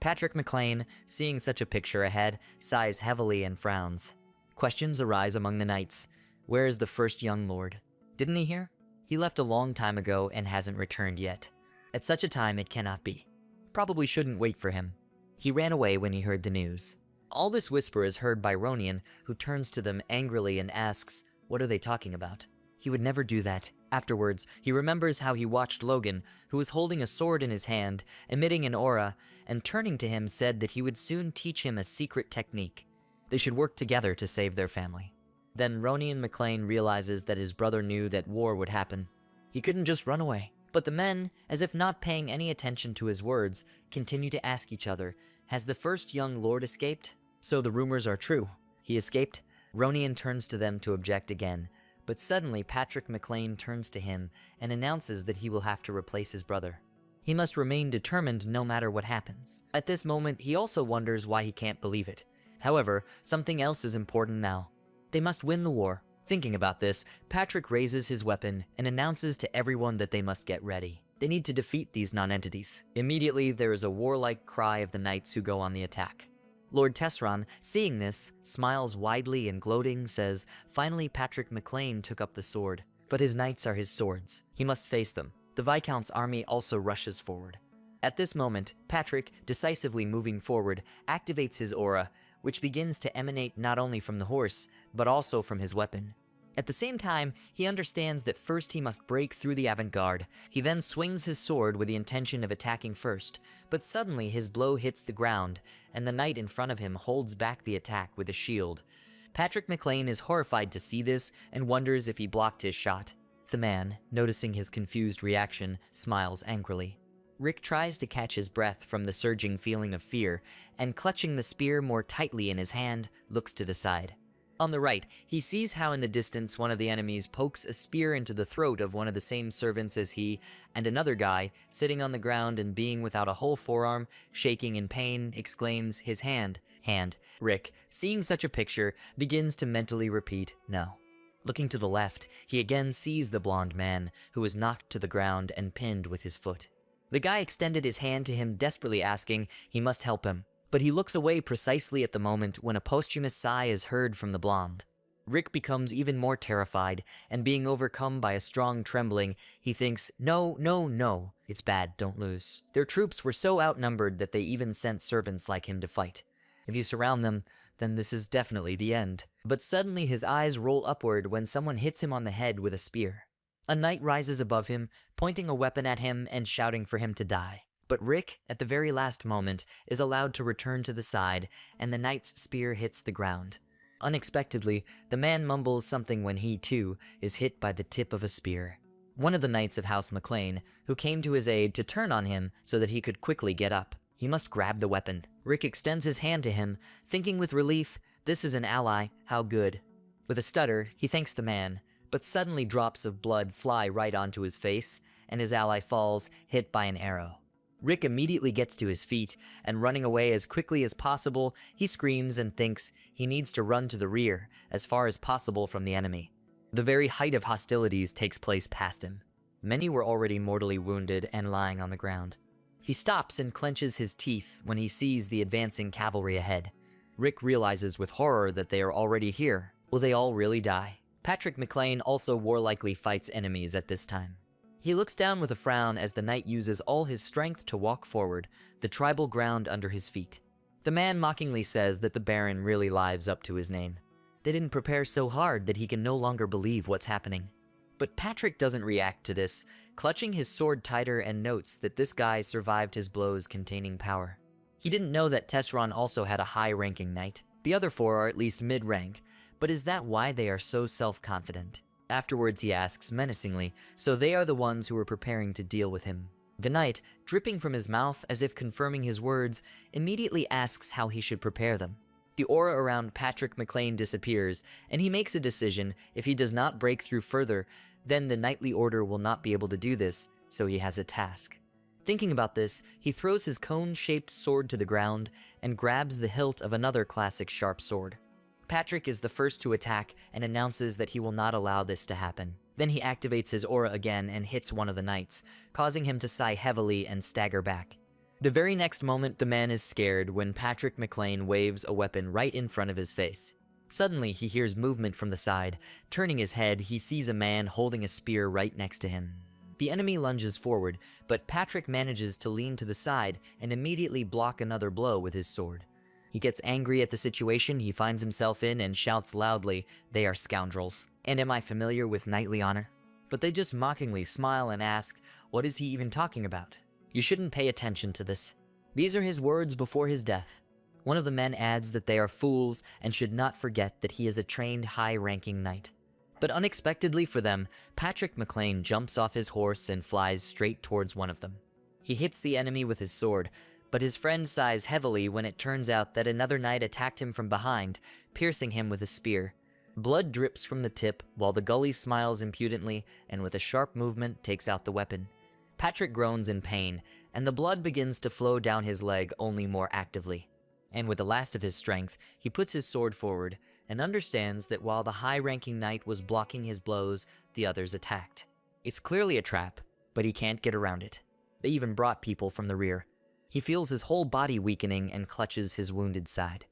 Patrick McLean, seeing such a picture ahead, sighs heavily and frowns. Questions arise among the knights. Where is the first young lord? Didn't he hear? He left a long time ago and hasn't returned yet. At such a time, it cannot be. Probably shouldn't wait for him. He ran away when he heard the news. All this whisper is heard by Ronian, who turns to them angrily and asks, what are they talking about? He would never do that. Afterwards, he remembers how he watched Logan, who was holding a sword in his hand, emitting an aura, and turning to him said that he would soon teach him a secret technique. They should work together to save their family. Then Ronian McLean realizes that his brother knew that war would happen. He couldn't just run away. But the men, as if not paying any attention to his words, continue to ask each other, has the first young lord escaped? So the rumors are true. He escaped? Ronian turns to them to object again, but suddenly Patrick McLean turns to him and announces that he will have to replace his brother. He must remain determined no matter what happens. At this moment, he also wonders why he can't believe it. However, something else is important now. They must win the war. Thinking about this, Patrick raises his weapon and announces to everyone that they must get ready. They need to defeat these non-entities. Immediately, there is a warlike cry of the knights who go on the attack. Lord Tesseron, seeing this, smiles widely and gloating, says, finally Patrick McLean took up the sword. But his knights are his swords. He must face them. The Viscount's army also rushes forward. At this moment, Patrick, decisively moving forward, activates his aura, which begins to emanate not only from the horse, but also from his weapon. At the same time, he understands that first he must break through the avant-garde. He then swings his sword with the intention of attacking first, but suddenly his blow hits the ground, and the knight in front of him holds back the attack with a shield. Patrick McLean is horrified to see this and wonders if he blocked his shot. The man, noticing his confused reaction, smiles angrily. Rick tries to catch his breath from the surging feeling of fear, and clutching the spear more tightly in his hand, looks to the side. On the right, he sees how in the distance one of the enemies pokes a spear into the throat of one of the same servants as he, and another guy, sitting on the ground and being without a whole forearm, shaking in pain, exclaims, his hand. Rick, seeing such a picture, begins to mentally repeat, no. Looking to the left, he again sees the blonde man, who is knocked to the ground and pinned with his foot. The guy extended his hand to him, desperately asking he must help him, but he looks away precisely at the moment when a posthumous sigh is heard from the blonde. Rick becomes even more terrified, and being overcome by a strong trembling, he thinks, no, no, no, it's bad, don't lose. Their troops were so outnumbered that they even sent servants like him to fight. If you surround them, then this is definitely the end. But suddenly his eyes roll upward when someone hits him on the head with a spear. A knight rises above him, pointing a weapon at him and shouting for him to die. But Rick, at the very last moment, is allowed to return to the side, and the knight's spear hits the ground. Unexpectedly, the man mumbles something when he, too, is hit by the tip of a spear. One of the knights of House McLean, who came to his aid to turn on him so that he could quickly get up. He must grab the weapon. Rick extends his hand to him, thinking with relief, this is an ally, how good. With a stutter, he thanks the man, but suddenly drops of blood fly right onto his face, and his ally falls, hit by an arrow. Rick immediately gets to his feet, and running away as quickly as possible, he screams and thinks he needs to run to the rear, as far as possible from the enemy. The very height of hostilities takes place past him. Many were already mortally wounded and lying on the ground. He stops and clenches his teeth when he sees the advancing cavalry ahead. Rick realizes with horror that they are already here. Will they all really die? Patrick McLean also warlikely fights enemies at this time. He looks down with a frown as the knight uses all his strength to walk forward, the tribal ground under his feet. The man mockingly says that the Baron really lives up to his name. They didn't prepare so hard that he can no longer believe what's happening. But Patrick doesn't react to this, clutching his sword tighter and notes that this guy survived his blows containing power. He didn't know that Tesron also had a high-ranking knight. The other four are at least mid-rank, but is that why they are so self-confident? Afterwards he asks menacingly, so they are the ones who are preparing to deal with him. The knight, dripping from his mouth as if confirming his words, immediately asks how he should prepare them. The aura around Patrick McLean disappears, and he makes a decision. If he does not break through further, then the knightly order will not be able to do this, so he has a task. Thinking about this, he throws his cone-shaped sword to the ground and grabs the hilt of another classic sharp sword. Patrick is the first to attack and announces that he will not allow this to happen. Then he activates his aura again and hits one of the knights, causing him to sigh heavily and stagger back. The very next moment, the man is scared when Patrick McLean waves a weapon right in front of his face. Suddenly, he hears movement from the side. Turning his head, he sees a man holding a spear right next to him. The enemy lunges forward, but Patrick manages to lean to the side and immediately block another blow with his sword. He gets angry at the situation he finds himself in and shouts loudly, "They are scoundrels. And am I familiar with knightly honor?" But they just mockingly smile and ask, what is he even talking about? You shouldn't pay attention to this. These are his words before his death. One of the men adds that they are fools and should not forget that he is a trained high-ranking knight. But unexpectedly for them, Patrick McLean jumps off his horse and flies straight towards one of them. He hits the enemy with his sword, but his friend sighs heavily when it turns out that another knight attacked him from behind, piercing him with a spear. Blood drips from the tip while the gully smiles impudently and with a sharp movement takes out the weapon. Patrick groans in pain, and the blood begins to flow down his leg only more actively. And with the last of his strength, he puts his sword forward and understands that while the high-ranking knight was blocking his blows, the others attacked. It's clearly a trap, but he can't get around it. They even brought people from the rear. He feels his whole body weakening and clutches his wounded side.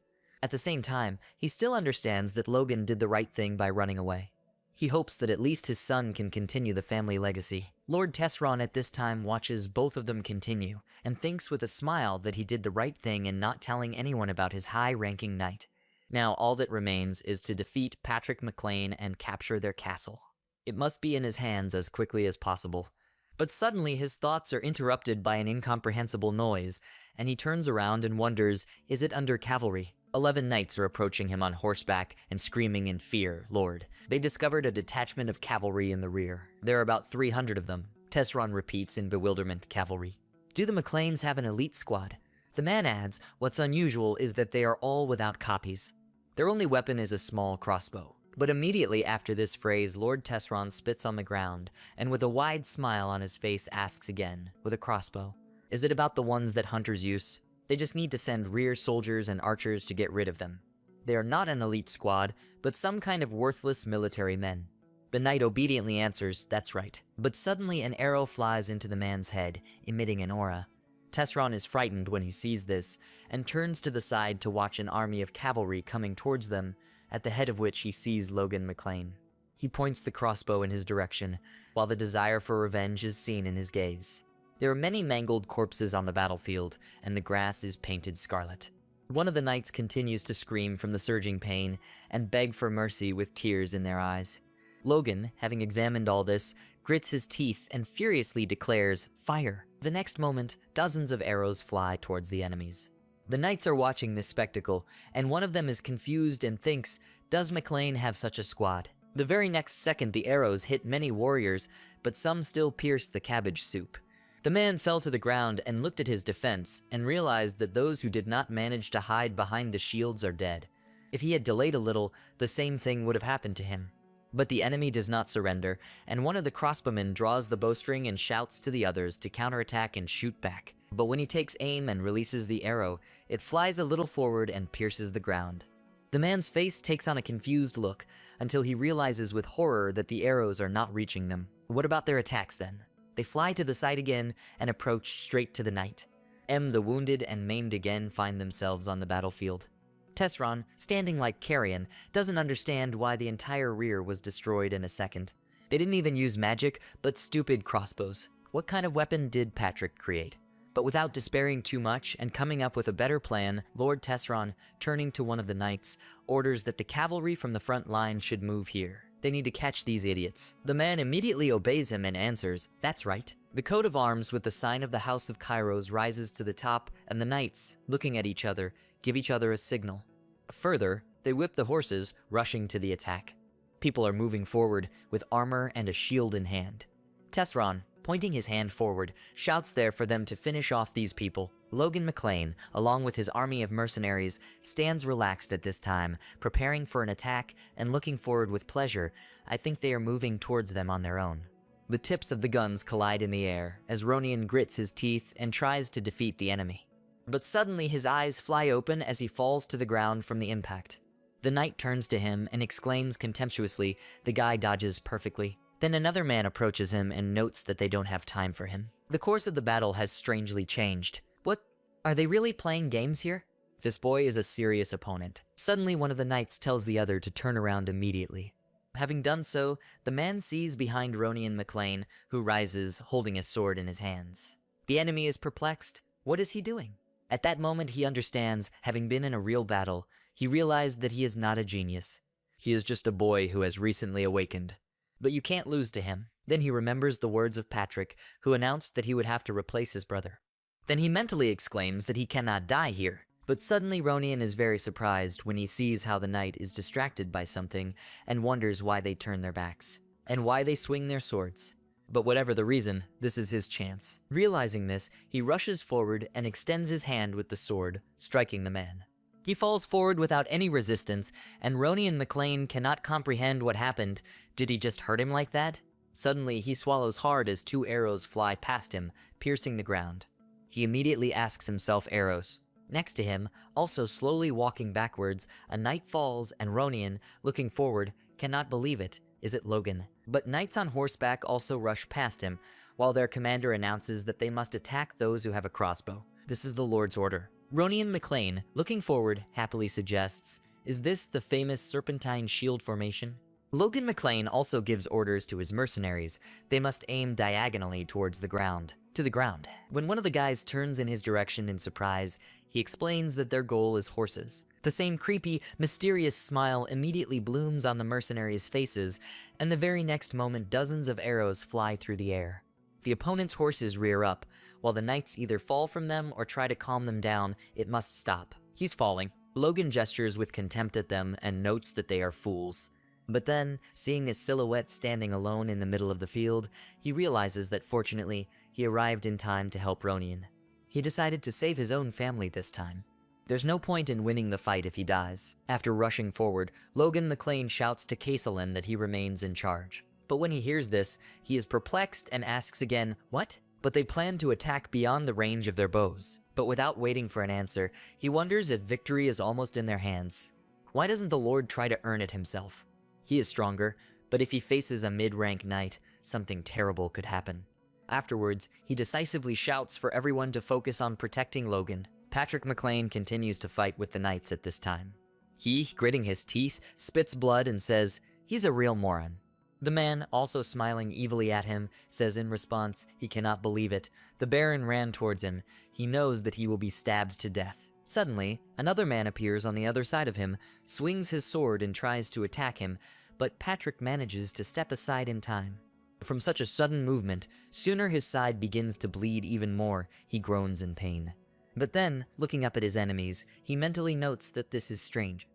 At the same time, he still understands that Logan did the right thing by running away. He hopes that at least his son can continue the family legacy. Lord Tesron at this time watches both of them continue, and thinks with a smile that he did the right thing in not telling anyone about his high-ranking knight. Now all that remains is to defeat Patrick McLean and capture their castle. It must be in his hands as quickly as possible. But suddenly his thoughts are interrupted by an incomprehensible noise, and he turns around and wonders, is it under cavalry? 11 knights are approaching him on horseback and screaming in fear, "Lord." They discovered a detachment of cavalry in the rear. There are about 300 of them. Tesron repeats in bewilderment, "Cavalry. Do the McLeans have an elite squad?" The man adds, what's unusual is that they are all without copies. Their only weapon is a small crossbow. But immediately after this phrase, Lord Tesseron spits on the ground, and with a wide smile on his face asks again, with a crossbow, "Is it about the ones that hunters use? They just need to send rear soldiers and archers to get rid of them. They are not an elite squad, but some kind of worthless military men." The knight obediently answers, "That's right." But suddenly an arrow flies into the man's head, emitting an aura. Tesseron is frightened when he sees this, and turns to the side to watch an army of cavalry coming towards them, at the head of which he sees Logan McLean. He points the crossbow in his direction, while the desire for revenge is seen in his gaze. There are many mangled corpses on the battlefield, and the grass is painted scarlet. One of the knights continues to scream from the surging pain, and beg for mercy with tears in their eyes. Logan, having examined all this, grits his teeth and furiously declares, "Fire!" The next moment, dozens of arrows fly towards the enemies. The knights are watching this spectacle, and one of them is confused and thinks, "Does McLean have such a squad?" The very next second the arrows hit many warriors, but some still pierced the cabbage soup. The man fell to the ground and looked at his defense, and realized that those who did not manage to hide behind the shields are dead. If he had delayed a little, the same thing would have happened to him. But the enemy does not surrender, and one of the crossbowmen draws the bowstring and shouts to the others to counterattack and shoot back. But when he takes aim and releases the arrow, it flies a little forward and pierces the ground. The man's face takes on a confused look, until he realizes with horror that the arrows are not reaching them. What about their attacks then? They fly to the side again and approach straight to the knight. The wounded and maimed again find themselves on the battlefield. Tesseron, standing like carrion, doesn't understand why the entire rear was destroyed in a second. They didn't even use magic, but stupid crossbows. What kind of weapon did Patrick create? But without despairing too much and coming up with a better plan, Lord Tesseron, turning to one of the knights, orders that the cavalry from the front line should move here. They need to catch these idiots. The man immediately obeys him and answers, "That's right." The coat of arms with the sign of the House of Kairos rises to the top, and the knights, looking at each other, give each other a signal. Further, they whip the horses, rushing to the attack. People are moving forward, with armor and a shield in hand. Tesseron, pointing his hand forward, shouts there for them to finish off these people. Logan McLean, along with his army of mercenaries, stands relaxed at this time, preparing for an attack and looking forward with pleasure. I think they are moving towards them on their own. The tips of the guns collide in the air, as Ronian grits his teeth and tries to defeat the enemy. But suddenly his eyes fly open as he falls to the ground from the impact. The knight turns to him and exclaims contemptuously. The guy dodges perfectly. Then another man approaches him and notes that they don't have time for him. The course of the battle has strangely changed. What? Are they really playing games here? This boy is a serious opponent. Suddenly one of the knights tells the other to turn around immediately. Having done so, the man sees behind Ronian McLean, who rises, holding a sword in his hands. The enemy is perplexed. What is he doing? At that moment he understands, having been in a real battle, he realized that he is not a genius. He is just a boy who has recently awakened. But you can't lose to him. Then he remembers the words of Patrick, who announced that he would have to replace his brother. Then he mentally exclaims that he cannot die here. But suddenly Ronian is very surprised when he sees how the knight is distracted by something and wonders why they turn their backs, and why they swing their swords. But whatever the reason, this is his chance. Realizing this, he rushes forward and extends his hand with the sword, striking the man. He falls forward without any resistance, and Ronian McLean cannot comprehend what happened. Did he just hurt him like that? Suddenly, he swallows hard as 2 arrows fly past him, piercing the ground. He immediately asks himself arrows. Next to him, also slowly walking backwards, a knight falls, and Ronian, looking forward, cannot believe it. Is it Logan? But knights on horseback also rush past him, while their commander announces that they must attack those who have a crossbow. This is the Lord's order. Ronian McLean, looking forward, happily suggests, "Is this the famous serpentine shield formation?" Logan McLean also gives orders to his mercenaries. They must aim diagonally towards the ground. To the ground. When one of the guys turns in his direction in surprise, he explains that their goal is horses. The same creepy, mysterious smile immediately blooms on the mercenaries' faces, and the very next moment dozens of arrows fly through the air. The opponent's horses rear up. While the knights either fall from them or try to calm them down, it must stop. He's falling. Logan gestures with contempt at them and notes that they are fools. But then, seeing his silhouette standing alone in the middle of the field, he realizes that fortunately, he arrived in time to help Ronian. He decided to save his own family this time. There's no point in winning the fight if he dies. After rushing forward, Logan McLean shouts to Casalin that he remains in charge. But when he hears this, he is perplexed and asks again, "What?" But they plan to attack beyond the range of their bows. But without waiting for an answer, he wonders if victory is almost in their hands. Why doesn't the Lord try to earn it himself? He is stronger, but if he faces a mid-rank knight, something terrible could happen. Afterwards, he decisively shouts for everyone to focus on protecting Logan. Patrick McLean continues to fight with the knights at this time. He, gritting his teeth, spits blood and says, "He's a real moron." The man, also smiling evilly at him, says in response he cannot believe it. The Baron ran towards him. He knows that he will be stabbed to death. Suddenly, another man appears on the other side of him, swings his sword and tries to attack him, but Patrick manages to step aside in time. From such a sudden movement, sooner his side begins to bleed even more, he groans in pain. But then, looking up at his enemies, he mentally notes that this is strange.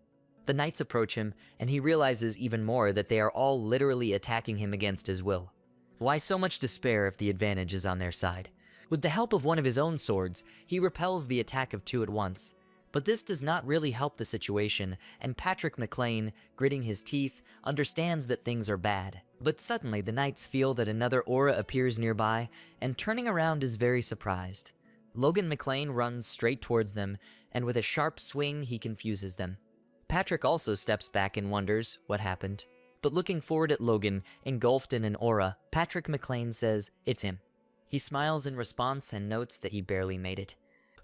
The knights approach him, and he realizes even more that they are all literally attacking him against his will. Why so much despair if the advantage is on their side? With the help of one of his own swords, he repels the attack of two at once. But this does not really help the situation, and Patrick McLean, gritting his teeth, understands that things are bad. But suddenly the knights feel that another aura appears nearby, and turning around is very surprised. Logan McLean runs straight towards them, and with a sharp swing he confuses them. Patrick also steps back and wonders what happened. But looking forward at Logan, engulfed in an aura, Patrick McLean says it's him. He smiles in response and notes that he barely made it.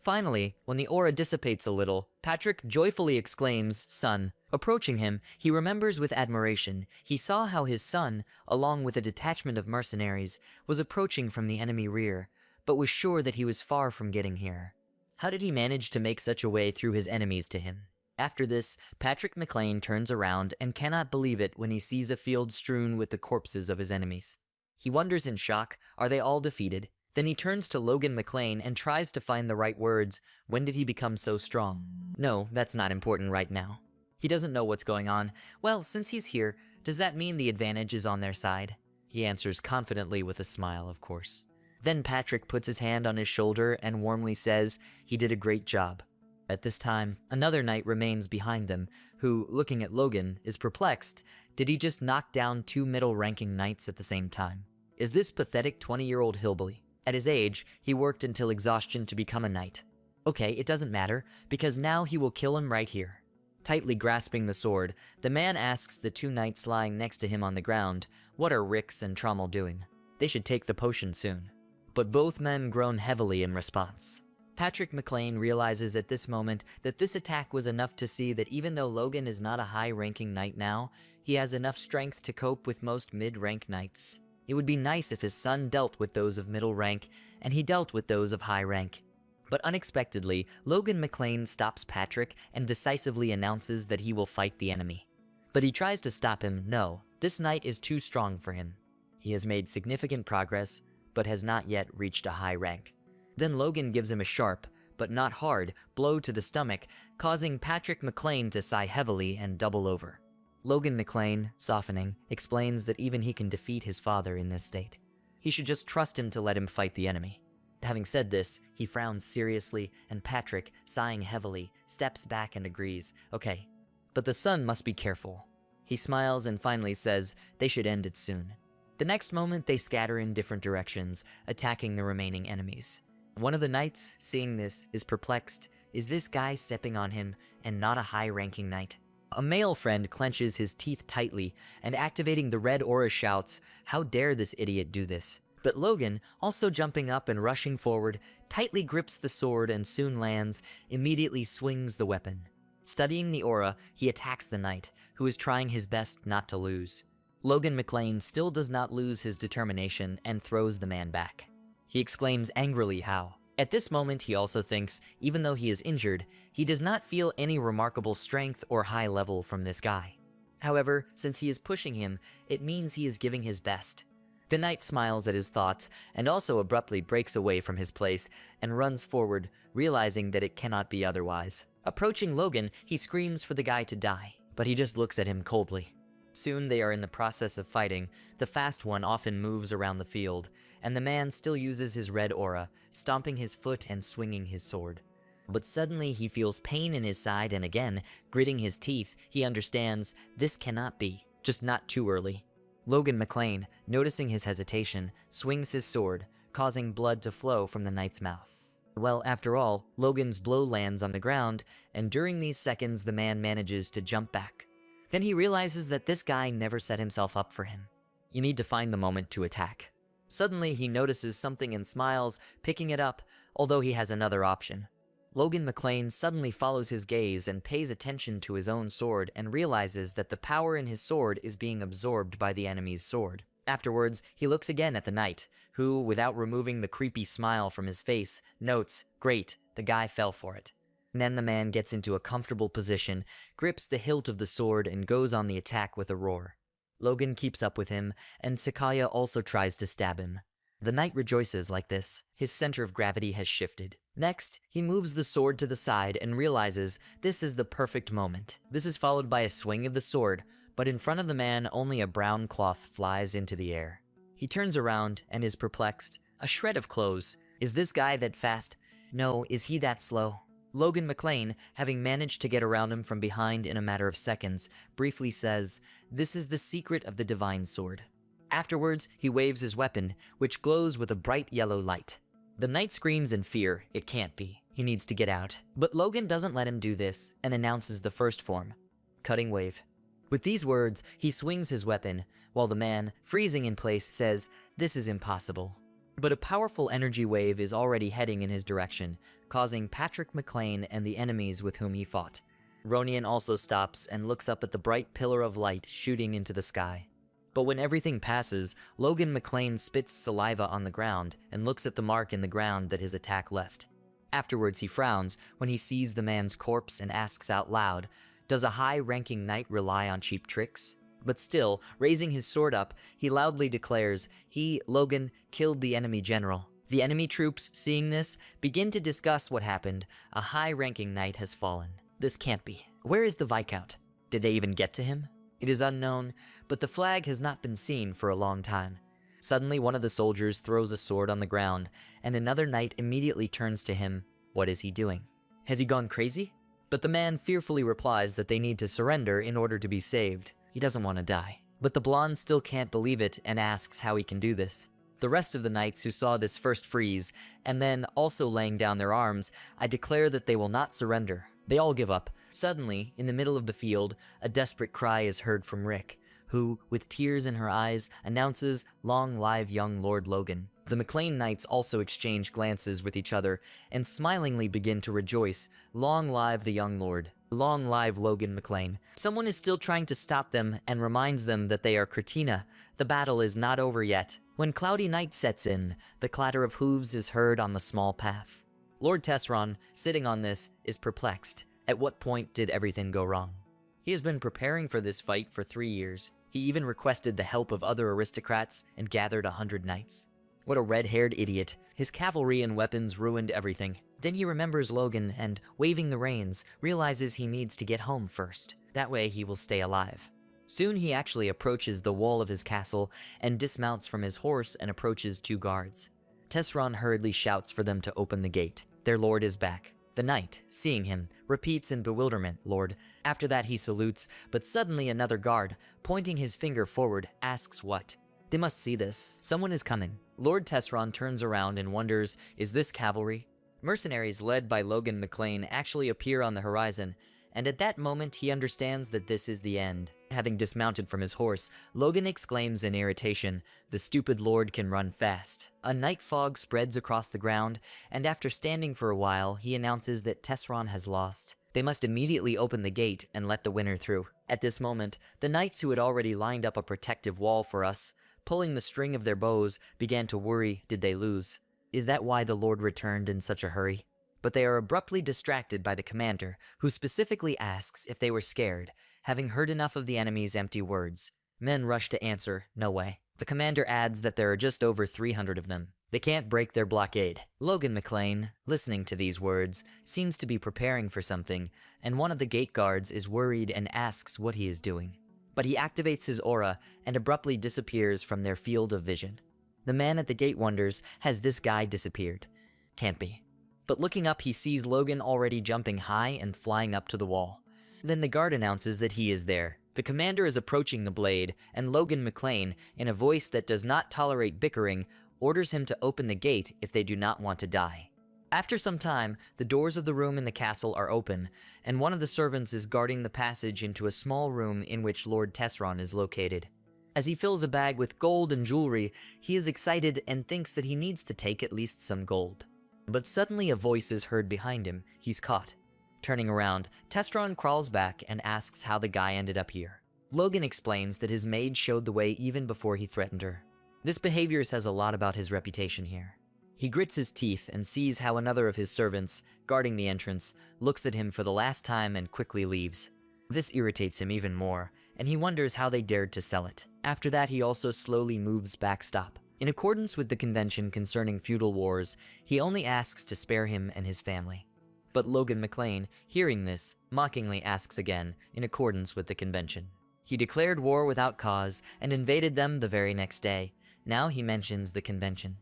Finally, when the aura dissipates a little, Patrick joyfully exclaims, "Son." Approaching him, he remembers with admiration. He saw how his son, along with a detachment of mercenaries, was approaching from the enemy rear, but was sure that he was far from getting here. How did he manage to make such a way through his enemies to him? After this, Patrick McLean turns around and cannot believe it when he sees a field strewn with the corpses of his enemies. He wonders in shock, are they all defeated? Then he turns to Logan McLean and tries to find the right words. When did he become so strong? No, that's not important right now. He doesn't know what's going on. Well, since he's here, does that mean the advantage is on their side? He answers confidently with a smile, of course. Then Patrick puts his hand on his shoulder and warmly says he did a great job. At this time, another knight remains behind them, who, looking at Logan, is perplexed. Did he just knock down two middle-ranking knights at the same time? Is this pathetic 20-year-old hillbilly? At his age, he worked until exhaustion to become a knight. Okay, it doesn't matter, because now he will kill him right here. Tightly grasping the sword, the man asks the two knights lying next to him on the ground, what are Rix and Trommel doing? They should take the potion soon. But both men groan heavily in response. Patrick McLean realizes at this moment that this attack was enough to see that even though Logan is not a high-ranking knight now, he has enough strength to cope with most mid-rank knights. It would be nice if his son dealt with those of middle rank, and he dealt with those of high rank. But unexpectedly, Logan McLean stops Patrick and decisively announces that he will fight the enemy. But he tries to stop him. No, this knight is too strong for him. He has made significant progress, but has not yet reached a high rank. Then Logan gives him a sharp, but not hard, blow to the stomach, causing Patrick McLean to sigh heavily and double over. Logan McLean, softening, explains that even he can defeat his father in this state. He should just trust him to let him fight the enemy. Having said this, he frowns seriously, and Patrick, sighing heavily, steps back and agrees, okay, but the son must be careful. He smiles and finally says they should end it soon. The next moment they scatter in different directions, attacking the remaining enemies. One of the knights, seeing this, is perplexed. Is this guy stepping on him and not a high-ranking knight? A male friend clenches his teeth tightly and activating the red aura shouts, how dare this idiot do this? But Logan, also jumping up and rushing forward, tightly grips the sword and soon lands, immediately swings the weapon. Studying the aura, he attacks the knight, who is trying his best not to lose. Logan McLean still does not lose his determination and throws the man back. He exclaims angrily how. At this moment he also thinks, even though he is injured, he does not feel any remarkable strength or high level from this guy. However, since he is pushing him, it means he is giving his best. The knight smiles at his thoughts and also abruptly breaks away from his place and runs forward, realizing that it cannot be otherwise. Approaching Logan, he screams for the guy to die, but he just looks at him coldly. Soon they are in the process of fighting. The fast one often moves around the field, and the man still uses his red aura, stomping his foot and swinging his sword. But suddenly he feels pain in his side and again, gritting his teeth, he understands this cannot be, just not too early. Logan McLean, noticing his hesitation, swings his sword, causing blood to flow from the knight's mouth. Well, after all, Logan's blow lands on the ground, and during these seconds the man manages to jump back. Then he realizes that this guy never set himself up for him. You need to find the moment to attack. Suddenly he notices something and smiles, picking it up, although he has another option. Logan McLean suddenly follows his gaze and pays attention to his own sword and realizes that the power in his sword is being absorbed by the enemy's sword. Afterwards, he looks again at the knight, who, without removing the creepy smile from his face, notes, "Great, the guy fell for it." And then the man gets into a comfortable position, grips the hilt of the sword, and goes on the attack with a roar. Logan keeps up with him, and Sakaya also tries to stab him. The knight rejoices like this. His center of gravity has shifted. Next, he moves the sword to the side and realizes this is the perfect moment. This is followed by a swing of the sword, but in front of the man only a brown cloth flies into the air. He turns around and is perplexed. A shred of clothes. Is this guy that fast? No, is he that slow? Logan McLean, having managed to get around him from behind in a matter of seconds, briefly says, "This is the secret of the divine sword." Afterwards, he waves his weapon, which glows with a bright yellow light. The knight screams in fear. It can't be. He needs to get out. But Logan doesn't let him do this and announces the first form. Cutting wave. With these words, he swings his weapon, while the man, freezing in place, says, "This is impossible." But a powerful energy wave is already heading in his direction, causing Patrick McLean and the enemies with whom he fought. Ronian also stops and looks up at the bright pillar of light shooting into the sky. But when everything passes, Logan McLean spits saliva on the ground and looks at the mark in the ground that his attack left. Afterwards, he frowns when he sees the man's corpse and asks out loud, "Does a high-ranking knight rely on cheap tricks?" But still, raising his sword up, he loudly declares he, Logan, killed the enemy general. The enemy troops, seeing this, begin to discuss what happened. A high-ranking knight has fallen. This can't be. Where is the Viscount? Did they even get to him? It is unknown, but the flag has not been seen for a long time. Suddenly, one of the soldiers throws a sword on the ground, and another knight immediately turns to him. What is he doing? Has he gone crazy? But the man fearfully replies that they need to surrender in order to be saved. He doesn't want to die. But the blonde still can't believe it and asks how he can do this. The rest of the knights who saw this first freeze, and then also laying down their arms, I declare that they will not surrender. They all give up. Suddenly, in the middle of the field, a desperate cry is heard from Rick, who, with tears in her eyes, announces, "Long live young Lord Logan." The McLean knights also exchange glances with each other and smilingly begin to rejoice. Long live the young lord. Long live Logan McLean. Someone is still trying to stop them and reminds them that they are Cortina. The battle is not over yet. When cloudy night sets in, the clatter of hooves is heard on the small path. Lord Tesron, sitting on this, is perplexed. At what point did everything go wrong? He has been preparing for this fight for 3 years. He even requested the help of other aristocrats and gathered 100 knights. What a red-haired idiot. His cavalry and weapons ruined everything. Then he remembers Logan and, waving the reins, realizes he needs to get home first. That way he will stay alive. Soon he actually approaches the wall of his castle and dismounts from his horse and approaches 2 guards. Tesron hurriedly shouts for them to open the gate. Their lord is back. The knight, seeing him, repeats in bewilderment, "Lord." After that he salutes, but suddenly another guard, pointing his finger forward, asks what. They must see this. Someone is coming. Lord Tesron turns around and wonders, is this cavalry? Mercenaries led by Logan McLean actually appear on the horizon, and at that moment he understands that this is the end. Having dismounted from his horse, Logan exclaims in irritation, "The stupid lord can run fast." A night fog spreads across the ground, and after standing for a while, he announces that Tesron has lost. They must immediately open the gate and let the winner through. At this moment, the knights who had already lined up a protective wall for us, pulling the string of their bows, began to worry, did they lose? Is that why the lord returned in such a hurry? But they are abruptly distracted by the commander, who specifically asks if they were scared, having heard enough of the enemy's empty words. Men rush to answer, no way. The commander adds that there are just over 300 of them. They can't break their blockade. Logan McLean, listening to these words, seems to be preparing for something, and one of the gate guards is worried and asks what he is doing. But he activates his aura and abruptly disappears from their field of vision. The man at the gate wonders, has this guy disappeared? Can't be. But looking up, he sees Logan already jumping high and flying up to the wall. Then the guard announces that he is there. The commander is approaching the blade, and Logan McClane, in a voice that does not tolerate bickering, orders him to open the gate if they do not want to die. After some time, the doors of the room in the castle are open, and one of the servants is guarding the passage into a small room in which Lord Tesseron is located. As he fills a bag with gold and jewelry, he is excited and thinks that he needs to take at least some gold. But suddenly a voice is heard behind him. He's caught. Turning around, Tesseron crawls back and asks how the guy ended up here. Logan explains that his maid showed the way even before he threatened her. This behavior says a lot about his reputation here. He grits his teeth and sees how another of his servants, guarding the entrance, looks at him for the last time and quickly leaves. This irritates him even more, and he wonders how they dared to sell it. After that, he also slowly moves backstop. In accordance with the convention concerning feudal wars, he only asks to spare him and his family. But Logan McClane, hearing this, mockingly asks again, in accordance with the convention. He declared war without cause and invaded them the very next day. Now he mentions the convention.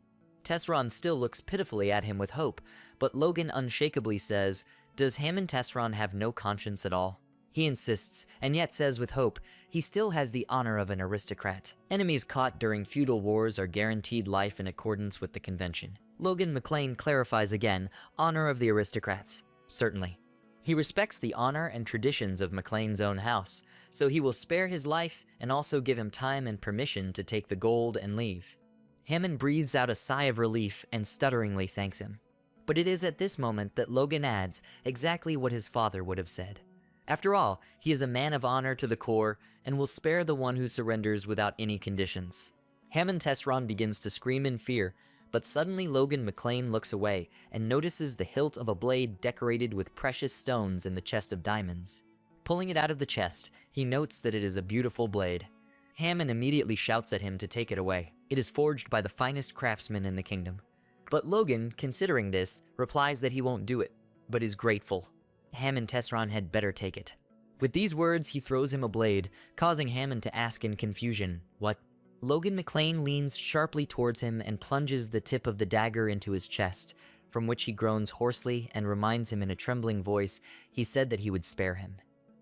Tesseron still looks pitifully at him with hope, but Logan unshakably says, does Hammond Tesseron have no conscience at all? He insists, and yet says with hope, he still has the honor of an aristocrat. Enemies caught during feudal wars are guaranteed life in accordance with the convention. Logan McClane clarifies again, honor of the aristocrats. Certainly. He respects the honor and traditions of McClane's own house, so he will spare his life and also give him time and permission to take the gold and leave. Hammond breathes out a sigh of relief and stutteringly thanks him. But it is at this moment that Logan adds exactly what his father would have said. After all, he is a man of honor to the core and will spare the one who surrenders without any conditions. Hammond Tesseron begins to scream in fear, but suddenly Logan McClane looks away and notices the hilt of a blade decorated with precious stones in the chest of diamonds. Pulling it out of the chest, he notes that it is a beautiful blade. Hammond immediately shouts at him to take it away. It is forged by the finest craftsmen in the kingdom. But Logan, considering this, replies that he won't do it, but is grateful. Hammond Tesseron had better take it. With these words, he throws him a blade, causing Hammond to ask in confusion, what? Logan McClane leans sharply towards him and plunges the tip of the dagger into his chest, from which he groans hoarsely and reminds him in a trembling voice he said that he would spare him.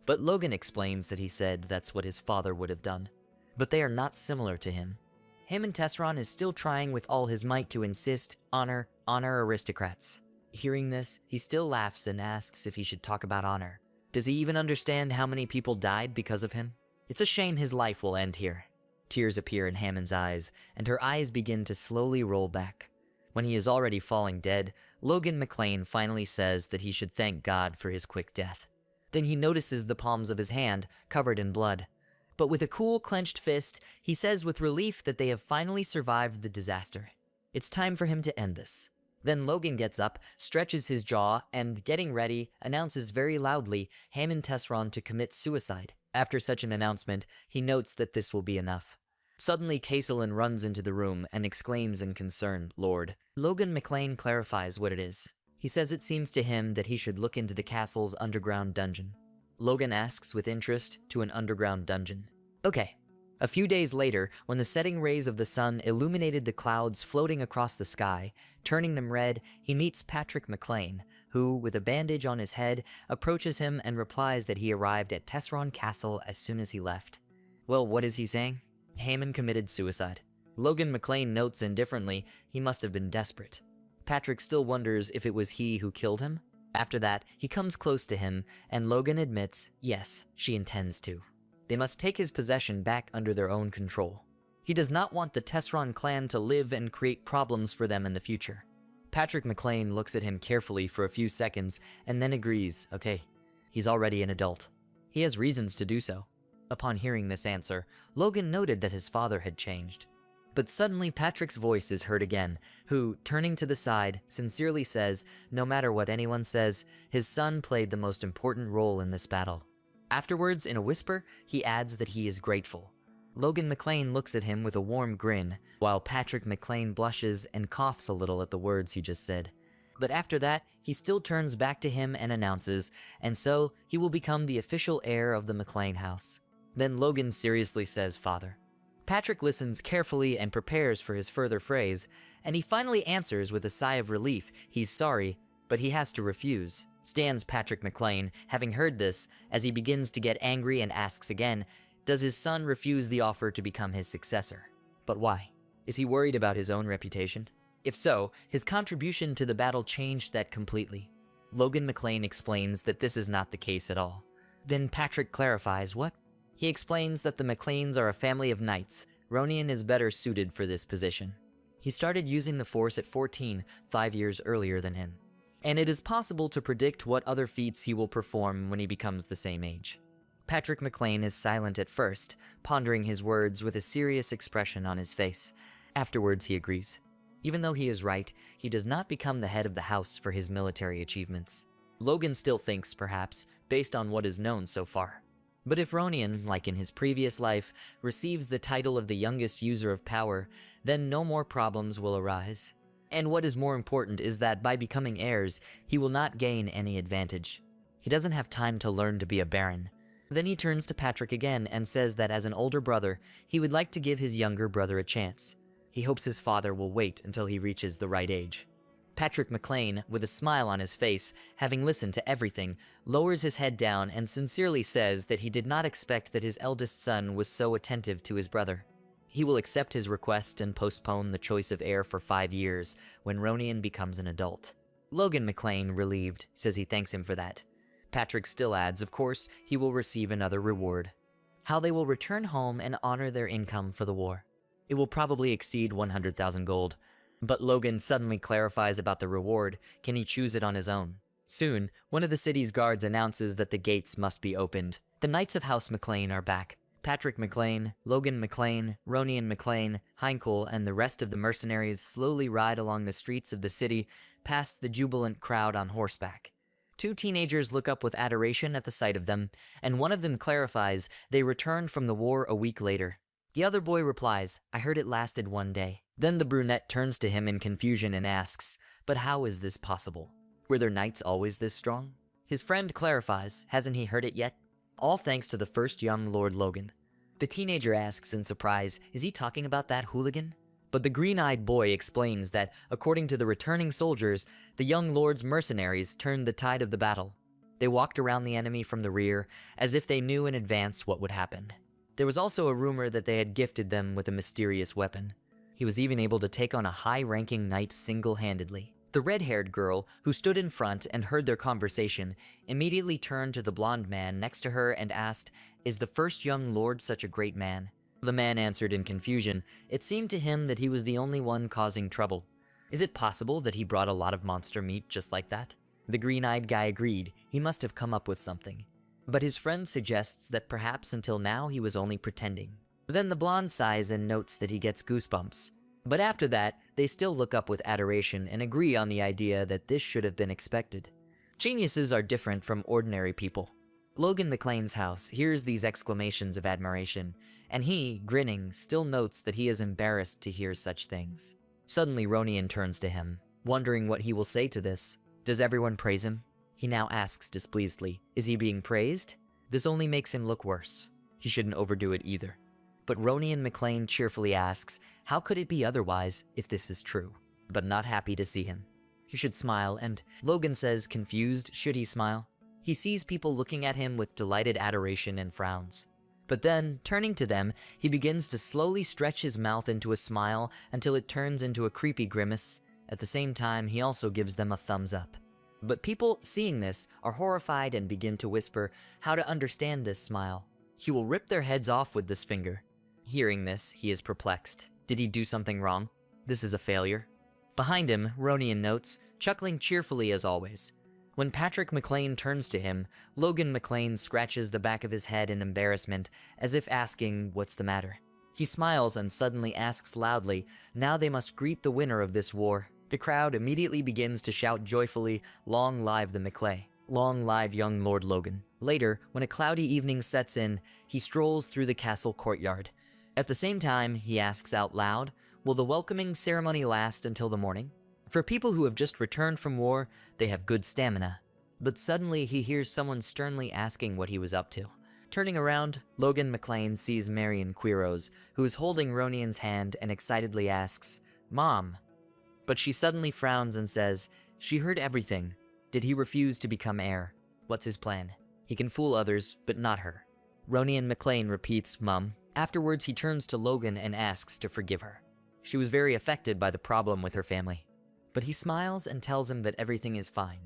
But Logan explains that he said that's what his father would have done. But they are not similar to him. Hammond Tesseron is still trying with all his might to insist, honor aristocrats. Hearing this, he still laughs and asks if he should talk about honor. Does he even understand how many people died because of him? It's a shame his life will end here. Tears appear in Hammond's eyes, and her eyes begin to slowly roll back. When he is already falling dead, Logan McClane finally says that he should thank God for his quick death. Then he notices the palms of his hand, covered in blood. But with a cool, clenched fist, he says with relief that they have finally survived the disaster. It's time for him to end this. Then Logan gets up, stretches his jaw, and, getting ready, announces very loudly Hammond Tesseron to commit suicide. After such an announcement, he notes that this will be enough. Suddenly, Castellan runs into the room and exclaims in concern, Lord. Logan McClane clarifies what it is. He says it seems to him that he should look into the castle's underground dungeon. Logan asks with interest to an underground dungeon. Okay. A few days later, when the setting rays of the sun illuminated the clouds floating across the sky, turning them red, he meets Patrick McClane, who, with a bandage on his head, approaches him and replies that he arrived at Tesseron Castle as soon as he left. Well, what is he saying? Hammond committed suicide. Logan McClane notes indifferently he must have been desperate. Patrick still wonders if it was he who killed him. After that, he comes close to him, and Logan admits, yes, she intends to. They must take his possession back under their own control. He does not want the Tesseron clan to live and create problems for them in the future. Patrick McClane looks at him carefully for a few seconds and then agrees, okay, he's already an adult. He has reasons to do so. Upon hearing this answer, Logan noted that his father had changed. But suddenly Patrick's voice is heard again, who, turning to the side, sincerely says, no matter what anyone says, his son played the most important role in this battle. Afterwards, in a whisper, he adds that he is grateful. Logan McClane looks at him with a warm grin, while Patrick McClane blushes and coughs a little at the words he just said. But after that, he still turns back to him and announces, and so he will become the official heir of the McClane house. Then Logan seriously says, Father. Patrick listens carefully and prepares for his further phrase, and he finally answers with a sigh of relief, he's sorry, but he has to refuse. Stands Patrick McLean, having heard this, as he begins to get angry and asks again, does his son refuse the offer to become his successor? But why? Is he worried about his own reputation? If so, his contribution to the battle changed that completely. Logan McLean explains that this is not the case at all. Then Patrick clarifies what? He explains that the McLeans are a family of knights. Ronin is better suited for this position. He started using the Force at 14, 5 years earlier than him. And it is possible to predict what other feats he will perform when he becomes the same age. Patrick McLean is silent at first, pondering his words with a serious expression on his face. Afterwards, he agrees. Even though he is right, he does not become the head of the house for his military achievements. Logan still thinks, perhaps, based on what is known so far. But if Ronin, like in his previous life, receives the title of the youngest user of power, then no more problems will arise. And what is more important is that by becoming heirs, he will not gain any advantage. He doesn't have time to learn to be a baron. Then he turns to Patrick again and says that as an older brother, he would like to give his younger brother a chance. He hopes his father will wait until he reaches the right age. Patrick McLean, with a smile on his face, having listened to everything, lowers his head down and sincerely says that he did not expect that his eldest son was so attentive to his brother. He will accept his request and postpone the choice of heir for 5 years when Ronin becomes an adult. Logan McLean, relieved, says he thanks him for that. Patrick still adds, of course, he will receive another reward. How they will return home and honor their income for the war. It will probably exceed 100,000 gold. But Logan suddenly clarifies about the reward. Can he choose it on his own? Soon, one of the city's guards announces that the gates must be opened. The Knights of House McLean are back. Patrick McLean, Logan McLean, Ronin McLean, Heinkel, and the rest of the mercenaries slowly ride along the streets of the city past the jubilant crowd on horseback. 2 teenagers look up with adoration at the sight of them, and one of them clarifies they returned from the war a week later. The other boy replies, I heard it lasted 1 day. Then the brunette turns to him in confusion and asks, but how is this possible? Were their knights always this strong? His friend clarifies, hasn't he heard it yet? All thanks to the first young Lord Logan. The teenager asks in surprise, is he talking about that hooligan? But the green-eyed boy explains that, according to the returning soldiers, the young lord's mercenaries turned the tide of the battle. They walked around the enemy from the rear, as if they knew in advance what would happen. There was also a rumor that they had gifted them with a mysterious weapon. He was even able to take on a high-ranking knight single-handedly. The red-haired girl, who stood in front and heard their conversation, immediately turned to the blonde man next to her and asked, is the first young lord such a great man? The man answered in confusion. It seemed to him that he was the only one causing trouble. Is it possible that he brought a lot of monster meat just like that? The green-eyed guy agreed. He must have come up with something. But his friend suggests that perhaps until now he was only pretending. Then the blonde sighs and notes that he gets goosebumps. But after that, they still look up with adoration and agree on the idea that this should have been expected. Geniuses are different from ordinary people. Logan McLean's house hears these exclamations of admiration, and he, grinning, still notes that he is embarrassed to hear such things. Suddenly Ronin turns to him, wondering what he will say to this. Does everyone praise him? He now asks displeasedly, is he being praised? This only makes him look worse. He shouldn't overdo it either. But Ronin McLean cheerfully asks, how could it be otherwise if this is true? But not happy to see him. He should smile, and Logan says, confused, should he smile? He sees people looking at him with delighted adoration and frowns. But then, turning to them, he begins to slowly stretch his mouth into a smile until it turns into a creepy grimace. At the same time, he also gives them a thumbs up. But people, seeing this, are horrified and begin to whisper how to understand this smile. He will rip their heads off with this finger. Hearing this, he is perplexed. Did he do something wrong? This is a failure. Behind him, Ronin notes, chuckling cheerfully as always. When Patrick McLean turns to him, Logan McLean scratches the back of his head in embarrassment, as if asking, what's the matter? He smiles and suddenly asks loudly, now they must greet the winner of this war. The crowd immediately begins to shout joyfully, long live the McLean. Long live young Lord Logan. Later, when a cloudy evening sets in, he strolls through the castle courtyard. At the same time, he asks out loud, will the welcoming ceremony last until the morning? For people who have just returned from war, they have good stamina. But suddenly he hears someone sternly asking what he was up to. Turning around, Logan McLean sees Marion Quiros, who is holding Ronin's hand and excitedly asks, Mom. But she suddenly frowns and says, She heard everything. Did he refuse to become heir? What's his plan? He can fool others, but not her. Ronian McLean repeats, "Mum." Afterwards, he turns to Logan and asks to forgive her. She was very affected by the problem with her family. But he smiles and tells him that everything is fine.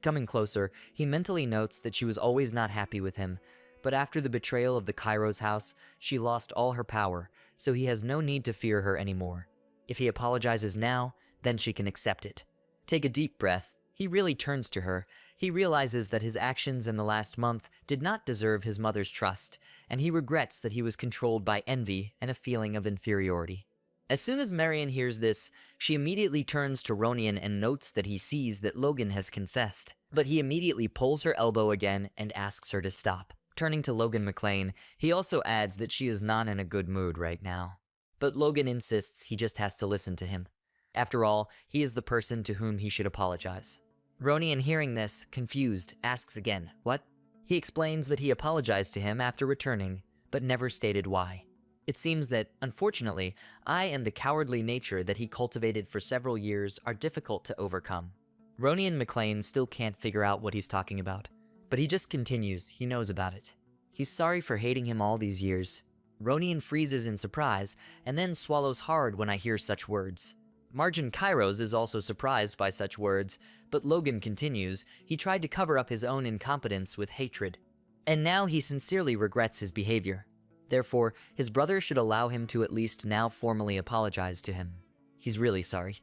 Coming closer, he mentally notes that she was always not happy with him, but after the betrayal of the Cairo's house, she lost all her power, so he has no need to fear her anymore. If he apologizes now, then she can accept it. Take a deep breath. He really turns to her. He realizes that his actions in the last month did not deserve his mother's trust, and he regrets that he was controlled by envy and a feeling of inferiority. As soon as Marion hears this, she immediately turns to Ronian and notes that he sees that Logan has confessed, but he immediately pulls her elbow again and asks her to stop. Turning to Logan McLean, he also adds that she is not in a good mood right now. But Logan insists he just has to listen to him. After all, he is the person to whom he should apologize. Ronian, hearing this, confused, asks again, "What?" He explains that he apologized to him after returning, but never stated why. It seems that, unfortunately, I and the cowardly nature that he cultivated for several years are difficult to overcome. Ronian McLean still can't figure out what he's talking about, but he just continues. He knows about it. He's sorry for hating him all these years. Ronian freezes in surprise and then swallows hard when I hear such words. Margin Kairos is also surprised by such words, but Logan continues. He tried to cover up his own incompetence with hatred, and now he sincerely regrets his behavior. Therefore, his brother should allow him to at least now formally apologize to him. He's really sorry.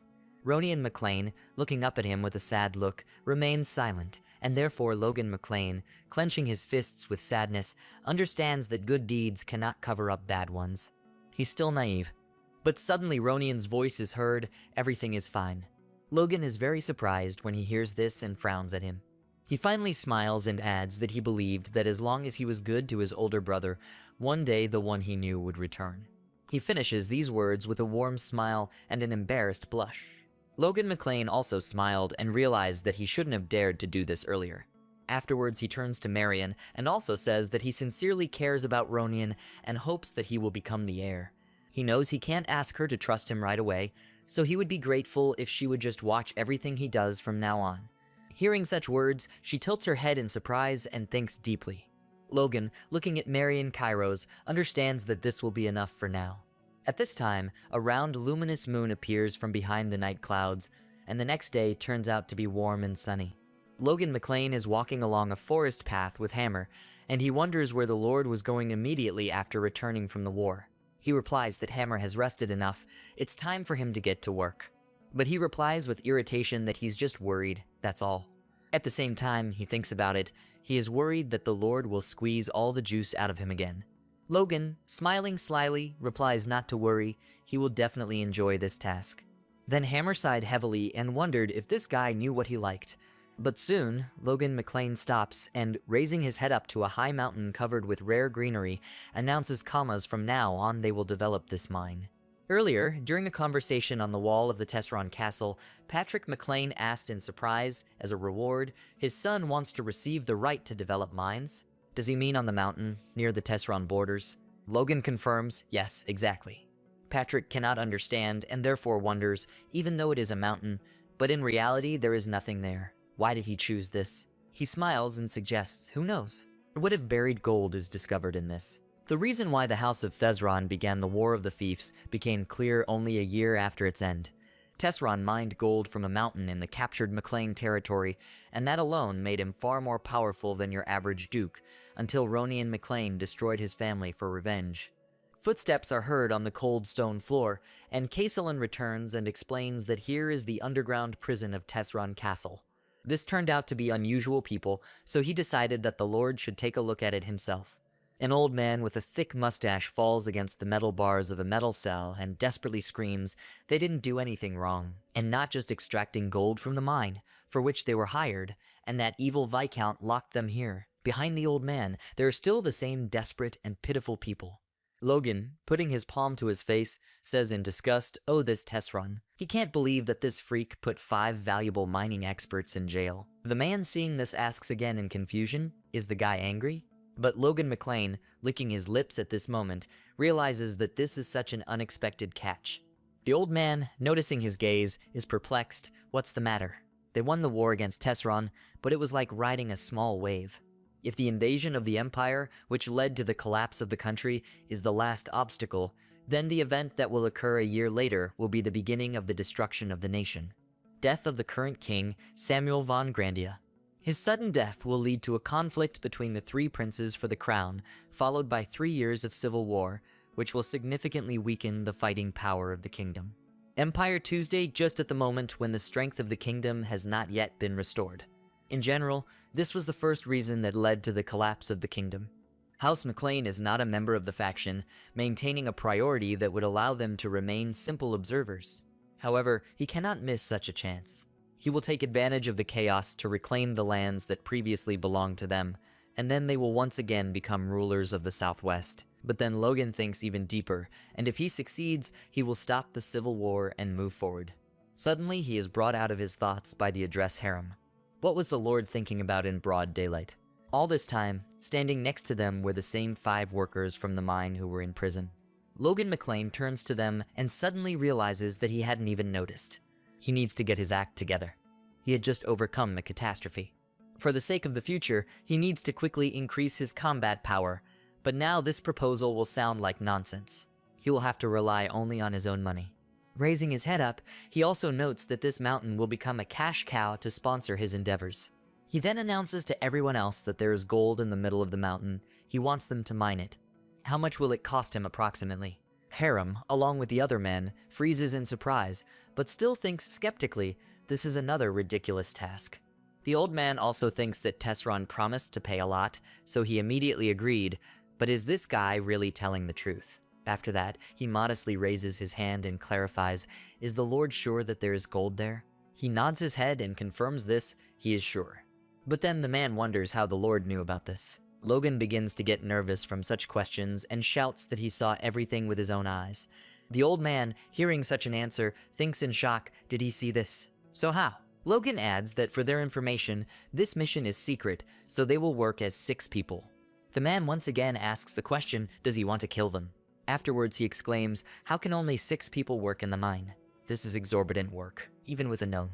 Ronian McLean, looking up at him with a sad look, remains silent, and therefore Logan McLean, clenching his fists with sadness, understands that good deeds cannot cover up bad ones. He's still naive. But suddenly Ronian's voice is heard. Everything is fine. Logan is very surprised when he hears this and frowns at him. He finally smiles and adds that he believed that as long as he was good to his older brother, one day the one he knew would return. He finishes these words with a warm smile and an embarrassed blush. Logan McLean also smiled and realized that he shouldn't have dared to do this earlier. Afterwards, he turns to Marion and also says that he sincerely cares about Ronian and hopes that he will become the heir. He knows he can't ask her to trust him right away, so he would be grateful if she would just watch everything he does from now on. Hearing such words, she tilts her head in surprise and thinks deeply. Logan, looking at Marion Kairos, understands that this will be enough for now. At this time, a round luminous moon appears from behind the night clouds, and the next day turns out to be warm and sunny. Logan McLean is walking along a forest path with Hammer, and he wonders where the Lord was going immediately after returning from the war. He replies that Hammer has rested enough. It's time for him to get to work. But he replies with irritation that he's just worried, that's all. At the same time, he thinks about it. He is worried that the Lord will squeeze all the juice out of him again. Logan, smiling slyly, replies not to worry. He will definitely enjoy this task. Then Hammer sighed heavily and wondered if this guy knew what he liked. But soon, Logan McLean stops and, raising his head up to a high mountain covered with rare greenery, announces commas from now on they will develop this mine. Earlier, during a conversation on the wall of the Tesseron Castle, Patrick McLean asked in surprise, as a reward, his son wants to receive the right to develop mines. Does he mean on the mountain, near the Tesseron borders? Logan confirms, yes, exactly. Patrick cannot understand and therefore wonders, even though it is a mountain, but in reality there is nothing there. Why did he choose this? He smiles and suggests, who knows? What if buried gold is discovered in this? The reason why the House of Thesron began the War of the Fiefs became clear only a year after its end. Tesseron mined gold from a mountain in the captured McLean territory, and that alone made him far more powerful than your average duke, until Ronian McLean destroyed his family for revenge. Footsteps are heard on the cold stone floor, and Castellan returns and explains that here is the underground prison of Tesseron Castle. This turned out to be unusual people, so he decided that the Lord should take a look at it himself. An old man with a thick mustache falls against the metal bars of a metal cell and desperately screams they didn't do anything wrong, and not just extracting gold from the mine, for which they were hired, and that evil Viscount locked them here. Behind the old man, there are still the same desperate and pitiful people. Logan, putting his palm to his face, says in disgust, oh, this Tesseron. He can't believe that this freak put 5 valuable mining experts in jail. The man seeing this asks again in confusion, is the guy angry? But Logan McLean, licking his lips at this moment, realizes that this is such an unexpected catch. The old man, noticing his gaze, is perplexed. What's the matter? They won the war against Tesron, but it was like riding a small wave. If the invasion of the empire, which led to the collapse of the country, is the last obstacle, then the event that will occur a year later will be the beginning of the destruction of the nation. Death of the current king, Samuel von Grandia. His sudden death will lead to a conflict between the three princes for the crown, followed by 3 years of civil war, which will significantly weaken the fighting power of the kingdom. Empire Tuesday, just at the moment when the strength of the kingdom has not yet been restored. In general, this was the first reason that led to the collapse of the kingdom. House McLean is not a member of the faction, maintaining a priority that would allow them to remain simple observers. However, he cannot miss such a chance. He will take advantage of the chaos to reclaim the lands that previously belonged to them, and then they will once again become rulers of the Southwest. But then Logan thinks even deeper, and if he succeeds, he will stop the civil war and move forward. Suddenly, he is brought out of his thoughts by the address harem. What was the Lord thinking about in broad daylight? All this time, standing next to them were the same 5 workers from the mine who were in prison. Logan McLean turns to them and suddenly realizes that he hadn't even noticed. He needs to get his act together. He had just overcome the catastrophe. For the sake of the future, he needs to quickly increase his combat power, but now this proposal will sound like nonsense. He will have to rely only on his own money. Raising his head up, he also notes that this mountain will become a cash cow to sponsor his endeavors. He then announces to everyone else that there is gold in the middle of the mountain. He wants them to mine it. How much will it cost him approximately? Harem, along with the other men, freezes in surprise, but still thinks skeptically this is another ridiculous task. The old man also thinks that Tesron promised to pay a lot, so he immediately agreed, but is this guy really telling the truth? After that, he modestly raises his hand and clarifies, is the Lord sure that there is gold there? He nods his head and confirms this, he is sure. But then the man wonders how the Lord knew about this. Logan begins to get nervous from such questions and shouts that he saw everything with his own eyes. The old man, hearing such an answer, thinks in shock, did he see this? So how? Logan adds that for their information, this mission is secret, so they will work as 6 people. The man once again asks the question, does he want to kill them? Afterwards he exclaims, how can only 6 people work in the mine? This is exorbitant work, even with a no.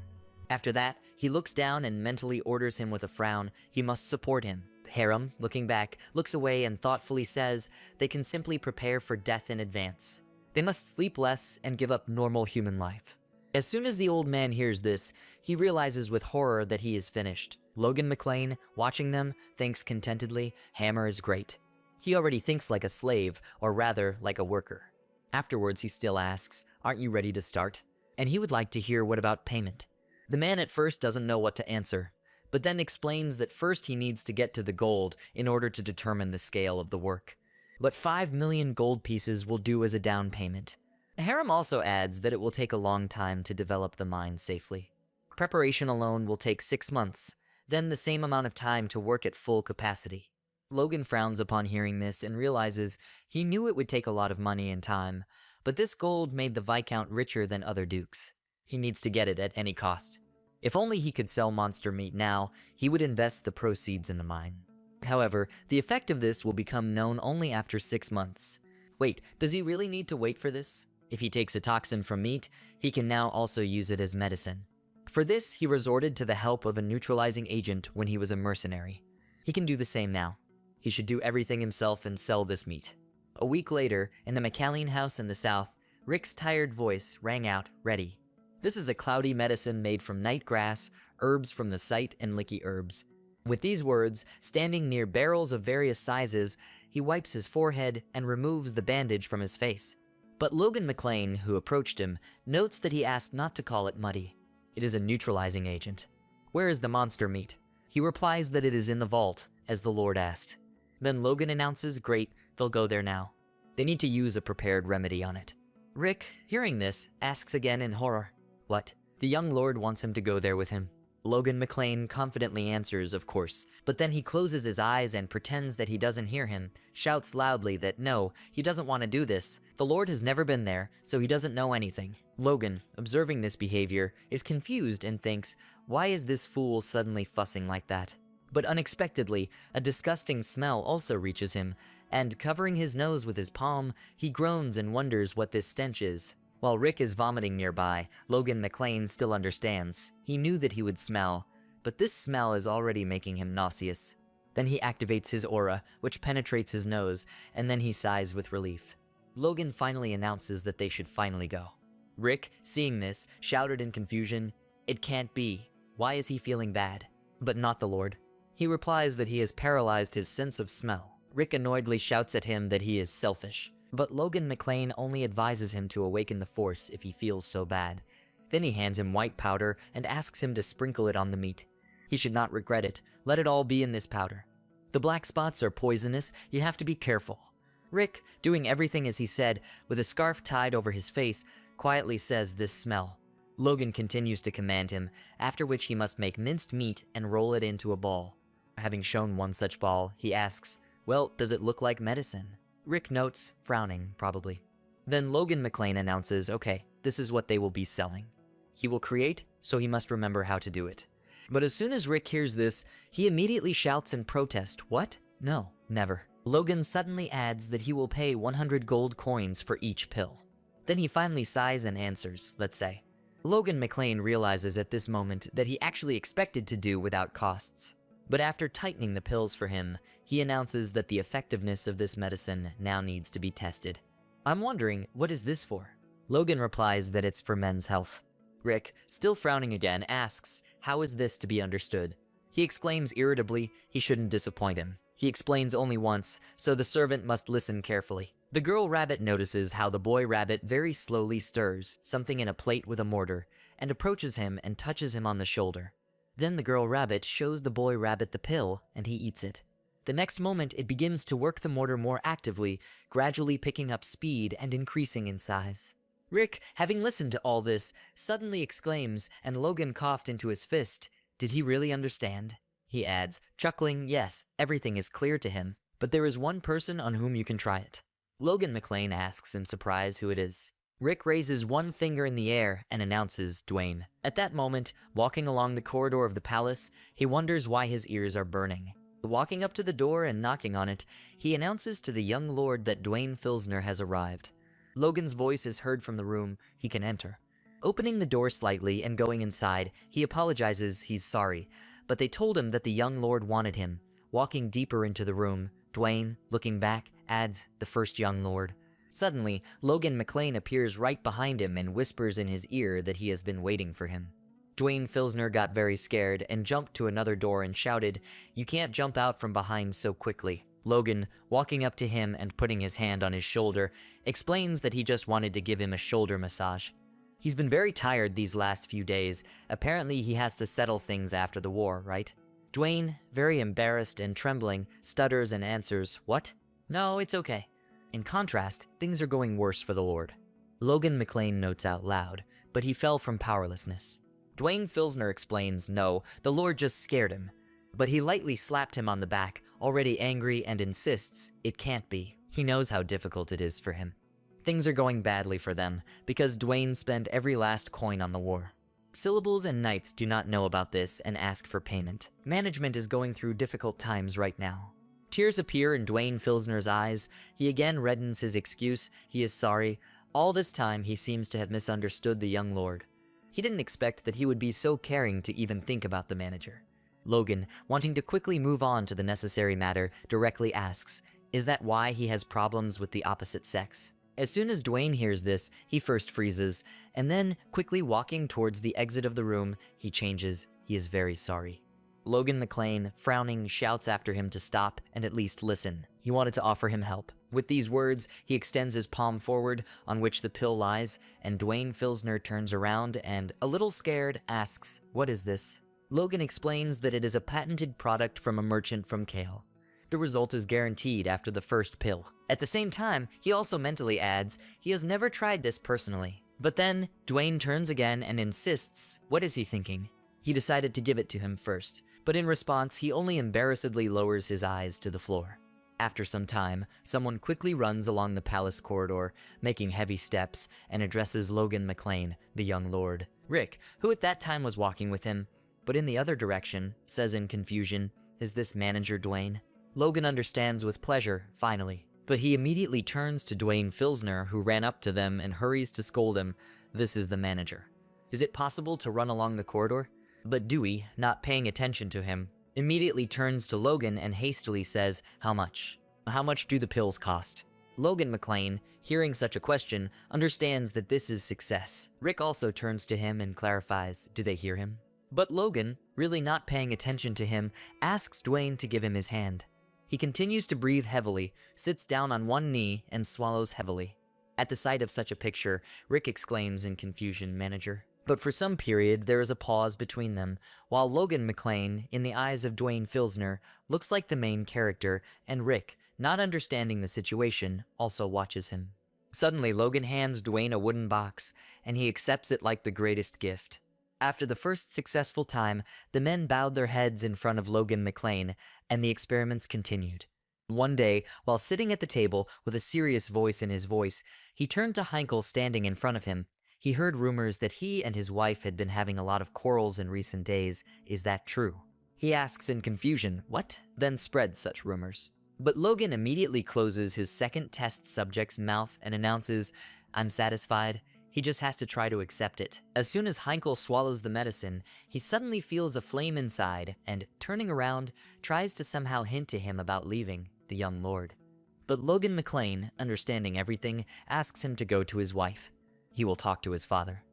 After that, he looks down and mentally orders him with a frown, he must support him. Harem, looking back, looks away and thoughtfully says they can simply prepare for death in advance. They must sleep less and give up normal human life. As soon as the old man hears this, he realizes with horror that he is finished. Logan McLean, watching them, thinks contentedly, Hammer is great. He already thinks like a slave, or rather, like a worker. Afterwards, he still asks, aren't you ready to start? And he would like to hear what about payment. The man at first doesn't know what to answer, but then explains that first he needs to get to the gold in order to determine the scale of the work. But 5 million gold pieces will do as a down payment. Harem also adds that it will take a long time to develop the mine safely. Preparation alone will take 6 months, then the same amount of time to work at full capacity. Logan frowns upon hearing this and realizes he knew it would take a lot of money and time, but this gold made the Viscount richer than other dukes. He needs to get it at any cost. If only he could sell monster meat now, he would invest the proceeds in the mine. However, the effect of this will become known only after 6 months. Wait, does he really need to wait for this? If he takes a toxin from meat, he can now also use it as medicine. For this, he resorted to the help of a neutralizing agent when he was a mercenary. He can do the same now. He should do everything himself and sell this meat. A week later, in the McAlleen house in the south, Rick's tired voice rang out, ready. This is a cloudy medicine made from night grass, herbs from the site, and licky herbs. With these words, standing near barrels of various sizes, he wipes his forehead and removes the bandage from his face. But Logan McLean, who approached him, notes that he asked not to call it muddy. It is a neutralizing agent. Where is the monster meat? He replies that it is in the vault, as the Lord asked. Then Logan announces, great, they'll go there now. They need to use a prepared remedy on it. Rick, hearing this, asks again in horror. What? The young lord wants him to go there with him. Logan McLean confidently answers, of course, but then he closes his eyes and pretends that he doesn't hear him, shouts loudly that no, he doesn't want to do this. The Lord has never been there, so he doesn't know anything. Logan, observing this behavior, is confused and thinks, why is this fool suddenly fussing like that? But unexpectedly, a disgusting smell also reaches him, and covering his nose with his palm, he groans and wonders what this stench is. While Rick is vomiting nearby, Logan McClane still understands. He knew that he would smell, but this smell is already making him nauseous. Then he activates his aura, which penetrates his nose, and then he sighs with relief. Logan finally announces that they should finally go. Rick, seeing this, shouted in confusion, "It can't be. Why is he feeling bad?" But not the Lord. He replies that he has paralyzed his sense of smell. Rick annoyedly shouts at him that he is selfish, but Logan McClane only advises him to awaken the Force if he feels so bad. Then he hands him white powder and asks him to sprinkle it on the meat. He should not regret it. Let it all be in this powder. The black spots are poisonous. You have to be careful. Rick, doing everything as he said, with a scarf tied over his face, quietly says this smell. Logan continues to command him, after which he must make minced meat and roll it into a ball. Having shown one such ball, he asks, "Well, does it look like medicine?" Rick notes, frowning, probably. Then Logan McClane announces, okay, this is what they will be selling. He will create, so he must remember how to do it. But as soon as Rick hears this, he immediately shouts in protest, "What? No, never." Logan suddenly adds that he will pay 100 gold coins for each pill. Then he finally sighs and answers, let's say. Logan McClane realizes at this moment that he actually expected to do without costs. But after tightening the pills for him, he announces that the effectiveness of this medicine now needs to be tested. "I'm wondering, what is this for?" Logan replies that it's for men's health. Rick, still frowning again, asks, how is this to be understood? He exclaims irritably he shouldn't disappoint him. He explains only once, so the servant must listen carefully. The girl rabbit notices how the boy rabbit very slowly stirs something in a plate with a mortar, and approaches him and touches him on the shoulder. Then the girl rabbit shows the boy rabbit the pill, and he eats it. The next moment it begins to work the mortar more actively, gradually picking up speed and increasing in size. Rick, having listened to all this, suddenly exclaims, and Logan coughed into his fist, "Did he really understand?" He adds, chuckling, yes, everything is clear to him, but there is one person on whom you can try it. Logan McClane asks in surprise who it is. Rick raises one finger in the air and announces Dwayne. At that moment, walking along the corridor of the palace, he wonders why his ears are burning. Walking up to the door and knocking on it, he announces to the young lord that Dwayne Filsner has arrived. Logan's voice is heard from the room. He can enter. Opening the door slightly and going inside, he apologizes he's sorry, but they told him that the young lord wanted him. Walking deeper into the room, Dwayne, looking back, adds, the first young lord. Suddenly, Logan McClane appears right behind him and whispers in his ear that he has been waiting for him. Dwayne Filsner got very scared and jumped to another door and shouted, "You can't jump out from behind so quickly." Logan, walking up to him and putting his hand on his shoulder, explains that he just wanted to give him a shoulder massage. He's been very tired these last few days. Apparently he has to settle things after the war, right? Dwayne, very embarrassed and trembling, stutters and answers, "What? No, it's okay." In contrast, things are going worse for the Lord. Logan McClane notes out loud, but he fell from powerlessness. Dwayne Filsner explains, no, the Lord just scared him. But he lightly slapped him on the back, already angry, and insists it can't be. He knows how difficult it is for him. Things are going badly for them, because Dwayne spent every last coin on the war. Syllables and Knights do not know about this and ask for payment. Management is going through difficult times right now. Tears appear in Dwayne Filsner's eyes. He again reddens his excuse. He is sorry. All this time, he seems to have misunderstood the young lord. He didn't expect that he would be so caring to even think about the manager. Logan, wanting to quickly move on to the necessary matter, directly asks, is that why he has problems with the opposite sex? As soon as Dwayne hears this, he first freezes, and then, quickly walking towards the exit of the room, he changes. He is very sorry. Logan McClane, frowning, shouts after him to stop and at least listen. He wanted to offer him help. With these words, he extends his palm forward, on which the pill lies, and Dwayne Filsner turns around and, a little scared, asks, "What is this?" Logan explains that it is a patented product from a merchant from Kale. The result is guaranteed after the first pill. At the same time, he also mentally adds, he has never tried this personally. But then, Dwayne turns again and insists, what is he thinking? He decided to give it to him first, but in response, he only embarrassedly lowers his eyes to the floor. After some time, someone quickly runs along the palace corridor, making heavy steps, and addresses Logan McClane, the young lord. Rick, who at that time was walking with him, but in the other direction, says in confusion, is this manager Dwayne? Logan understands with pleasure, finally. But he immediately turns to Dwayne Filsner, who ran up to them and hurries to scold him. This is the manager. Is it possible to run along the corridor? But Dewey, not paying attention to him, immediately turns to Logan and hastily says, "How much? How much do the pills cost?" Logan McClane, hearing such a question, understands that this is success. Rick also turns to him and clarifies, do they hear him? But Logan, really not paying attention to him, asks Dwayne to give him his hand. He continues to breathe heavily, sits down on one knee, and swallows heavily. At the sight of such a picture, Rick exclaims in confusion, "Manager." But for some period, there is a pause between them, while Logan McClane, in the eyes of Dwayne Filsner, looks like the main character, and Rick, not understanding the situation, also watches him. Suddenly, Logan hands Dwayne a wooden box, and he accepts it like the greatest gift. After the first successful time, the men bowed their heads in front of Logan McClane, and the experiments continued. One day, while sitting at the table with a serious voice in his voice, he turned to Heinkel standing in front of him. He heard rumors that he and his wife had been having a lot of quarrels in recent days. Is that true? He asks in confusion, what? Then spreads such rumors. But Logan immediately closes his second test subject's mouth and announces, I'm satisfied. He just has to try to accept it. As soon as Heinkel swallows the medicine, he suddenly feels a flame inside and, turning around, tries to somehow hint to him about leaving the young lord. But Logan McClane, understanding everything, asks him to go to his wife. He will talk to his father.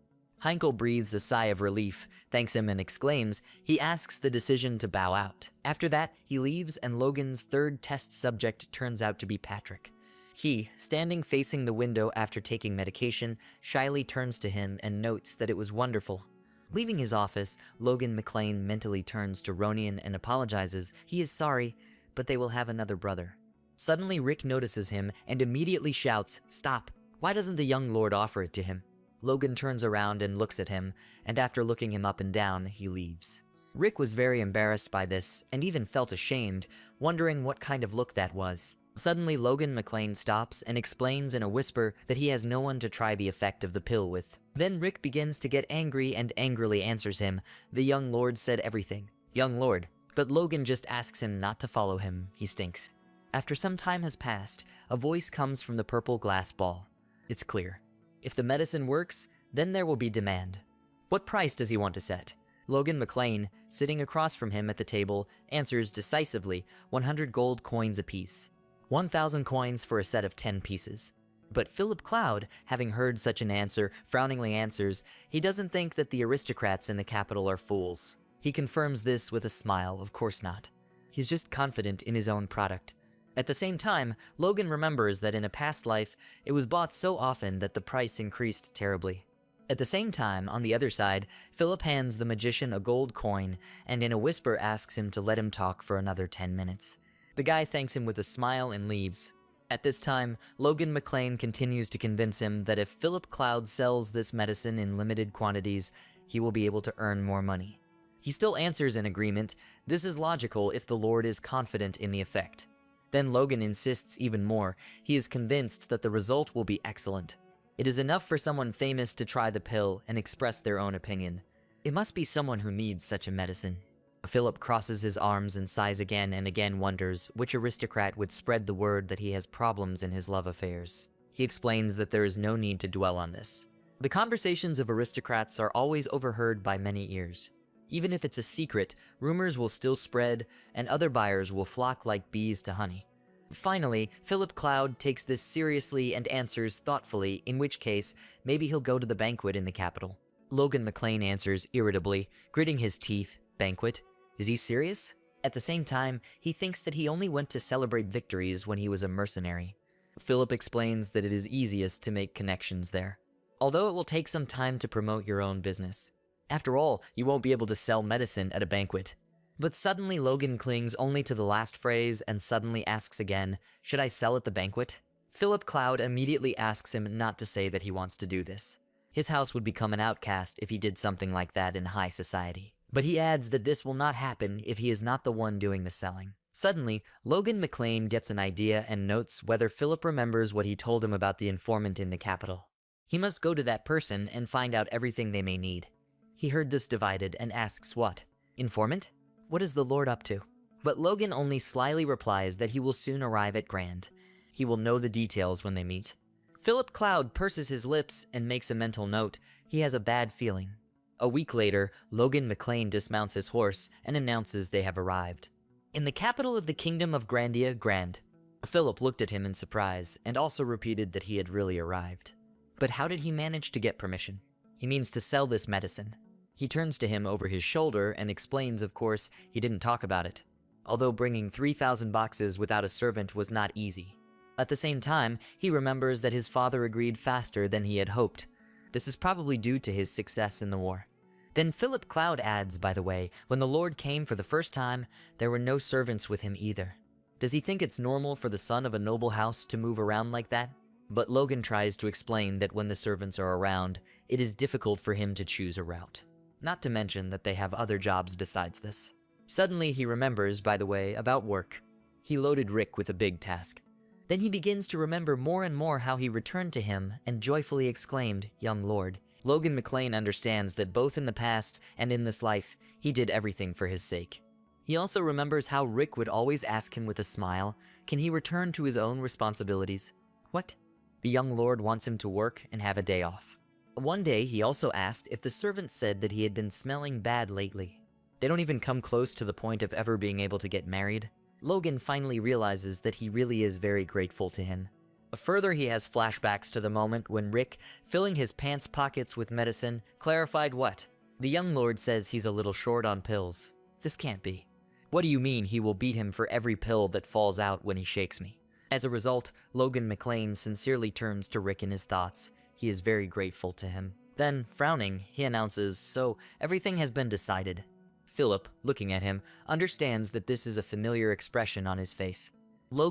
Heinkel breathes a sigh of relief, thanks him and exclaims, he asks the decision to bow out. After that, he leaves and Logan's third test subject turns out to be Patrick. He, standing facing the window after taking medication, shyly turns to him and notes that it was wonderful. Leaving his office, Logan McClane mentally turns to Ronian and apologizes. He is sorry, but they will have another brother. Suddenly, Rick notices him and immediately shouts, stop! Why doesn't the young lord offer it to him? Logan turns around and looks at him, and after looking him up and down, he leaves. Rick was very embarrassed by this, and even felt ashamed, wondering what kind of look that was. Suddenly, Logan McClane stops and explains in a whisper that he has no one to try the effect of the pill with. Then Rick begins to get angry and angrily answers him. The young lord said everything. Young lord. But Logan just asks him not to follow him. He stinks. After some time has passed, a voice comes from the purple glass ball. It's clear. If the medicine works, then there will be demand. What price does he want to set? Logan McClane, sitting across from him at the table, answers decisively 100 gold coins apiece. 1,000 coins for a set of 10 pieces. But Philip Cloud, having heard such an answer, frowningly answers, he doesn't think that the aristocrats in the capital are fools. He confirms this with a smile, of course not. He's just confident in his own product. At the same time, Logan remembers that in a past life, it was bought so often that the price increased terribly. At the same time, on the other side, Philip hands the magician a gold coin and in a whisper asks him to let him talk for another 10 minutes. The guy thanks him with a smile and leaves. At this time, Logan McClane continues to convince him that if Philip Cloud sells this medicine in limited quantities, he will be able to earn more money. He still answers in agreement. This is logical if the Lord is confident in the effect. Then Logan insists even more. He is convinced that the result will be excellent. It is enough for someone famous to try the pill and express their own opinion. It must be someone who needs such a medicine. Philip crosses his arms and sighs again and again wonders which aristocrat would spread the word that he has problems in his love affairs. He explains that there is no need to dwell on this. The conversations of aristocrats are always overheard by many ears. Even if it's a secret, rumors will still spread, and other buyers will flock like bees to honey. Finally, Philip Cloud takes this seriously and answers thoughtfully, in which case, maybe he'll go to the banquet in the capital. Logan McClane answers irritably, gritting his teeth, banquet? Is he serious? At the same time, he thinks that he only went to celebrate victories when he was a mercenary. Philip explains that it is easiest to make connections there, although it will take some time to promote your own business. After all, you won't be able to sell medicine at a banquet. But suddenly Logan clings only to the last phrase and suddenly asks again, should I sell at the banquet? Philip Cloud immediately asks him not to say that he wants to do this. His house would become an outcast if he did something like that in high society. But he adds that this will not happen if he is not the one doing the selling. Suddenly, Logan McClane gets an idea and notes whether Philip remembers what he told him about the informant in the capital. He must go to that person and find out everything they may need. He heard this divided and asks what? Informant? What is the Lord up to? But Logan only slyly replies that he will soon arrive at Grand. He will know the details when they meet. Philip Cloud purses his lips and makes a mental note. He has a bad feeling. A week later, Logan McLean dismounts his horse and announces they have arrived. In the capital of the Kingdom of Grandia, Grand. Philip looked at him in surprise and also repeated that he had really arrived. But how did he manage to get permission? He means to sell this medicine. He turns to him over his shoulder and explains, of course, he didn't talk about it. Although bringing 3,000 boxes without a servant was not easy. At the same time, he remembers that his father agreed faster than he had hoped. This is probably due to his success in the war. Then Philip Cloud adds, by the way, when the Lord came for the first time, there were no servants with him either. Does he think it's normal for the son of a noble house to move around like that? But Logan tries to explain that when the servants are around, it is difficult for him to choose a route. Not to mention that they have other jobs besides this. Suddenly he remembers, by the way, about work. He loaded Rick with a big task. Then he begins to remember more and more how he returned to him and joyfully exclaimed, "Young Lord." Logan McLean understands that both in the past and in this life, he did everything for his sake. He also remembers how Rick would always ask him with a smile, can he return to his own responsibilities? What? The young lord wants him to work and have a day off. One day, he also asked if the servants said that he had been smelling bad lately. They don't even come close to the point of ever being able to get married. Logan finally realizes that he really is very grateful to him. Further, he has flashbacks to the moment when Rick, filling his pants pockets with medicine, clarified what? The young lord says he's a little short on pills. This can't be. What do you mean he will beat him for every pill that falls out when he shakes me? As a result, Logan McLean sincerely turns to Rick in his thoughts. He is very grateful to him. Then, frowning, he announces, so everything has been decided. Philip, looking at him, understands that this is a familiar expression on his face. Logan